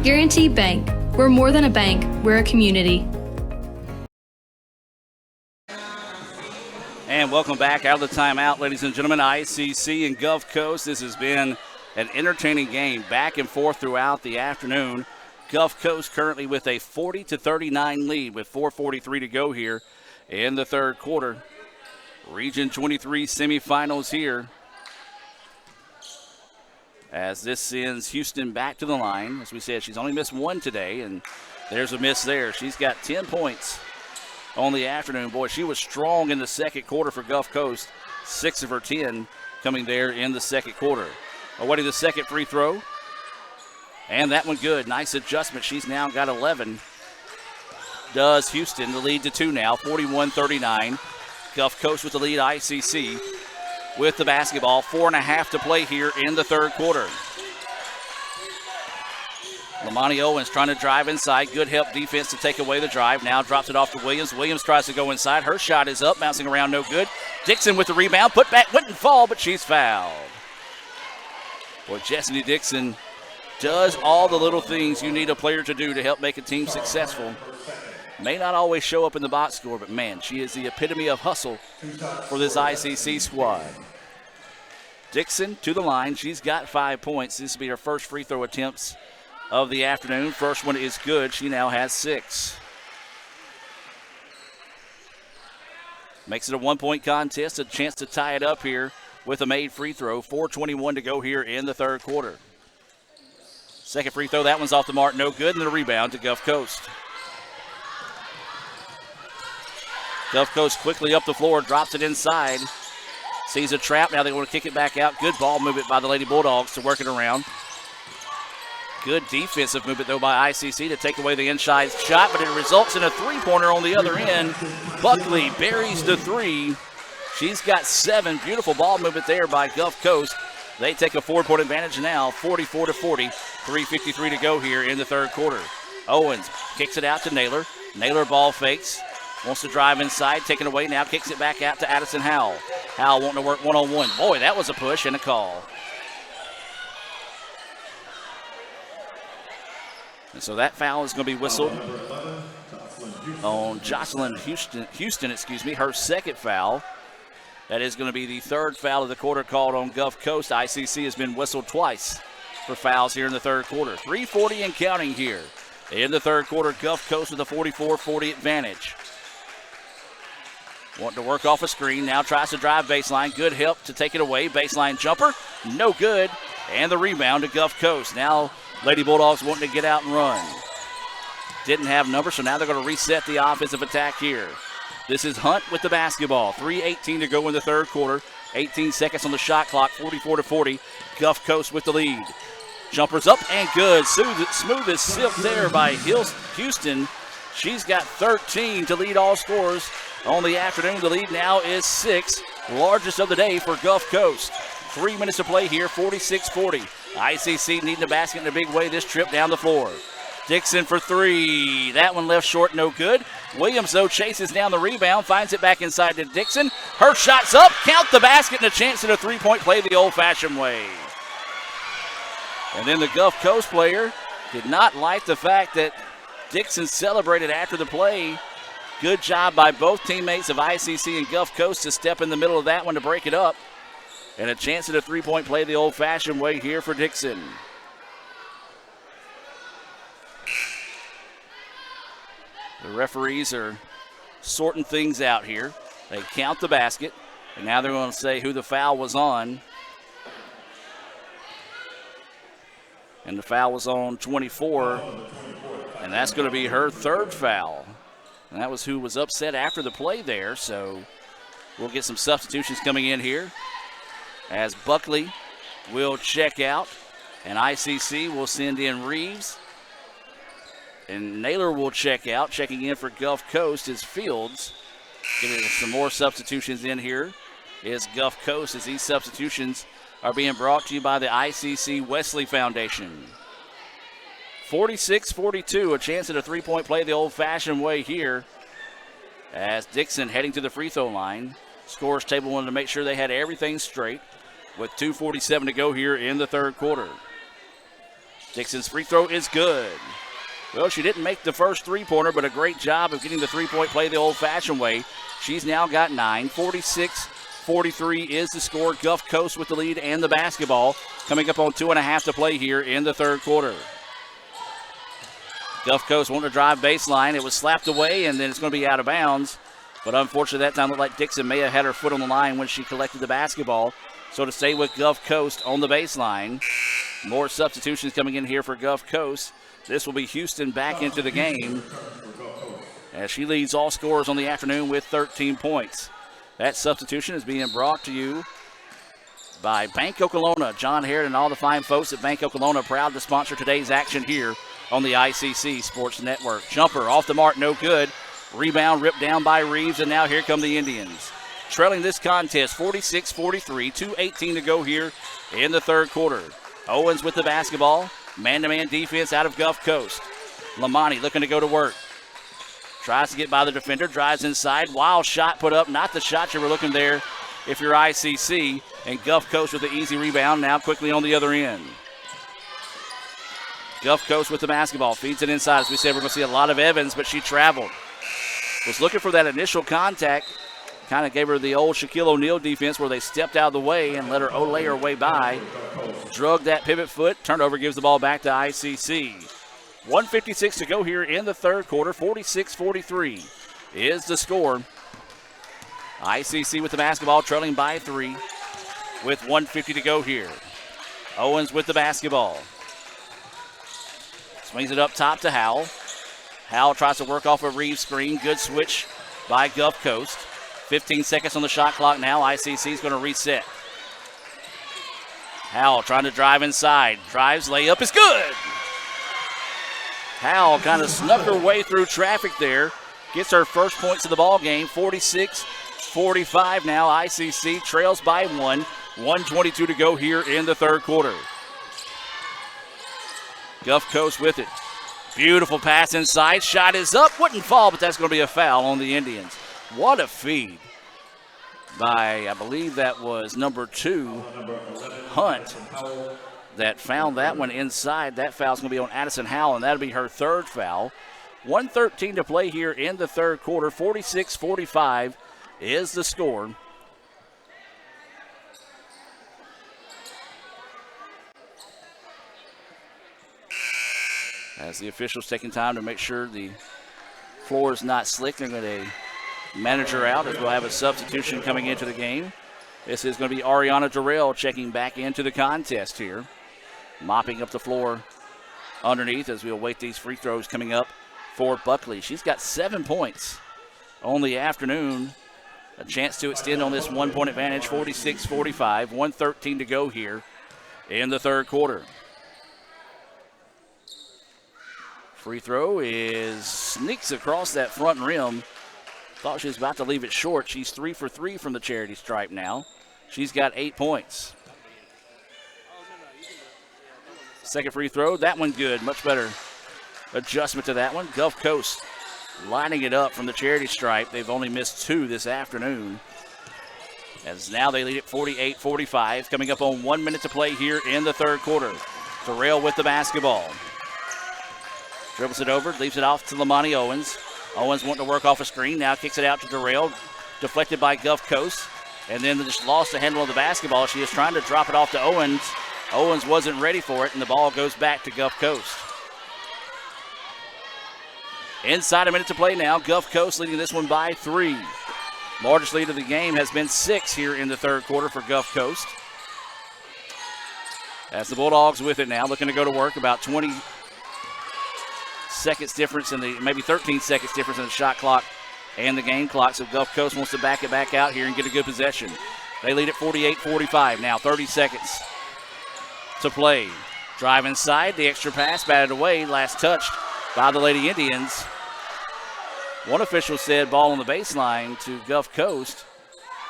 Guaranty Bank, we're more than a bank, we're a community. And welcome back out of the timeout, ladies and gentlemen. ICC and Gulf Coast. This has been an entertaining game, back and forth throughout the afternoon. Gulf Coast currently with a 40-39 lead with 4:43 to go here in the third quarter. Region 23 semifinals here. As this sends Houston back to the line. As we said, she's only missed one today, and there's a miss there. She's got 10 points on the afternoon. Boy, she was strong in the second quarter for Gulf Coast. 6 of her 10 coming there in the second quarter. Awaiting the second free throw. And that one good. Nice adjustment. She's now got 11. Does Houston, the lead to 2 now, 41-39. Gulf Coast with the lead, ICC with the basketball. 4.5 to play here in the third quarter. Lamani Owens trying to drive inside. Good help defense to take away the drive. Now drops it off to Williams. Williams tries to go inside. Her shot is up, bouncing around, no good. Dixon with the rebound. Put back, wouldn't fall, but she's fouled. Boy, Chastity Dixon does all the little things you need a player to do to help make a team successful. May not always show up in the box score, but man, she is the epitome of hustle for this ICC squad. Dixon to the line. She's got 5 points. This will be her first free throw attempts of the afternoon. First one is good. She now has 6. Makes it a 1-point contest, a chance to tie it up here with a made free throw. 4:21 to go here in the third quarter. Second free throw, that one's off the mark, no good, and the rebound to Gulf Coast. Gulf Coast quickly up the floor, drops it inside. Sees a trap, now they want to kick it back out. Good ball movement by the Lady Bulldogs to work it around. Good defensive movement, though, by ICC to take away the inside shot, but it results in a three-pointer on the other end. Buckley buries the 3. She's got 7. Beautiful ball movement there by Gulf Coast. They take a 4-point advantage now, 44-40. 3:53 to go here in the third quarter. Owens kicks it out to Naylor. Naylor ball fakes. Wants to drive inside, taken away now, kicks it back out to Addison Howell. Howell wanting to work one-on-one. Boy, that was a push and a call. And so that foul is going to be whistled on Jocelyn Houston, her second foul. That is going to be the third foul of the quarter called on Gulf Coast. ICC has been whistled twice for fouls here in the third quarter. 3:40 and counting here. In the third quarter, Gulf Coast with a 44-40 advantage. Wanting to work off a screen, now tries to drive baseline. Good help to take it away. Baseline jumper, no good. And the rebound to Gulf Coast. Now Lady Bulldogs wanting to get out and run. Didn't have numbers, so now they're going to reset the offensive attack here. This is Hunt with the basketball. 3:18 to go in the third quarter. 18 seconds on the shot clock, 44-40. Gulf Coast with the lead. Jumpers up and good. Smooth as silk there by Houston. She's got 13 to lead all scorers on the afternoon. The lead now is 6, largest of the day for Gulf Coast. 3 minutes to play here, 46-40. ICC needing a basket in a big way this trip down the floor. Dixon for 3. That one left short, no good. Williams, though, chases down the rebound, finds it back inside to Dixon. Her shot's up, count the basket, and a chance at a three-point play the old-fashioned way. And then the Gulf Coast player did not like the fact that Dixon celebrated after the play. Good job by both teammates of ICC and Gulf Coast to step in the middle of that one to break it up. And a chance at a three-point play the old-fashioned way here for Dixon. The referees are sorting things out here. They count the basket, and now they're going to say who the foul was on. And the foul was on 24, and that's going to be her third foul. And that was who was upset after the play there, so we'll get some substitutions coming in here as Buckley will check out, and ICC will send in Reeves. And Naylor will check out. Checking in for Gulf Coast is Fields. Getting some more substitutions in here is Gulf Coast, as these substitutions are being brought to you by the ICC Wesley Foundation. 46-42, a chance at a three-point play the old-fashioned way here as Dixon heading to the free throw line. Scores table wanted to make sure they had everything straight with 2:47 to go here in the third quarter. Dixon's free throw is good. Well, she didn't make the first three-pointer, but a great job of getting the three-point play the old-fashioned way. She's now got 9. 46-43 is the score. Gulf Coast with the lead and the basketball. Coming up on 2.5 to play here in the third quarter. Gulf Coast wanted to drive baseline. It was slapped away, and then it's going to be out of bounds. But unfortunately, that time looked like Dixon may have had her foot on the line when she collected the basketball. So to stay with Gulf Coast on the baseline. More substitutions coming in here for Gulf Coast. This will be Houston back into the game as she leads all scorers on the afternoon with 13 points. That substitution is being brought to you by Bank Okolona. John Harrod and all the fine folks at Bank Okolona proud to sponsor today's action here on the ICC Sports Network. Jumper off the mark, no good. Rebound ripped down by Reeves, and now here come the Indians. Trailing this contest 46-43, 2:18 to go here in the third quarter. Owens with the basketball. Man-to-man defense out of Gulf Coast. Lamani looking to go to work. Tries to get by the defender, drives inside. Wild shot put up, not the shot you were looking there if you're ICC. And Gulf Coast with the easy rebound, now quickly on the other end. Gulf Coast with the basketball, feeds it inside. As we said, we're going to see a lot of Evans, but she traveled. Was looking for that initial contact. Kind of gave her the old Shaquille O'Neal defense where they stepped out of the way and let her lay her way by. Drug that pivot foot. Turnover gives the ball back to ICC. 1:56 to go here in the third quarter. 46-43 is the score. ICC with the basketball, trailing by 3 with 1:50 to go here. Owens with the basketball. Swings it up top to Howell. Howell tries to work off a Reeves screen. Good switch by Gulf Coast. 15 seconds on the shot clock now. ICC is going to reset. Howell trying to drive inside. Drives, layup is good. Howell kind of snuck her way through traffic there. Gets her first points of the ball game. 46-45 now. ICC trails by 1. 1:22 to go here in the third quarter. Gulf Coast with it. Beautiful pass inside. Shot is up. Wouldn't fall, but that's going to be a foul on the Indians. What a feed by, I believe that was number 2, Hunt, that found that one inside. That foul's going to be on Addison Howell, and that'll be her third foul. 1:13 to play here in the third quarter. 46-45 is the score. As the officials taking time to make sure the floor is not slick, they're going to manage her out as we'll have a substitution coming into the game. This is going to be Ariana Durrell checking back into the contest here. Mopping up the floor underneath as we await these free throws coming up for Buckley. She's got 7 points on the afternoon. A chance to extend on this 1-point advantage, 46-45. 1:13 to go here in the third quarter. Free throw sneaks across that front rim. Thought she was about to leave it short. She's 3 for 3 from the charity stripe now. She's got 8 points. Second free throw, that one good. Much better adjustment to that one. Gulf Coast lining it up from the charity stripe. They've only missed 2 this afternoon. As now they lead at 48-45. Coming up on 1 minute to play here in the third quarter. Terrell with the basketball. Dribbles it over, leaves it off to Lamani Owens. Owens wanting to work off a screen, now kicks it out to Durrell. Deflected by Gulf Coast. And then just lost the handle of the basketball. She is trying to drop it off to Owens. Owens wasn't ready for it, and the ball goes back to Gulf Coast. Inside a minute to play now. Gulf Coast leading this one by 3. Largest lead of the game has been 6 here in the third quarter for Gulf Coast. As the Bulldogs with it now, looking to go to work. About 20 seconds difference maybe 13 seconds difference in the shot clock and the game clock. So Gulf Coast wants to back it back out here and get a good possession. They lead at 48-45 now. 30 seconds to play. Drive inside, the extra pass batted away. Last touched by the Lady Indians. One official said ball on the baseline to Gulf Coast.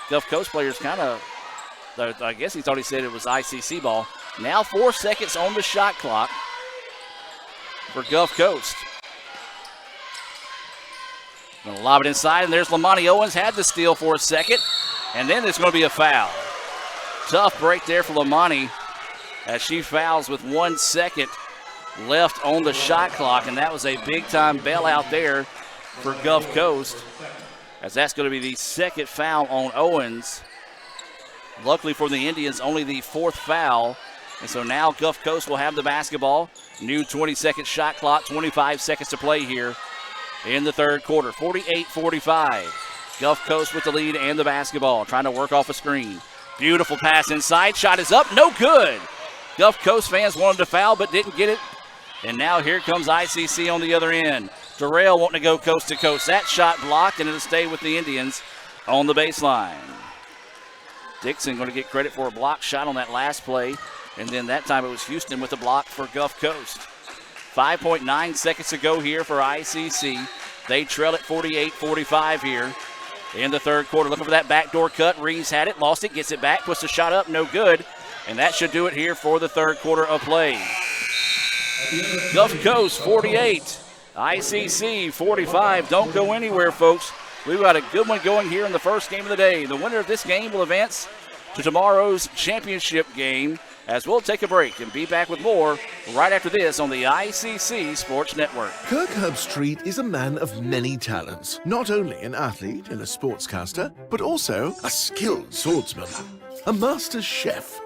Gulf Coast players I guess he thought he said it was ICC ball. Now 4 seconds on the shot clock for Gulf Coast. Going to lob it inside, and there's Lamani Owens. Had the steal for a second, and then there's going to be a foul. Tough break there for Lamani as she fouls with 1 second left on the shot clock, and that was a big-time bailout there for Gulf Coast, as that's going to be the second foul on Owens. Luckily for the Indians, only the 4th foul. And so now Gulf Coast will have the basketball. New 20-second shot clock, 25 seconds to play here in the third quarter. 48-45. Gulf Coast with the lead and the basketball, trying to work off a screen. Beautiful pass inside. Shot is up, no good. Gulf Coast fans wanted to foul but didn't get it. And now here comes ICC on the other end. Durrell wanting to go coast to coast. That shot blocked, and it'll stay with the Indians on the baseline. Dixon going to get credit for a block shot on that last play. And then that time it was Houston with the block for Gulf Coast. 5.9 seconds to go here for ICC. They trail at 48-45 here in the third quarter. Looking for that backdoor cut. Reeves had it, lost it, gets it back, puts the shot up, no good. And that should do it here for the third quarter of play. Gulf Coast 48, ICC 45. Don't go anywhere, folks. We've got a good one going here in the first game of the day. The winner of this game will advance to tomorrow's championship game, as we'll take a break and be back with more right after this on the ICC Sports Network. Kirk Herbstreit is a man of many talents. Not only an athlete and a sportscaster, but also a skilled swordsman, a master chef,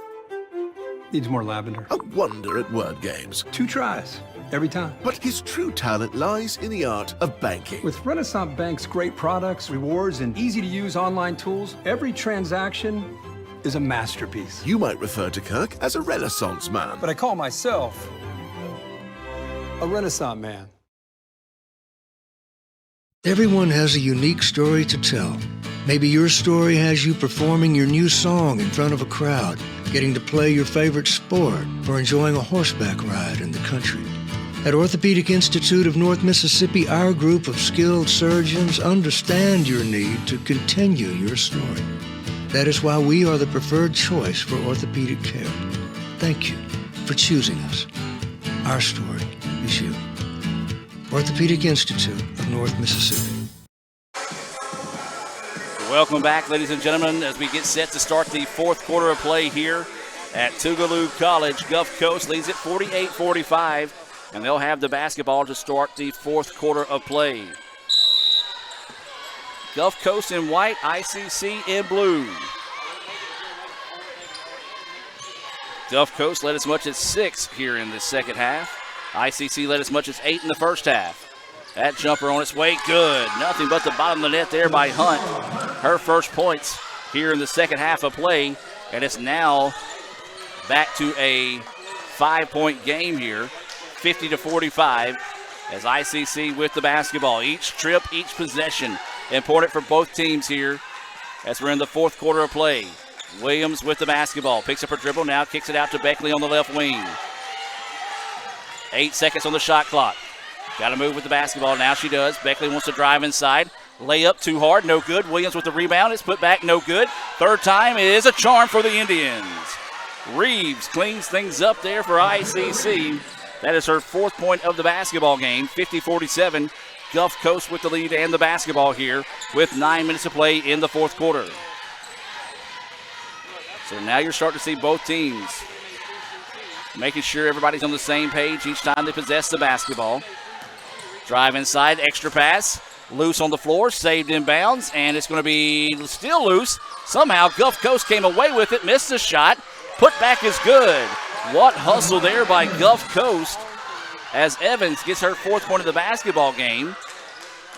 Needs more lavender. a wonder at word games. 2 tries, every time. But his true talent lies in the art of banking. With Renaissance Bank's great products, rewards, and easy-to-use online tools, every transaction is a masterpiece. You might refer to Kirk as a Renaissance man. But I call myself a Renaissance man. Everyone has a unique story to tell. Maybe your story has you performing your new song in front of a crowd, getting to play your favorite sport, or enjoying a horseback ride in the country. At Orthopedic Institute of North Mississippi, our group of skilled surgeons understand your need to continue your story. That is why we are the preferred choice for orthopedic care. Thank you for choosing us. Our story is you. Orthopedic Institute of North Mississippi. Welcome back, ladies and gentlemen, as we get set to start the fourth quarter of play here at Tougaloo College. Gulf Coast leads it 48-45, and they'll have the basketball to start the fourth quarter of play. Gulf Coast in white, ICC in blue. Gulf Coast led as much as 6 here in the second half. ICC led as much as 8 in the first half. That jumper on its way, good. Nothing but the bottom of the net there by Hunt. Her first points here in the second half of play, and it's now back to a 5-point game here, 50-45, as ICC with the basketball. Each trip, each possession, important for both teams here as we're in the fourth quarter of play. Williams with the basketball, picks up her dribble, now kicks it out to Beckley on the left wing. 8 seconds on the shot clock. Got to move with the basketball. Now she does. Beckley wants to drive inside. Layup too hard, no good. Williams with the rebound. It's put back, no good. Third time is a charm for the Indians. Reeves cleans things up there for ICC. That is her 4th point of the basketball game, 50-47. Gulf Coast with the lead and the basketball here with 9 minutes to play in the fourth quarter. So now you're starting to see both teams making sure everybody's on the same page each time they possess the basketball. Drive inside, extra pass, loose on the floor, saved in bounds, and it's going to be still loose. Somehow Gulf Coast came away with it, missed the shot. Put back is good. What hustle there by Gulf Coast as Evans gets her 4th point of the basketball game.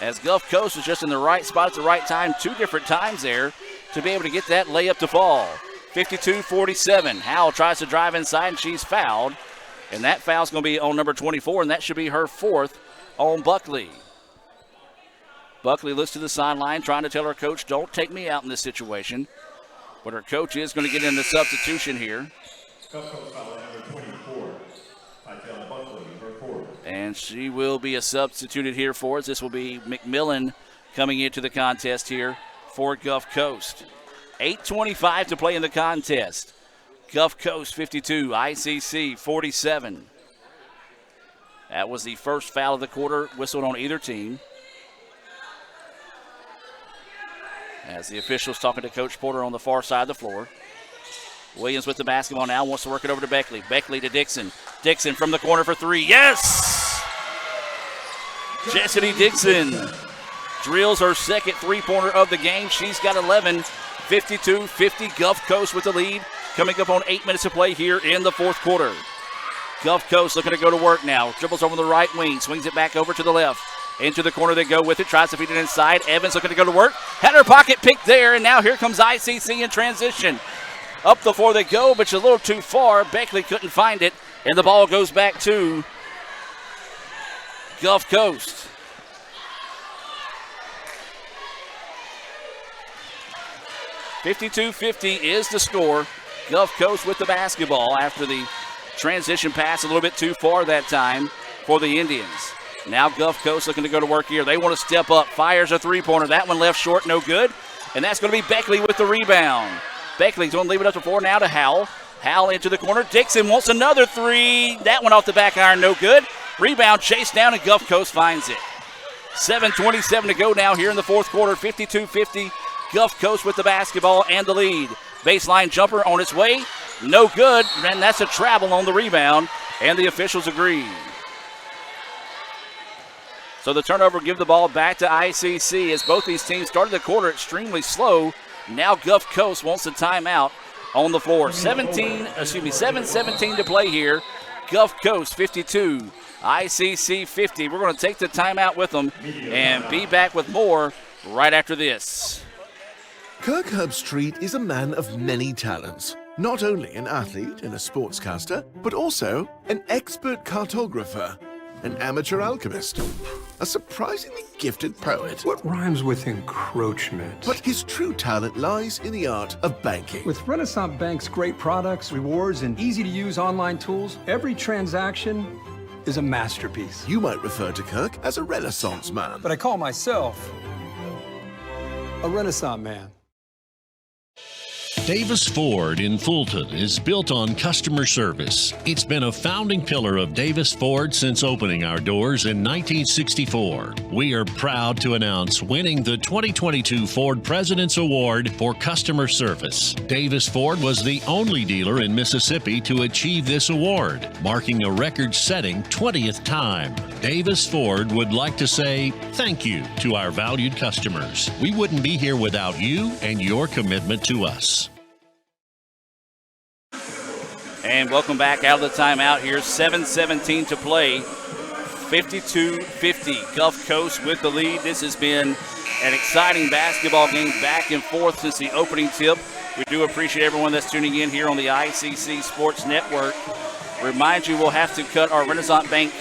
As Gulf Coast was just in the right spot at the right time 2 different times there to be able to get that layup to fall. 52-47. Howell tries to drive inside, and she's fouled. And that foul's going to be on number 24, and that should be her 4th on Buckley. Buckley looks to the sideline, trying to tell her coach, don't take me out in this situation. But her coach is going to get in the substitution here. And she will be a substituted here for us. This will be McMillan coming into the contest here for Gulf Coast. 8:25 to play in the contest. Gulf Coast 52, ICC 47. That was the first foul of the quarter, whistled on either team. As the officials talking to Coach Porter on the far side of the floor. Williams with the basketball now, wants to work it over to Beckley. Beckley to Dixon. Dixon from the corner for 3. Yes! Chastity Dixon drills her second 3-pointer of the game. She's got 11. 52-50, Gulf Coast with the lead. Coming up on 8 minutes to play here in the fourth quarter. Gulf Coast looking to go to work now. Dribbles over the right wing, swings it back over to the left. Into the corner they go with it, tries to feed it inside. Evans looking to go to work. Had her pocket picked there, and now here comes ICC in transition. Up the floor they go, but she's a little too far. Beckley couldn't find it, and the ball goes back to Gulf Coast. .52-50 is the score. Gulf Coast with the basketball after the transition pass a little bit too far that time for the Indians. Now Gulf Coast looking to go to work here. They want to step up. Fires a 3-pointer. That one left short, no good. And that's going to be Beckley with the rebound. Beckley's going to leave it up to 4 now to Howell. Howell into the corner. Dixon wants another 3. That one off the back iron, no good. Rebound chased down, and Gulf Coast finds it. 7:27 to go now here in the fourth quarter. 52-50. Gulf Coast with the basketball and the lead. Baseline jumper on its way. No good, and that's a travel on the rebound, and the officials agree. So the turnover will give the ball back to ICC as both these teams started the quarter extremely slow. Now Gulf Coast wants a timeout on the floor. 7:17 to play here. Gulf Coast 52, ICC 50. We're going to take the timeout with them and be back with more right after this. Kirk Herbstreit is a man of many talents. Not only an athlete and a sportscaster, but also an expert cartographer, an amateur alchemist, a surprisingly gifted poet. What rhymes with encroachment? But his true talent lies in the art of banking. With Renaissance Bank's great products, rewards, and easy-to-use online tools, every transaction is a masterpiece. You might refer to Kirk as a Renaissance man. But I call myself a Renaissance man. Davis Ford in Fulton is built on customer service. It's been a founding pillar of Davis Ford since opening our doors in 1964. We are proud to announce winning the 2022 Ford President's Award for Customer Service. Davis Ford was the only dealer in Mississippi to achieve this award, marking a record-setting 20th time. Davis Ford would like to say thank you to our valued customers. We wouldn't be here without you and your commitment to us. And welcome back out of the timeout here. 7:17 to play. 52-50. Gulf Coast with the lead. This has been an exciting basketball game back and forth since the opening tip. We do appreciate everyone that's tuning in here on the ICC Sports Network. Remind you, we'll have to cut our Renaissance Bank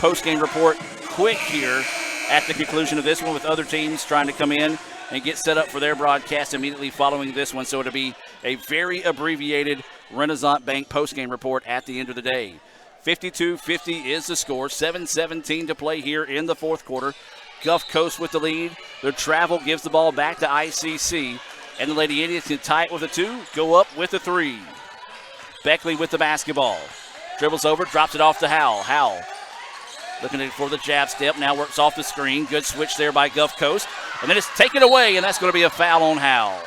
post-game report quick here at the conclusion of this one with other teams trying to come in and get set up for their broadcast immediately following this one. So it'll be a very abbreviated Renaissance Bank postgame report at the end of the day. 52-50 is the score. 7:17 to play here in the fourth quarter. Gulf Coast with the lead. Their travel gives the ball back to ICC. And the Lady Indians can tie it with a 2, go up with a 3. Beckley with the basketball. Dribbles over, drops it off to Howell. Howell looking for the jab step. Now works off the screen. Good switch there by Gulf Coast. And then it's taken away, and that's going to be a foul on Howell.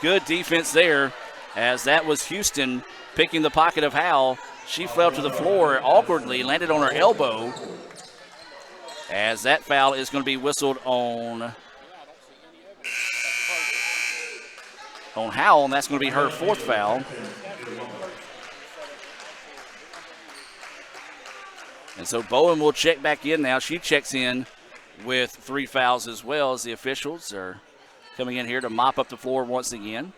Good defense there, as that was Houston picking the pocket of Howell. She fell to the floor awkwardly, landed on her elbow, as that foul is going to be whistled on Howell, and that's going to be her fourth foul. And so Bowen will check back in now. She checks in with 3 fouls as well, as the officials are coming in here to mop up the floor once again.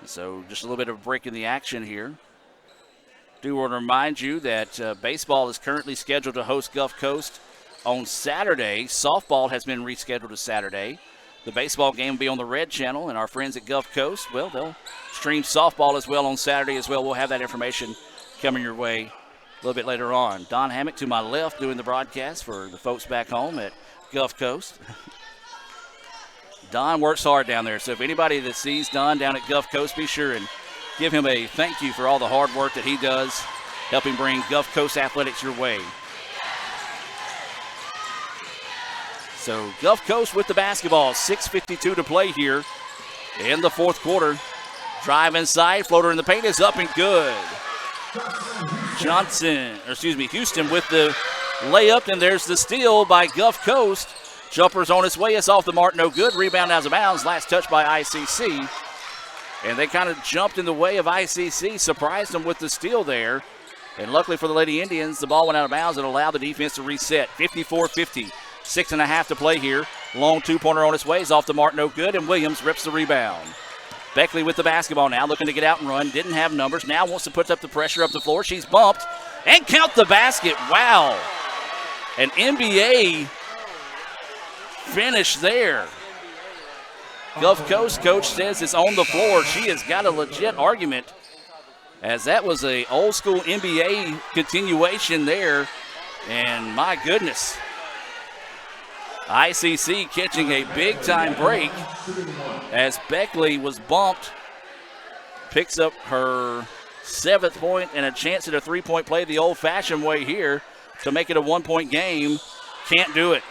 So just a little bit of a break in the action here. Do want to remind you that baseball is currently scheduled to host Gulf Coast on Saturday. Softball has been rescheduled to Saturday. The baseball game will be on the Red Channel, and our friends at Gulf Coast, well, they'll stream softball as well on Saturday as well. We'll have that information coming your way a little bit later on. Don Hammock to my left doing the broadcast for the folks back home at Gulf Coast. Don works hard down there, so if anybody that sees Don down at Gulf Coast, be sure and give him a thank you for all the hard work that he does, helping bring Gulf Coast athletics your way. So Gulf Coast with the basketball, 6:52 to play here in the fourth quarter. Drive inside, floater in the paint is up and good. Houston with the layup, and there's the steal by Gulf Coast. Jumper's on its way. It's off the mark. No good. Rebound out of bounds. Last touch by ICC. And they kind of jumped in the way of ICC, surprised them with the steal there. And luckily for the Lady Indians, the ball went out of bounds and allowed the defense to reset. 54-50. 6.5 to play here. Long two-pointer on its way. Is off the mark. No good. And Williams rips the rebound. Beckley with the basketball now, looking to get out and run. Didn't have numbers. Now wants to put up the pressure up the floor. She's bumped. And count the basket. Wow. An NBA finish there. Gulf Coast coach says it's on the floor. She has got a legit argument, as that was a old school NBA continuation there. And my goodness, ICC catching a big time break as Beckley was bumped, picks up her 7th point and a chance at a 3-point play the old-fashioned way here to make it a 1-point game. Can't do it.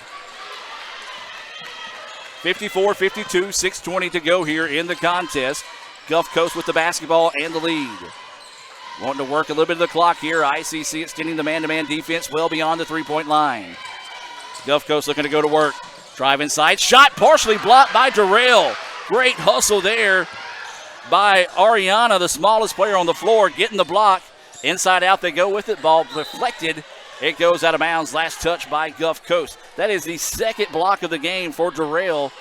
54-52, 6:20 to go here in the contest. Gulf Coast with the basketball and the lead. Wanting to work a little bit of the clock here. ICC extending the man-to-man defense well beyond the 3-point line. Gulf Coast looking to go to work. Drive inside. Shot partially blocked by Durrell. Great hustle there by Ariana, the smallest player on the floor, getting the block. Inside out they go with it. Ball deflected. It goes out of bounds. Last touch by Gulf Coast. That is the second block of the game for Durrell.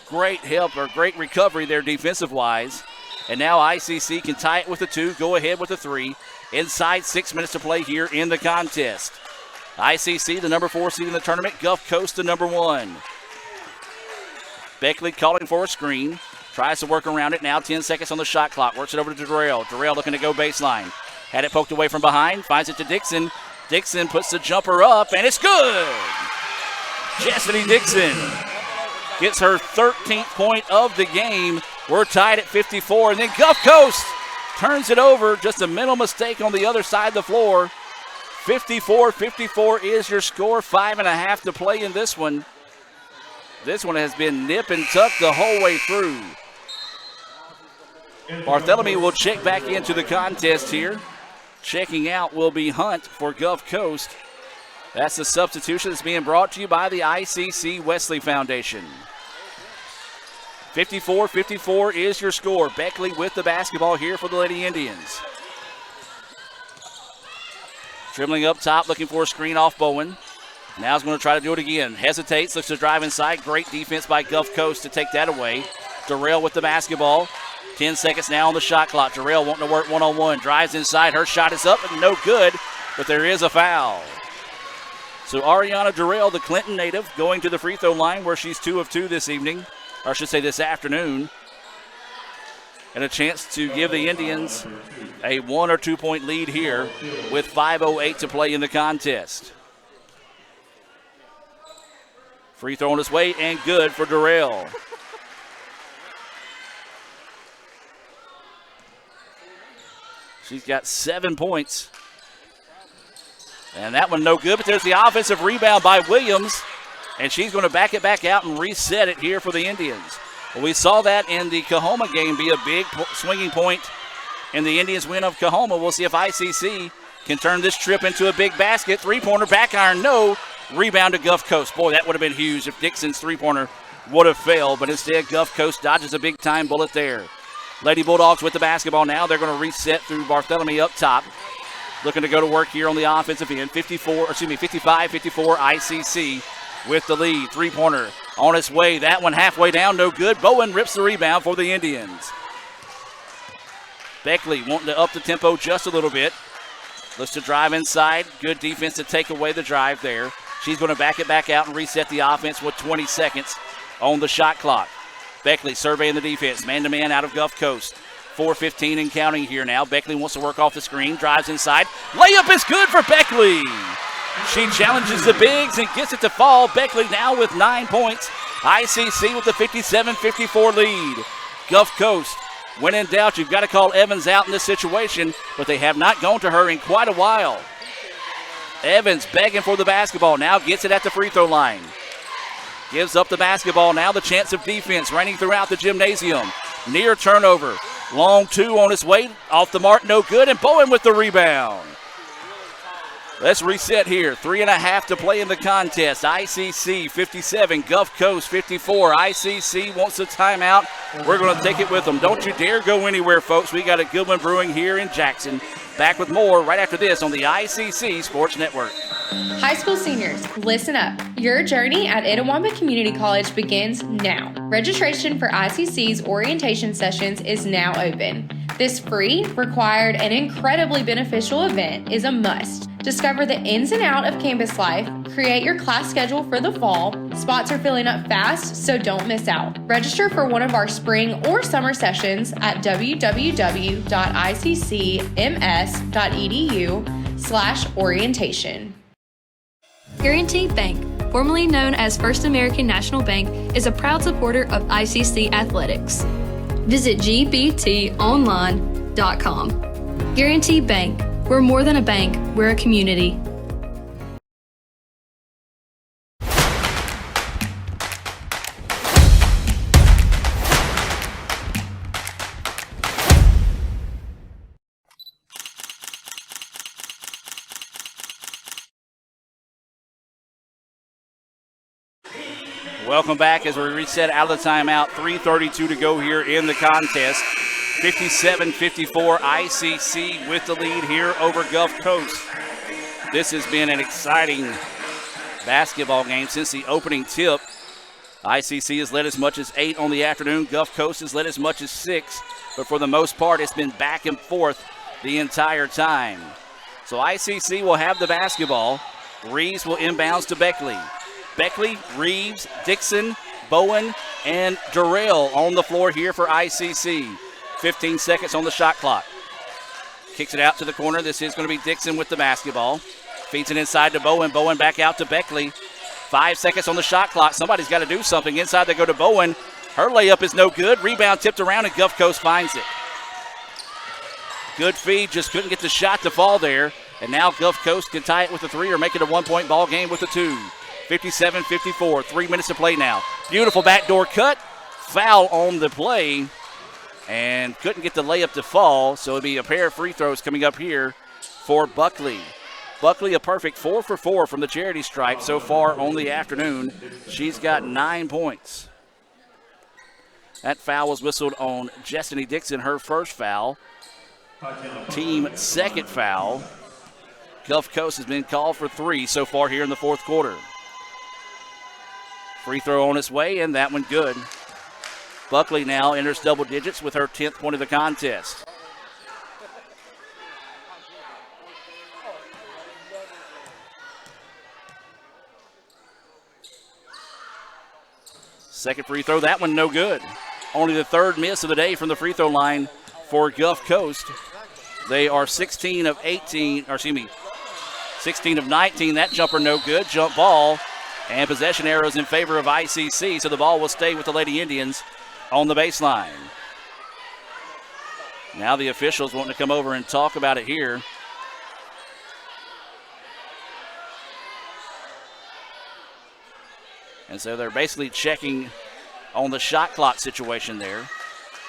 Great help or great recovery there defensive-wise. And now ICC can tie it with a 2, go ahead with a 3. Inside 6 minutes to play here in the contest. ICC, the number 4 seed in the tournament. Gulf Coast, the number 1. Beckley calling for a screen. Tries to work around it. Now 10 seconds on the shot clock. Works it over to Durrell. Durrell looking to go baseline. Had it poked away from behind. Finds it to Dixon. Dixon puts the jumper up, and it's good. Chastity Dixon gets her 13th point of the game. We're tied at 54, and then Gulf Coast turns it over. Just a mental mistake on the other side of the floor. 54-54 is your score. 5.5 to play in this one. This one has been nip and tuck the whole way through. Bartholomew will check back into the contest here. Checking out will be Hunt for Gulf Coast. That's the substitution that's being brought to you by the ICC Wesley Foundation. 54-54 is your score. Beckley with the basketball here for the Lady Indians. Dribbling up top, looking for a screen off Bowen. Now he's going to try to do it again. Hesitates, looks to drive inside. Great defense by Gulf Coast to take that away. Durrell with the basketball. 10 seconds now on the shot clock. Durrell wanting to work one-on-one. Drives inside. Her shot is up and no good, but there is a foul. So Ariana Durrell, the Clinton native, going to the free throw line where she's 2 of 2 this evening, or I should say this afternoon. And a chance to give the Indians a 1 or 2 point lead here with 5:08 to play in the contest. Free throw on its way and good for Durrell. She's got 7 points. And that one no good, but there's the offensive rebound by Williams. And she's going to back it back out and reset it here for the Indians. Well, we saw that in the Kahoma game be a big swinging point in the Indians' win of Kahoma. We'll see if ICC can turn this trip into a big basket. Three-pointer, back iron, no. Rebound to Gulf Coast. Boy, that would have been huge if Dixon's three-pointer would have failed, but instead Gulf Coast dodges a big-time bullet there. Lady Bulldogs with the basketball now. They're going to reset through Bartholomew up top. Looking to go to work here on the offensive end. 55-54 ICC with the lead. Three-pointer on its way. That one halfway down, no good. Bowen rips the rebound for the Indians. Beckley wanting to up the tempo just a little bit. Looks to drive inside. Good defense to take away the drive there. She's going to back it back out and reset the offense with 20 seconds on the shot clock. Beckley surveying the defense. Man-to-man out of Gulf Coast. 4:15 and counting here now. Beckley wants to work off the screen. Drives inside. Layup is good for Beckley. She challenges the bigs and gets it to fall. Beckley now with 9 points. ICC with the 57-54 lead. Gulf Coast, when in doubt, you've got to call Evans out in this situation, but they have not gone to her in quite a while. Evans begging for the basketball. Now gets it at the free throw line. Gives up the basketball. Now the chance of defense raining throughout the gymnasium. Near turnover. Long two on its way. Off the mark, no good. And Bowen with the rebound. Let's reset here. 3.5 to play in the contest. ICC 57, Gulf Coast 54. ICC wants a timeout. We're going to take it with them. Don't you dare go anywhere, folks. We got a good one brewing here in Jackson. Back with more right after this on the ICC Sports Network. High school seniors, listen up. Your journey at Itawamba Community College begins now. Registration for ICC's orientation sessions is now open. This free, required, and incredibly beneficial event is a must. Discover the ins and outs of campus life, create your class schedule for the fall. Spots are filling up fast, so don't miss out. Register for one of our spring or summer sessions at www.iccms.edu/orientation. Guaranty Bank, formerly known as First American National Bank, is a proud supporter of ICC athletics. Visit gbtonline.com. Guaranteed Bank. We're more than a bank, we're a community. Welcome back as we reset out of the timeout. 3:32 to go here in the contest. 57-54, ICC with the lead here over Gulf Coast. This has been an exciting basketball game since the opening tip. ICC has led as much as 8 on the afternoon. Gulf Coast has led as much as 6, but for the most part, it's been back and forth the entire time. So ICC will have the basketball. Reeves will inbounds to Beckley. Beckley, Reeves, Dixon, Bowen, and Durrell on the floor here for ICC. 15 seconds on the shot clock. Kicks it out to the corner. This is going to be Dixon with the basketball. Feeds it inside to Bowen. Bowen back out to Beckley. 5 seconds on the shot clock. Somebody's got to do something. Inside they go to Bowen. Her layup is no good. Rebound tipped around and Gulf Coast finds it. Good feed, just couldn't get the shot to fall there. And now Gulf Coast can tie it with a 3 or make it a 1-point ball game with a 2. 57-54, 3 minutes to play now. Beautiful backdoor cut. Foul on the play. And couldn't get the layup to fall, so it'll be a pair of free throws coming up here for Buckley. Buckley a perfect 4 for 4 from the charity stripe so far on the afternoon. She's got 9 points. That foul was whistled on Jessany Dixon, her first foul. Team second foul. Gulf Coast has been called for 3 so far here in the fourth quarter. Free throw on its way, and that one good. Buckley now enters double digits with her 10th point of the contest. Second free throw, that one no good. Only the third miss of the day from the free throw line for Gulf Coast. They are 16 of 19. That jumper no good. Jump ball. And possession arrows in favor of ICC, so the ball will stay with the Lady Indians on the baseline. Now the officials wanting to come over and talk about it here. And so they're basically checking on the shot clock situation there.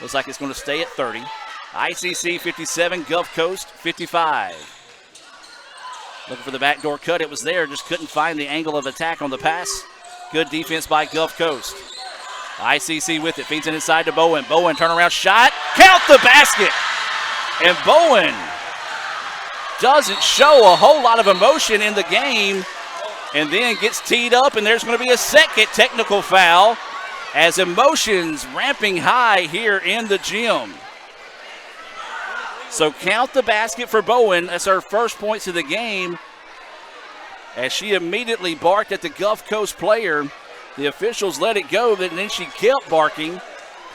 Looks like it's going to stay at 30. ICC 57, Gulf Coast 55. Looking for the backdoor cut. It was there, just couldn't find the angle of attack on the pass. Good defense by Gulf Coast. ICC with it, feeds it inside to Bowen. Bowen, turnaround shot, count the basket. And Bowen doesn't show a whole lot of emotion in the game and then gets teed up, and there's going to be a second technical foul as emotions ramping high here in the gym. So count the basket for Bowen. That's her first points of the game. As she immediately barked at the Gulf Coast player, the officials let it go, and then she kept barking,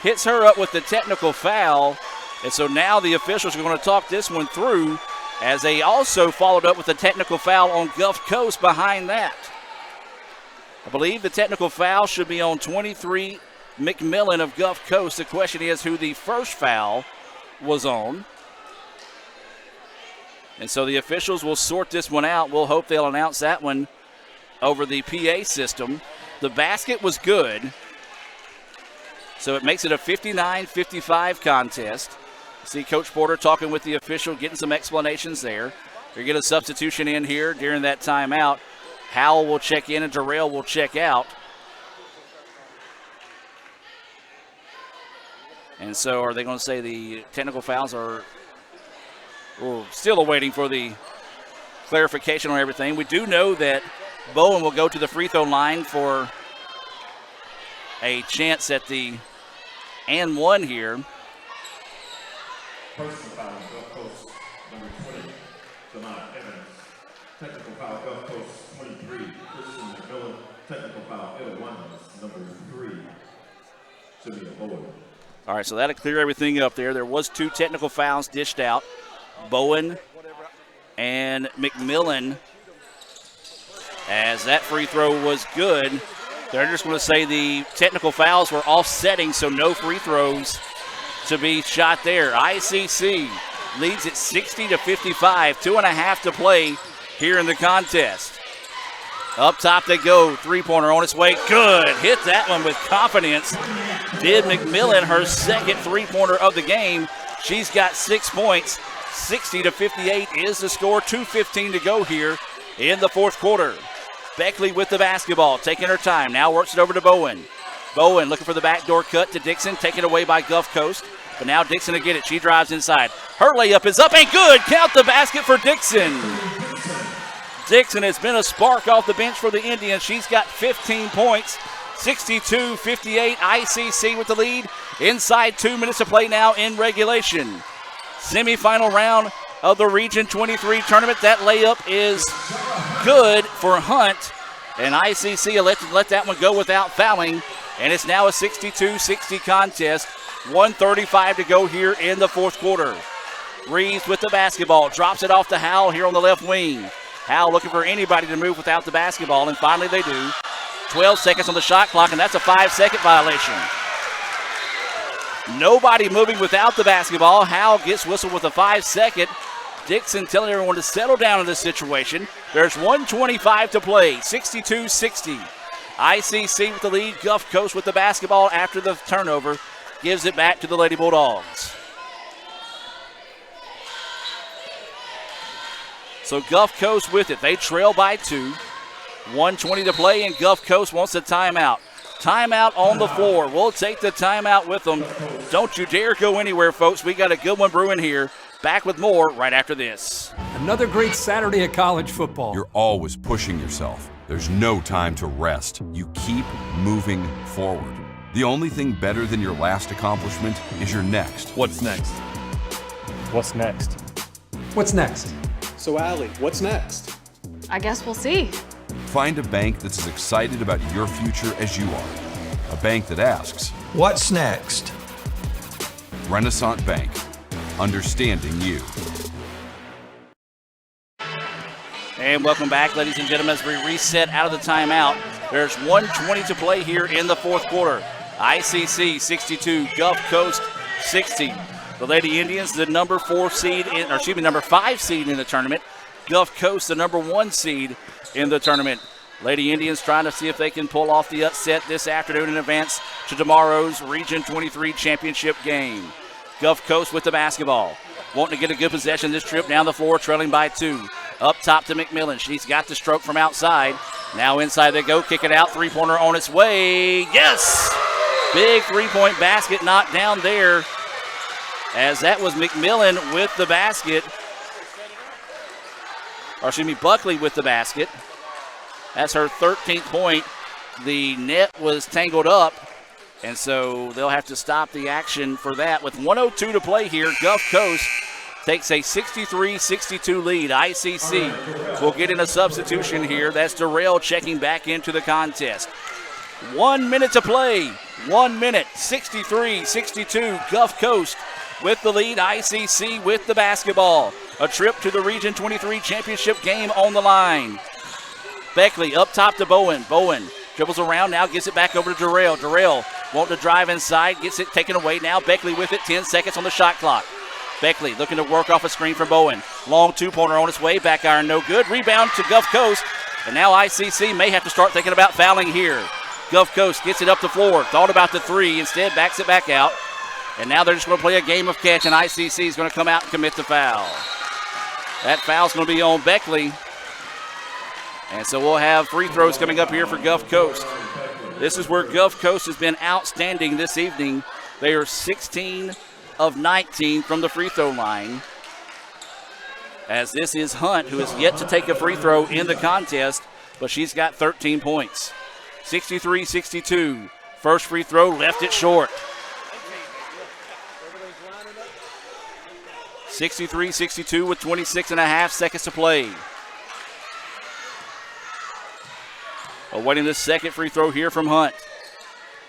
hits her up with the technical foul. And so now the officials are going to talk this one through as they also followed up with a technical foul on Gulf Coast behind that. I believe the technical foul should be on 23 McMillan of Gulf Coast. The question is who the first foul was on. And so the officials will sort this one out. We'll hope they'll announce that one over the PA system. The basket was good, so it makes it a 59-55 contest. See Coach Porter talking with the official, getting some explanations there. They get a substitution in here during that timeout. Howell will check in and Durrell will check out. And so are they going to say the technical fouls are... We're still awaiting for the clarification on everything. We do know that Bowen will go to the free throw line for a chance at the and one here. Personal foul, Gulf Coast, number 20, Jamon Evans. Technical foul, Gulf Coast, 23, Christian McMillan. Technical foul, Ella Wonders, number 3, Sylvia Bowen. All right, so that'll clear everything up there. There was 2 technical fouls dished out. Bowen and McMillan, as that free throw was good. They're just going to say the technical fouls were offsetting, so no free throws to be shot there. ICC leads it 60-55. 2.5 to play here in the contest. Up top they go. Three-pointer on its way. Good. Hit that one with confidence. Did McMillan, her second three-pointer of the game. She's got 6 points. 60-58 is the score. 2:15 to go here in the fourth quarter. Beckley with the basketball, taking her time. Now works it over to Bowen. Bowen looking for the backdoor cut to Dixon, taken away by Gulf Coast. But now Dixon to get it. She drives inside. Her layup is up and good. Count the basket for Dixon. Dixon has been a spark off the bench for the Indians. She's got 15 points. 62-58. ICC with the lead. Inside 2 minutes to play now in regulation. Semifinal round of the Region 23 tournament. That layup is good for Hunt. And ICC let that one go without fouling. And it's now a 62-60 contest. 1:35 to go here in the fourth quarter. Reeves with the basketball. Drops it off to Howell here on the left wing. Howell looking for anybody to move without the basketball, and finally they do. 12 seconds on the shot clock, and that's a 5-second violation. Nobody moving without the basketball. Howell gets whistled with a 5-second. Dixon telling everyone to settle down in this situation. There's 1:25 to play, 62-60. ICC with the lead. Gulf Coast with the basketball after the turnover. Gives it back to the Lady Bulldogs. So Gulf Coast with it. They trail by 2. 1:20 to play, and Gulf Coast wants a timeout. Timeout on the floor. We'll take the timeout with them. Don't you dare go anywhere, folks. We got a good one brewing here. Back with more right after this. Another great Saturday of college football. You're always pushing yourself. There's no time to rest. You keep moving forward. The only thing better than your last accomplishment is your next. What's next? What's next? What's next? So, Allie, what's next? I guess we'll see. Find a bank that's as excited about your future as you are. A bank that asks, What's next? Renaissance Bank. Understanding you. And welcome back, ladies and gentlemen, as we reset out of the timeout. There's 1:20 to play here in the fourth quarter. ICC 62, Gulf Coast 60. The Lady Indians, the number 5 seed in the tournament. Gulf Coast, the number 1 seed in the tournament. Lady Indians trying to see if they can pull off the upset this afternoon in advance to tomorrow's Region 23 championship game. Gulf Coast with the basketball. Wanting to get a good possession this trip down the floor, trailing by 2. Up top to McMillan. She's got the stroke from outside. Now inside they go. Kick it out. Three-pointer on its way. Yes! Big three-point basket knocked down there, as that was McMillan with the basket. Or excuse me, Buckley with the basket. That's her 13th point. The net was tangled up, and so they'll have to stop the action for that. With 1:02 to play here, Gulf Coast takes a 63-62 lead. ICC will get in a substitution here. That's Durrell checking back into the contest. 1 minute to play. 1 minute, 63-62. Gulf Coast with the lead. ICC with the basketball. A trip to the Region 23 championship game on the line. Beckley up top to Bowen. Bowen dribbles around, now gets it back over to Durrell. Durrell wanting to drive inside, gets it taken away. Now Beckley with it, 10 seconds on the shot clock. Beckley looking to work off a screen from Bowen. Long two-pointer on its way, back iron no good. Rebound to Gulf Coast, and now ICC may have to start thinking about fouling here. Gulf Coast gets it up the floor, thought about the three, instead backs it back out. And now they're just going to play a game of catch, and ICC is going to come out and commit the foul. That foul's going to be on Beckley. And so we'll have free throws coming up here for Gulf Coast. This is where Gulf Coast has been outstanding this evening. They are 16 of 19 from the free throw line. As this is Hunt, who has yet to take a free throw in the contest, but she's got 13 points. 63-62. First free throw, left it short. 63-62 with 26.5 seconds to play. Awaiting the second free throw here from Hunt.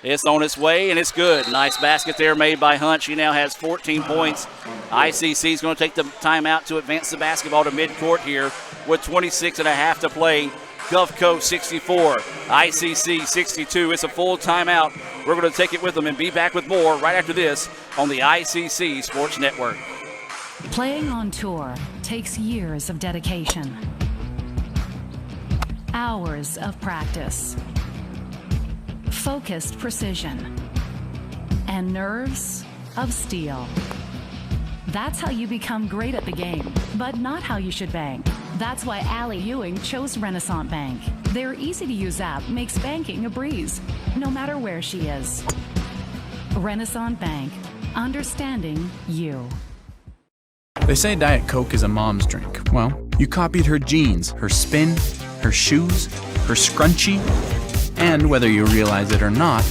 It's on its way, and it's good. Nice basket there made by Hunt. She now has 14 points. ICC is going to take the timeout to advance the basketball to midcourt here with 26.5 to play. Gulf Coast 64, ICC 62. It's a full timeout. We're going to take it with them and be back with more right after this on the ICC Sports Network. Playing on tour takes years of dedication, hours of practice, focused precision, and nerves of steel. That's how you become great at the game, but not how you should bank. That's why Allie Ewing chose Renaissance Bank. Their easy-to-use app makes banking a breeze, no matter where she is. Renaissance Bank, understanding you. They say Diet Coke is a mom's drink. Well, you copied her jeans, her spin, her shoes, her scrunchie, and whether you realize it or not,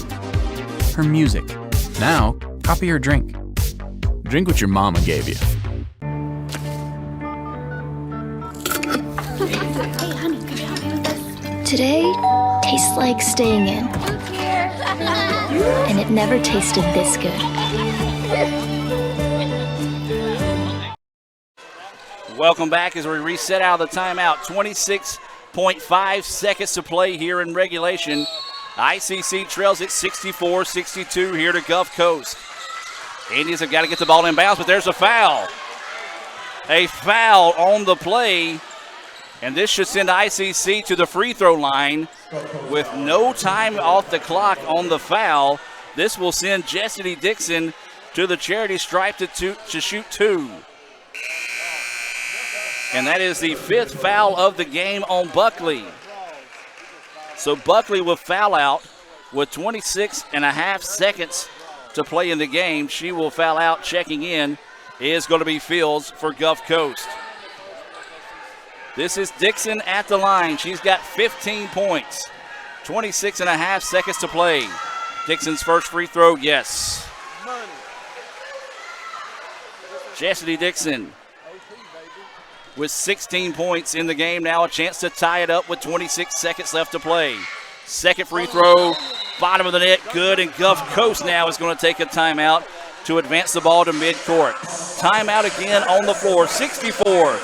her music. Now, copy her drink. Drink what your mama gave you. Hey, honey, could you help me with this? Today tastes like staying in. And it never tasted this good. Welcome back as we reset out of the timeout. 26.5 seconds to play here in regulation. ICC trails at 64-62 here to Gulf Coast. Indians have got to get the ball in bounds, but there's a foul. A foul on the play, and this should send ICC to the free throw line with no time off the clock on the foul. This will send Jessidy Dixon to the charity stripe to shoot two. And that is the fifth foul of the game on Buckley. So Buckley will foul out with 26.5 seconds to play in the game. She will foul out. Checking in is going to be Fields for Gulf Coast. This is Dixon at the line. She's got 15 points. 26.5 seconds to play. Dixon's first free throw, yes. Chastity Dixon with 16 points in the game. Now a chance to tie it up with 26 seconds left to play. Second free throw, bottom of the net, good, and Gulf Coast now is going to take a timeout to advance the ball to midcourt. Timeout again on the floor. 64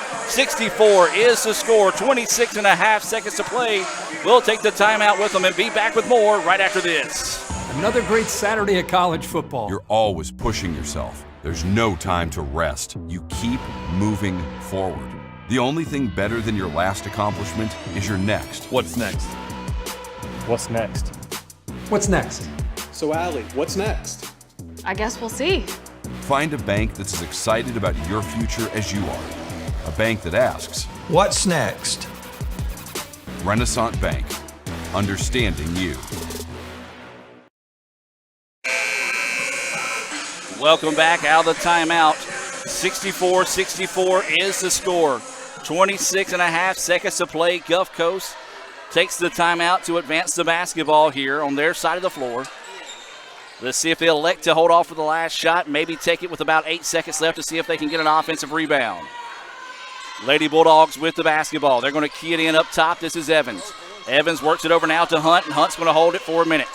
is the score. 26.5 seconds to play. We'll take the timeout with them and be back with more right after this. Another great Saturday of college football. You're always pushing yourself. There's no time to rest. You keep moving forward. The only thing better than your last accomplishment is your next. What's next? What's next? What's next? So, Allie, what's next? I guess we'll see. Find a bank that's as excited about your future as you are. A bank that asks, What's next? Renaissance Bank, understanding you. Welcome back out of the timeout. 64-64 is the score. 26.5 seconds to play. Gulf Coast takes the timeout to advance the basketball here on their side of the floor. Let's see if they'll elect to hold off for the last shot, maybe take it with about 8 seconds left to see if they can get an offensive rebound. Lady Bulldogs with the basketball. They're going to key it in up top. This is Evans. Evans works it over now to Hunt, and Hunt's going to hold it for a minute.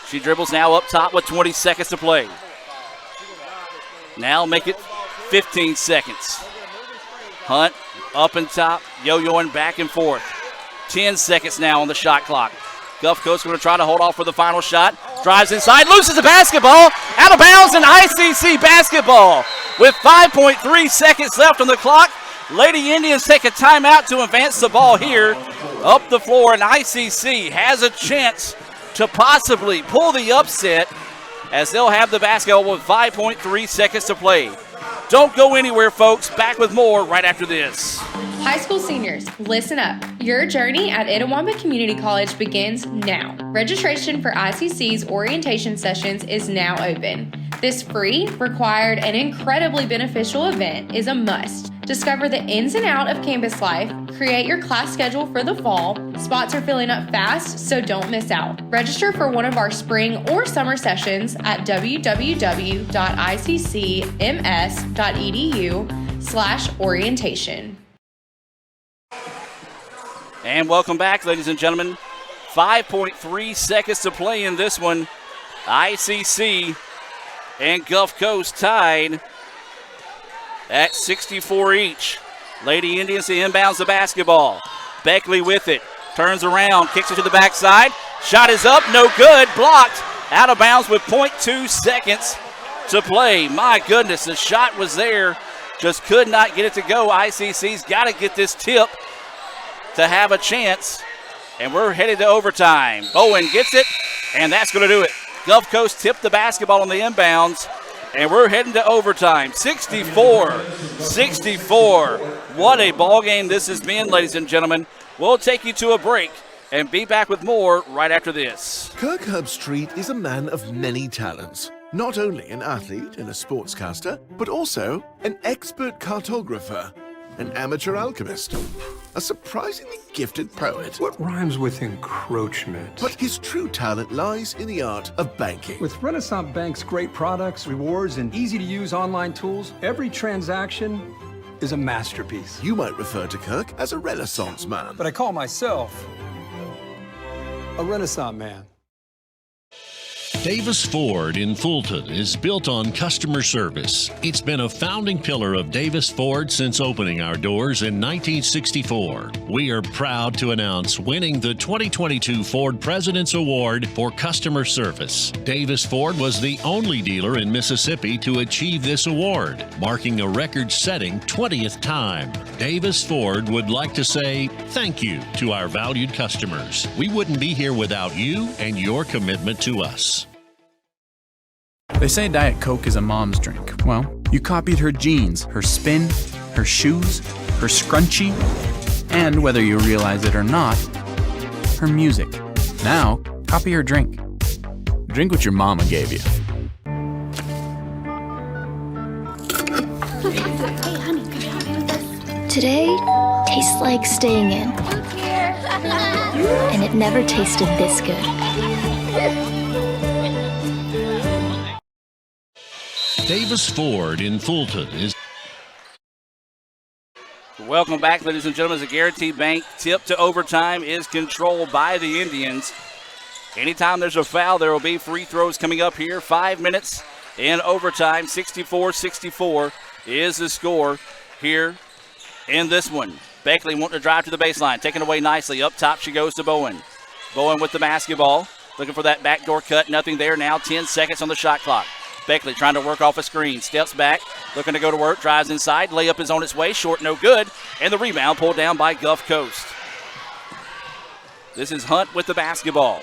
She dribbles now up top with 20 seconds to play. Now make it 15 seconds. Hunt up and top, yo-yoing back and forth. 10 seconds now on the shot clock. Gulf Coast going to try to hold off for the final shot. Drives inside, loses the basketball. Out of bounds, and ICC basketball. With 5.3 seconds left on the clock, Lady Indians take a timeout to advance the ball here up the floor, and ICC has a chance to possibly pull the upset as they'll have the basketball with 5.3 seconds to play. Don't go anywhere, folks. Back with more right after this. High school seniors, listen up. Your journey at Itawamba Community College begins now. Registration for ICC's orientation sessions is now open. This free, required, and incredibly beneficial event is a must. Discover the ins and outs of campus life, create your class schedule for the fall. Spots are filling up fast, so don't miss out. Register for one of our spring or summer sessions at www.iccms.edu/orientation. And welcome back, ladies and gentlemen. 5.3 seconds to play in this one. ICC and Gulf Coast tied at 64 each. Lady Indians to inbounds the basketball. Beckley with it. Turns around, kicks it to the backside. Shot is up, no good. Blocked. Out of bounds with 0.2 seconds to play. My goodness, the shot was there just could not get it to go. ICC's got to get this tip to have a chance, and we're headed to overtime. Bowen gets it, and that's going to do it. Gulf Coast tipped the basketball on the inbounds, and we're heading to overtime. 64-64. What a ball game this has been, ladies and gentlemen. We'll take you to a break and be back with more right after this. Kirk Herbstreit is a man of many talents. Not only an athlete and a sportscaster, but also an expert cartographer, an amateur alchemist, a surprisingly gifted poet. What rhymes with encroachment? But his true talent lies in the art of banking. With Renaissance Bank's great products, rewards, and easy-to-use online tools, every transaction is a masterpiece. You might refer to Kirk as a Renaissance man. But I call myself a Renaissance man. Davis Ford in Fulton is built on customer service. It's been a founding pillar of Davis Ford since opening our doors in 1964. We are proud to announce winning the 2022 Ford President's Award for Customer Service. Davis Ford was the only dealer in Mississippi to achieve this award, marking a record-setting 20th time. Davis Ford would like to say thank you to our valued customers. We wouldn't be here without you and your commitment to us. They say Diet Coke is a mom's drink. Well, you copied her jeans, her spin, her shoes, her scrunchie, and whether you realize it or not, her music. Now, copy her drink. Drink what your mama gave you. Hey, honey, could you help me with this? Today tastes like staying in. And it never tasted this good. Davis Ford in Fulton is... Welcome back, ladies and gentlemen. The Guarantee Bank tip to overtime is controlled by the Indians. Anytime there's a foul, there will be free throws coming up here. 5 minutes in overtime. 64-64 is the score here in this one. Beckley wanting to drive to the baseline. Taken away nicely. Up top she goes to Bowen. Bowen with the basketball. Looking for that backdoor cut. Nothing there now. 10 seconds on the shot clock. Beckley trying to work off a screen. Steps back. Looking to go to work. Drives inside. Layup is on its way. Short, no good. And the rebound pulled down by Gulf Coast. This is Hunt with the basketball.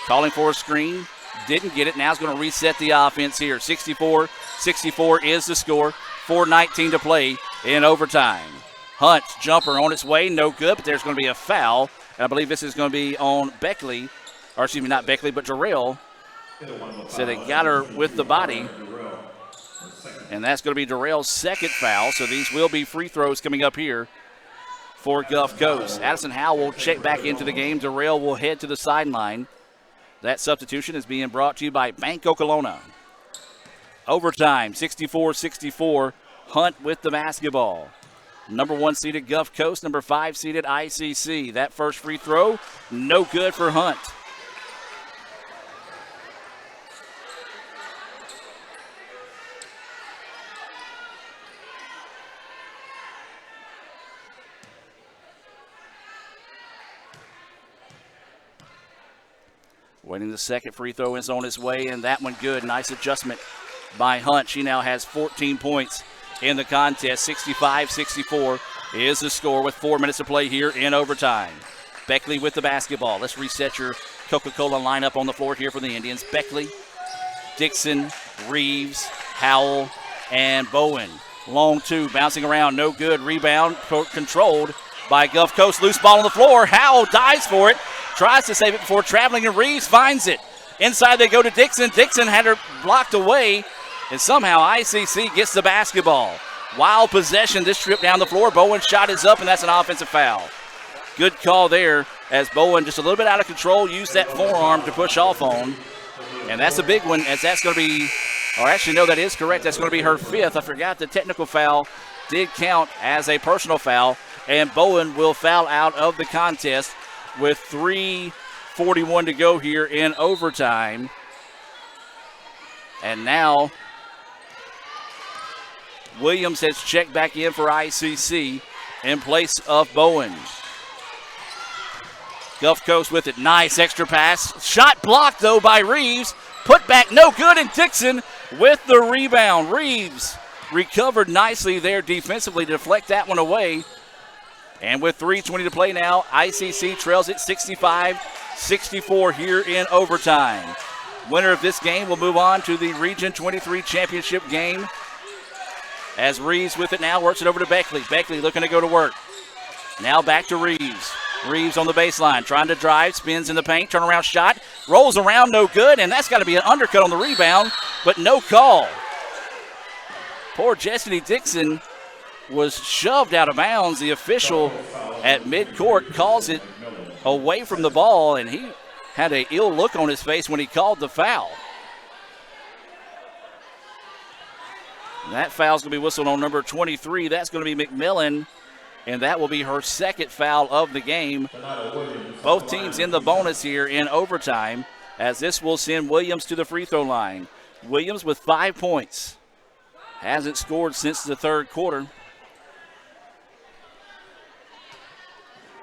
Calling for a screen. Didn't get it. Now is going to reset the offense here. 64-64 is the score. 4:19 to play in overtime. Hunt jumper on its way. No good, but there's going to be a foul. And I believe this is going to be on Beckley. Or excuse me, not Beckley, but Jarrell. So they got her with the body. And that's going to be Darrell's second foul. So these will be free throws coming up here for Gulf Coast. Addison Howell will check back into the game. Darrell will head to the sideline. That substitution is being brought to you by Bank Okolona. Overtime, 64-64. Hunt with the basketball. Number 1 seeded Gulf Coast, number 5 seeded ICC. That first free throw, no good for Hunt. Waiting the second free throw is on its way, and that one good. Nice adjustment by Hunt. She now has 14 points in the contest. 65-64 is the score with 4 minutes to play here in overtime. Beckley with the basketball. Let's reset your Coca-Cola lineup on the floor here for the Indians. Beckley, Dixon, Reeves, Howell, and Bowen. Long two, bouncing around, no good. Rebound controlled by Gulf Coast. Loose ball on the floor. Howell dives for it. Tries to save it before traveling, and Reeves finds it. Inside they go to Dixon. Dixon had her blocked away, and somehow ICC gets the basketball. Wild possession, this trip down the floor. Bowen's shot is up, and that's an offensive foul. Good call there as Bowen, just a little bit out of control, used that forearm to push off on. And that's a big one, as that's going to be, or actually, no, that is correct. That's going to be her fifth. I forgot the technical foul did count as a personal foul, and Bowen will foul out of the contest with 3:41 to go here in overtime. And now Williams has checked back in for ICC in place of Bowen. Gulf Coast with it. Nice extra pass. Shot blocked, though, by Reeves. Put back, no good, and Dixon with the rebound. Reeves recovered nicely there defensively to deflect that one away. And with 3:20 to play now, ICC trails it 65-64 here in overtime. Winner of this game will move on to the Region 23 championship game. As Reeves with it now, works it over to Beckley. Beckley looking to go to work. Now back to Reeves. Reeves on the baseline, trying to drive, spins in the paint, turnaround shot, rolls around, no good, and that's got to be an undercut on the rebound, but no call. Poor Destiny Dixon was shoved out of bounds. The official at midcourt calls it away from the ball, and he had an ill look on his face when he called the foul. And that foul's going to be whistled on number 23. That's going to be McMillan, and that will be her second foul of the game. Both teams in the bonus here in overtime, as this will send Williams to the free throw line. Williams with 5 points. Hasn't scored since the third quarter.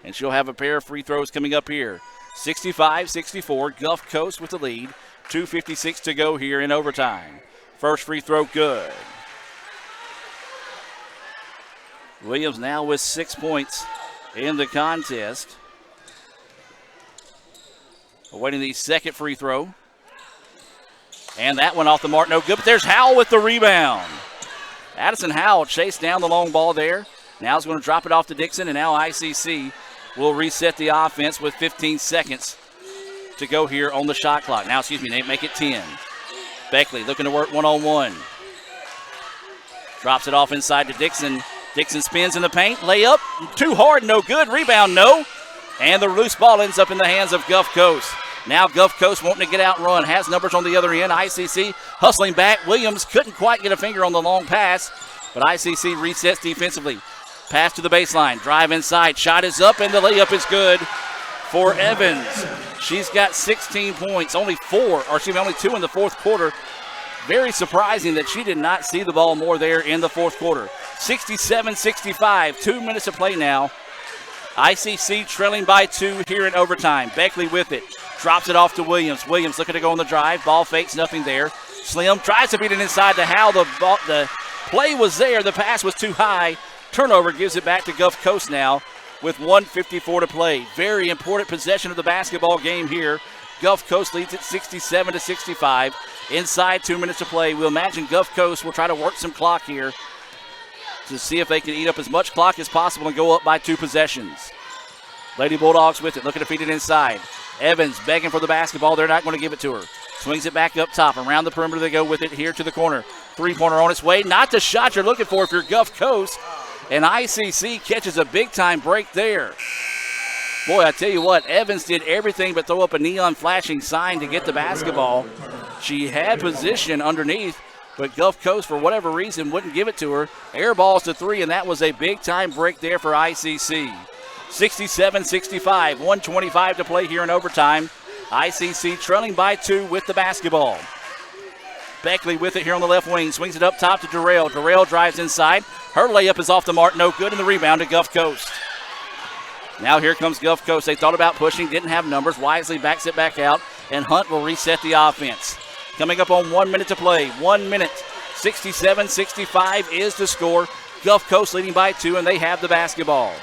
And she'll have a pair of free throws coming up here. 65-64, Gulf Coast with the lead. 2:56 to go here in overtime. First free throw good. Williams now with 6 points in the contest. Awaiting the second free throw. And that one off the mark, no good, but there's Howell with the rebound. Addison Howell chased down the long ball there. Now he's going to drop it off to Dixon, and now ICC will reset the offense with 15 seconds to go here on the shot clock. Now, they make it 10. Beckley looking to work one-on-one. Drops it off inside to Dixon. Dixon spins in the paint, layup, too hard, no good, rebound, no. And the loose ball ends up in the hands of Gulf Coast. Now Gulf Coast wanting to get out and run, has numbers on the other end. ICC hustling back. Williams couldn't quite get a finger on the long pass, but ICC resets defensively. Pass to the baseline, drive inside, shot is up, and the layup is good for Evans. She's got 16 points, only 2 in the fourth quarter. Very surprising that she did not see the ball more there in the fourth quarter. 67-65, 2 minutes to play now. ICC trailing by 2 here in overtime. Beckley with it, drops it off to Williams. Williams looking to go on the drive, ball fakes, nothing there. Slim tries to beat it inside to Howell. The play was there, the pass was too high. Turnover gives it back to Gulf Coast now with 1:54 to play. Very important possession of the basketball game here. Gulf Coast leads it 67-65. Inside 2 minutes to play. We'll imagine Gulf Coast will try to work some clock here to see if they can eat up as much clock as possible and go up by 2 possessions. Lady Bulldogs with it, looking to feed it inside. Evans begging for the basketball. They're not going to give it to her. Swings it back up top. Around the perimeter they go with it here to the corner. Three-pointer on its way. Not the shot you're looking for if you're Gulf Coast. And ICC catches a big-time break there. Boy, I tell you what, Evans did everything but throw up a neon flashing sign to get the basketball. She had position underneath, but Gulf Coast, for whatever reason, wouldn't give it to her. Air balls to 3, and that was a big-time break there for ICC. 67-65, 1:25 to play here in overtime. ICC trailing by 2 with the basketball. Beckley with it here on the left wing. Swings it up top to Durrell. Durrell drives inside. Her layup is off the mark. No good, and the rebound to Gulf Coast. Now here comes Gulf Coast. They thought about pushing, didn't have numbers. Wisely backs it back out, and Hunt will reset the offense. Coming up on 1 minute to play. 1 minute. 67-65 is the score. Gulf Coast leading by 2, and they have the basketball.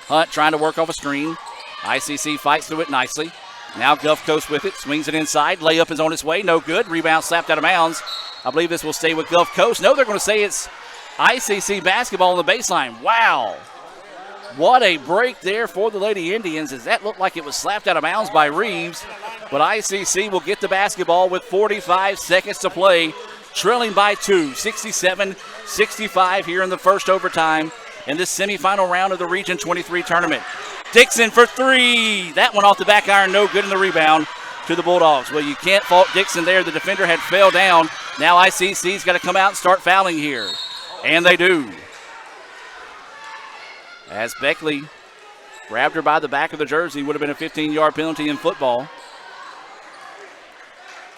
Hunt trying to work off a screen. ICC fights through it nicely. Now Gulf Coast with it, swings it inside. Layup is on its way, no good. Rebound slapped out of bounds. I believe this will stay with Gulf Coast. No, they're going to say it's ICC basketball on the baseline. Wow. What a break there for the Lady Indians, as that looked like it was slapped out of bounds by Reeves. But ICC will get the basketball with 45 seconds to play, trailing by 2, 67-65 here in the first overtime in this semifinal round of the Region 23 tournament. Dixon for 3. That one off the back iron, no good in the rebound to the Bulldogs. Well, you can't fault Dixon there. The defender had fell down. Now ICC's got to come out and start fouling here. And they do. As Beckley grabbed her by the back of the jersey, would have been a 15-yard penalty in football.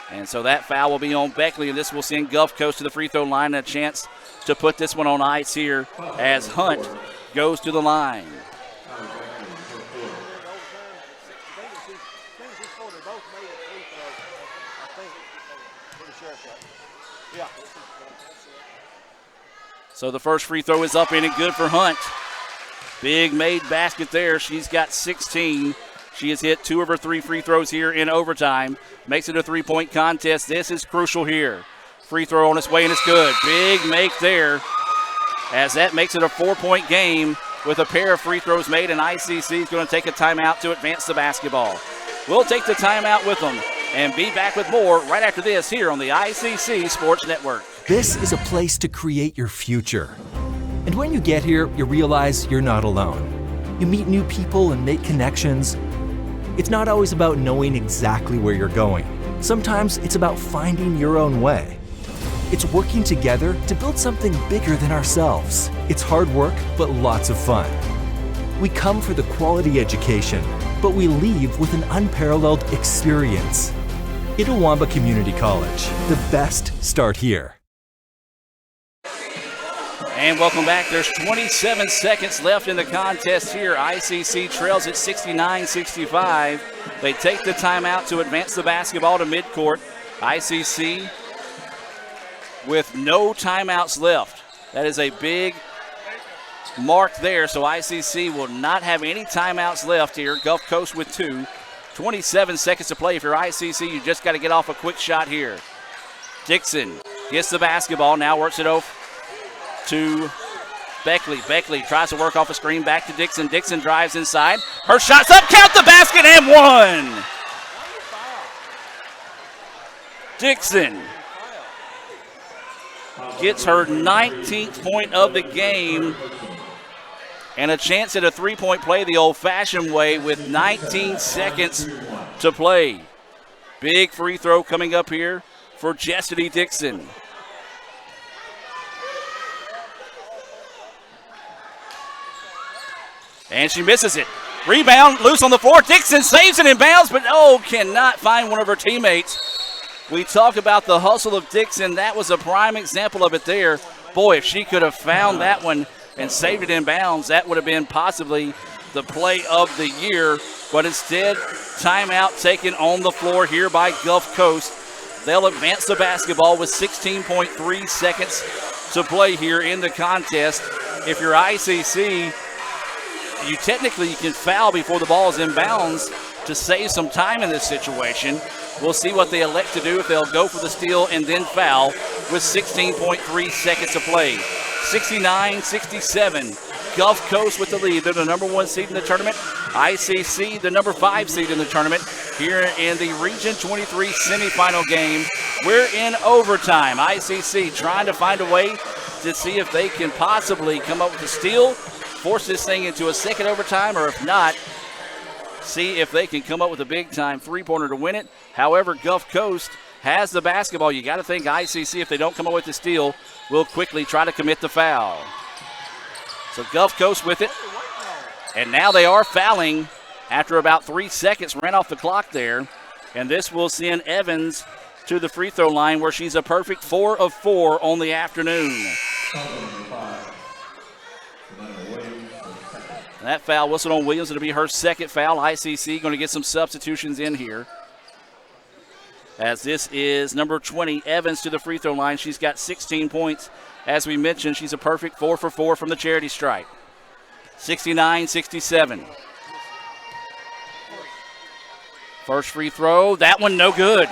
And so that foul will be on Beckley, and this will send Gulf Coast to the free throw line and a chance to put this one on ice here as Hunt goes to the line. So the first free throw is up and good for Hunt. Big made basket there. She's got 16. She has hit 2 of her 3 free throws here in overtime. Makes it a 3-point contest. This is crucial here. Free throw on its way, and it's good. Big make there, as that makes it a 4-point game with a pair of free throws made, and ICC is going to take a timeout to advance the basketball. We'll take the timeout with them and be back with more right after this here on the ICC Sports Network. This is a place to create your future. And when you get here, you realize you're not alone. You meet new people and make connections. It's not always about knowing exactly where you're going. Sometimes it's about finding your own way. It's working together to build something bigger than ourselves. It's hard work, but lots of fun. We come for the quality education, but we leave with an unparalleled experience. Itawamba Community College. The best start here. And welcome back. There's 27 seconds left in the contest here. ICC trails at 69-65. They take the timeout to advance the basketball to midcourt. ICC with no timeouts left. That is a big mark there, so ICC will not have any timeouts left here. Gulf Coast with 2. 27 seconds to play. If you're ICC, you just got to get off a quick shot here. Dixon gets the basketball, now works it over to Beckley. Beckley tries to work off a screen, back to Dixon. Dixon drives inside. Her shot's up, count the basket, and one. Dixon gets her 19th point of the game and a chance at a 3-point play the old-fashioned way with 19 seconds to play. Big free throw coming up here for Chastity Dixon. And she misses it. Rebound, loose on the floor. Dixon saves it in bounds, but cannot find one of her teammates. We talk about the hustle of Dixon. That was a prime example of it there. Boy, if she could have found that one and saved it in bounds, that would have been possibly the play of the year. But instead, timeout taken on the floor here by Gulf Coast. They'll advance the basketball with 16.3 seconds to play here in the contest. If you're ICC, you can foul before the ball is in bounds to save some time in this situation. We'll see what they elect to do, if they'll go for the steal and then foul with 16.3 seconds to play. 69-67. Gulf Coast with the lead. They're the number 1 seed in the tournament. ICC, the number 5 seed in the tournament. Here in the Region 23 semifinal game, we're in overtime. ICC trying to find a way to see if they can possibly come up with a steal, force this thing into a second overtime, or if not, see if they can come up with a big-time three-pointer to win it. However, Gulf Coast has the basketball. You got to think ICC, if they don't come up with the steal, will quickly try to commit the foul. So Gulf Coast with it. And now they are fouling after about 3 seconds ran off the clock there. And this will send Evans to the free throw line, where she's a perfect 4 of 4 on the afternoon. That foul whistled on Williams. It'll be her second foul. ICC going to get some substitutions in here, as this is number 20, Evans, to the free throw line. She's got 16 points. As we mentioned, she's a perfect 4 for 4 from the charity stripe. 69-67. First free throw, that one no good.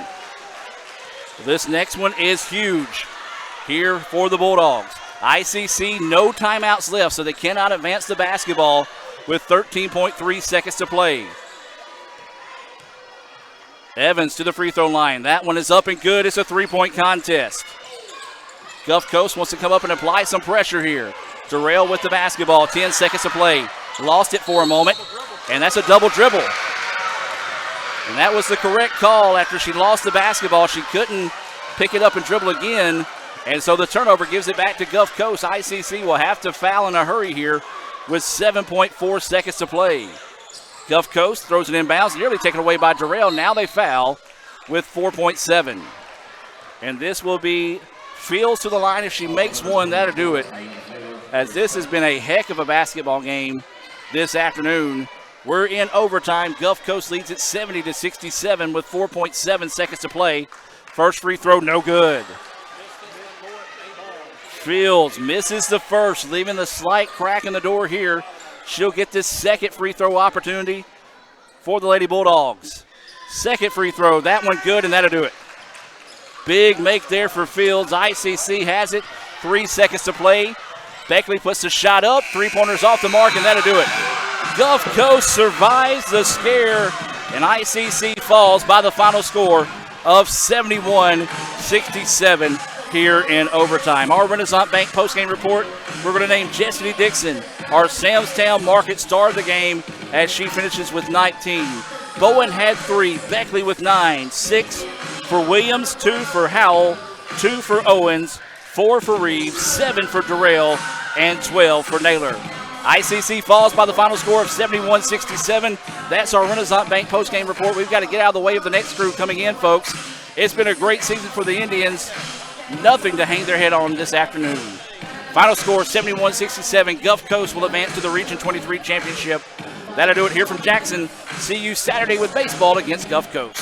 This next one is huge here for the Bulldogs. ICC, no timeouts left, so they cannot advance the basketball with 13.3 seconds to play. Evans to the free throw line. That one is up and good. It's a 3-point contest. Gulf Coast wants to come up and apply some pressure here. Durrell with the basketball. 10 seconds to play. Lost it for a moment, and that's a double dribble. And that was the correct call. After she lost the basketball, she couldn't pick it up and dribble again. And so the turnover gives it back to Gulf Coast. ICC will have to foul in a hurry here with 7.4 seconds to play. Gulf Coast throws it in bounds, nearly taken away by Durrell. Now they foul with 4.7. And this will be Fields to the line. If she makes one, that'll do it. As this has been a heck of a basketball game this afternoon. We're in overtime. Gulf Coast leads at 70-67 with 4.7 seconds to play. First free throw, no good. Fields misses the first, leaving the slight crack in the door here. She'll get this second free throw opportunity for the Lady Bulldogs. Second free throw, that one good, and that'll do it. Big make there for Fields. ICC has it. 3 seconds to play. Beckley puts the shot up. 3-pointers off the mark, and that'll do it. Gulf Coast survives the scare, and ICC falls by the final score of 71-67 here in overtime. Our Renaissance Bank postgame report, we're going to name Jessica Dixon our Samstown Market star of the game as she finishes with 19. Bowen had 3, Beckley with 9, 6 for Williams, 2 for Howell, 2 for Owens, 4 for Reeves, 7 for Durrell, and 12 for Naylor. ICC falls by the final score of 71-67. That's our Renaissance Bank postgame report. We've got to get out of the way of the next crew coming in, folks. It's been a great season for the Indians. Nothing to hang their head on this afternoon. Final score 71-67. Gulf Coast will advance to the Region 23 championship. That'll do it here from Jackson. See you Saturday with baseball against Gulf Coast.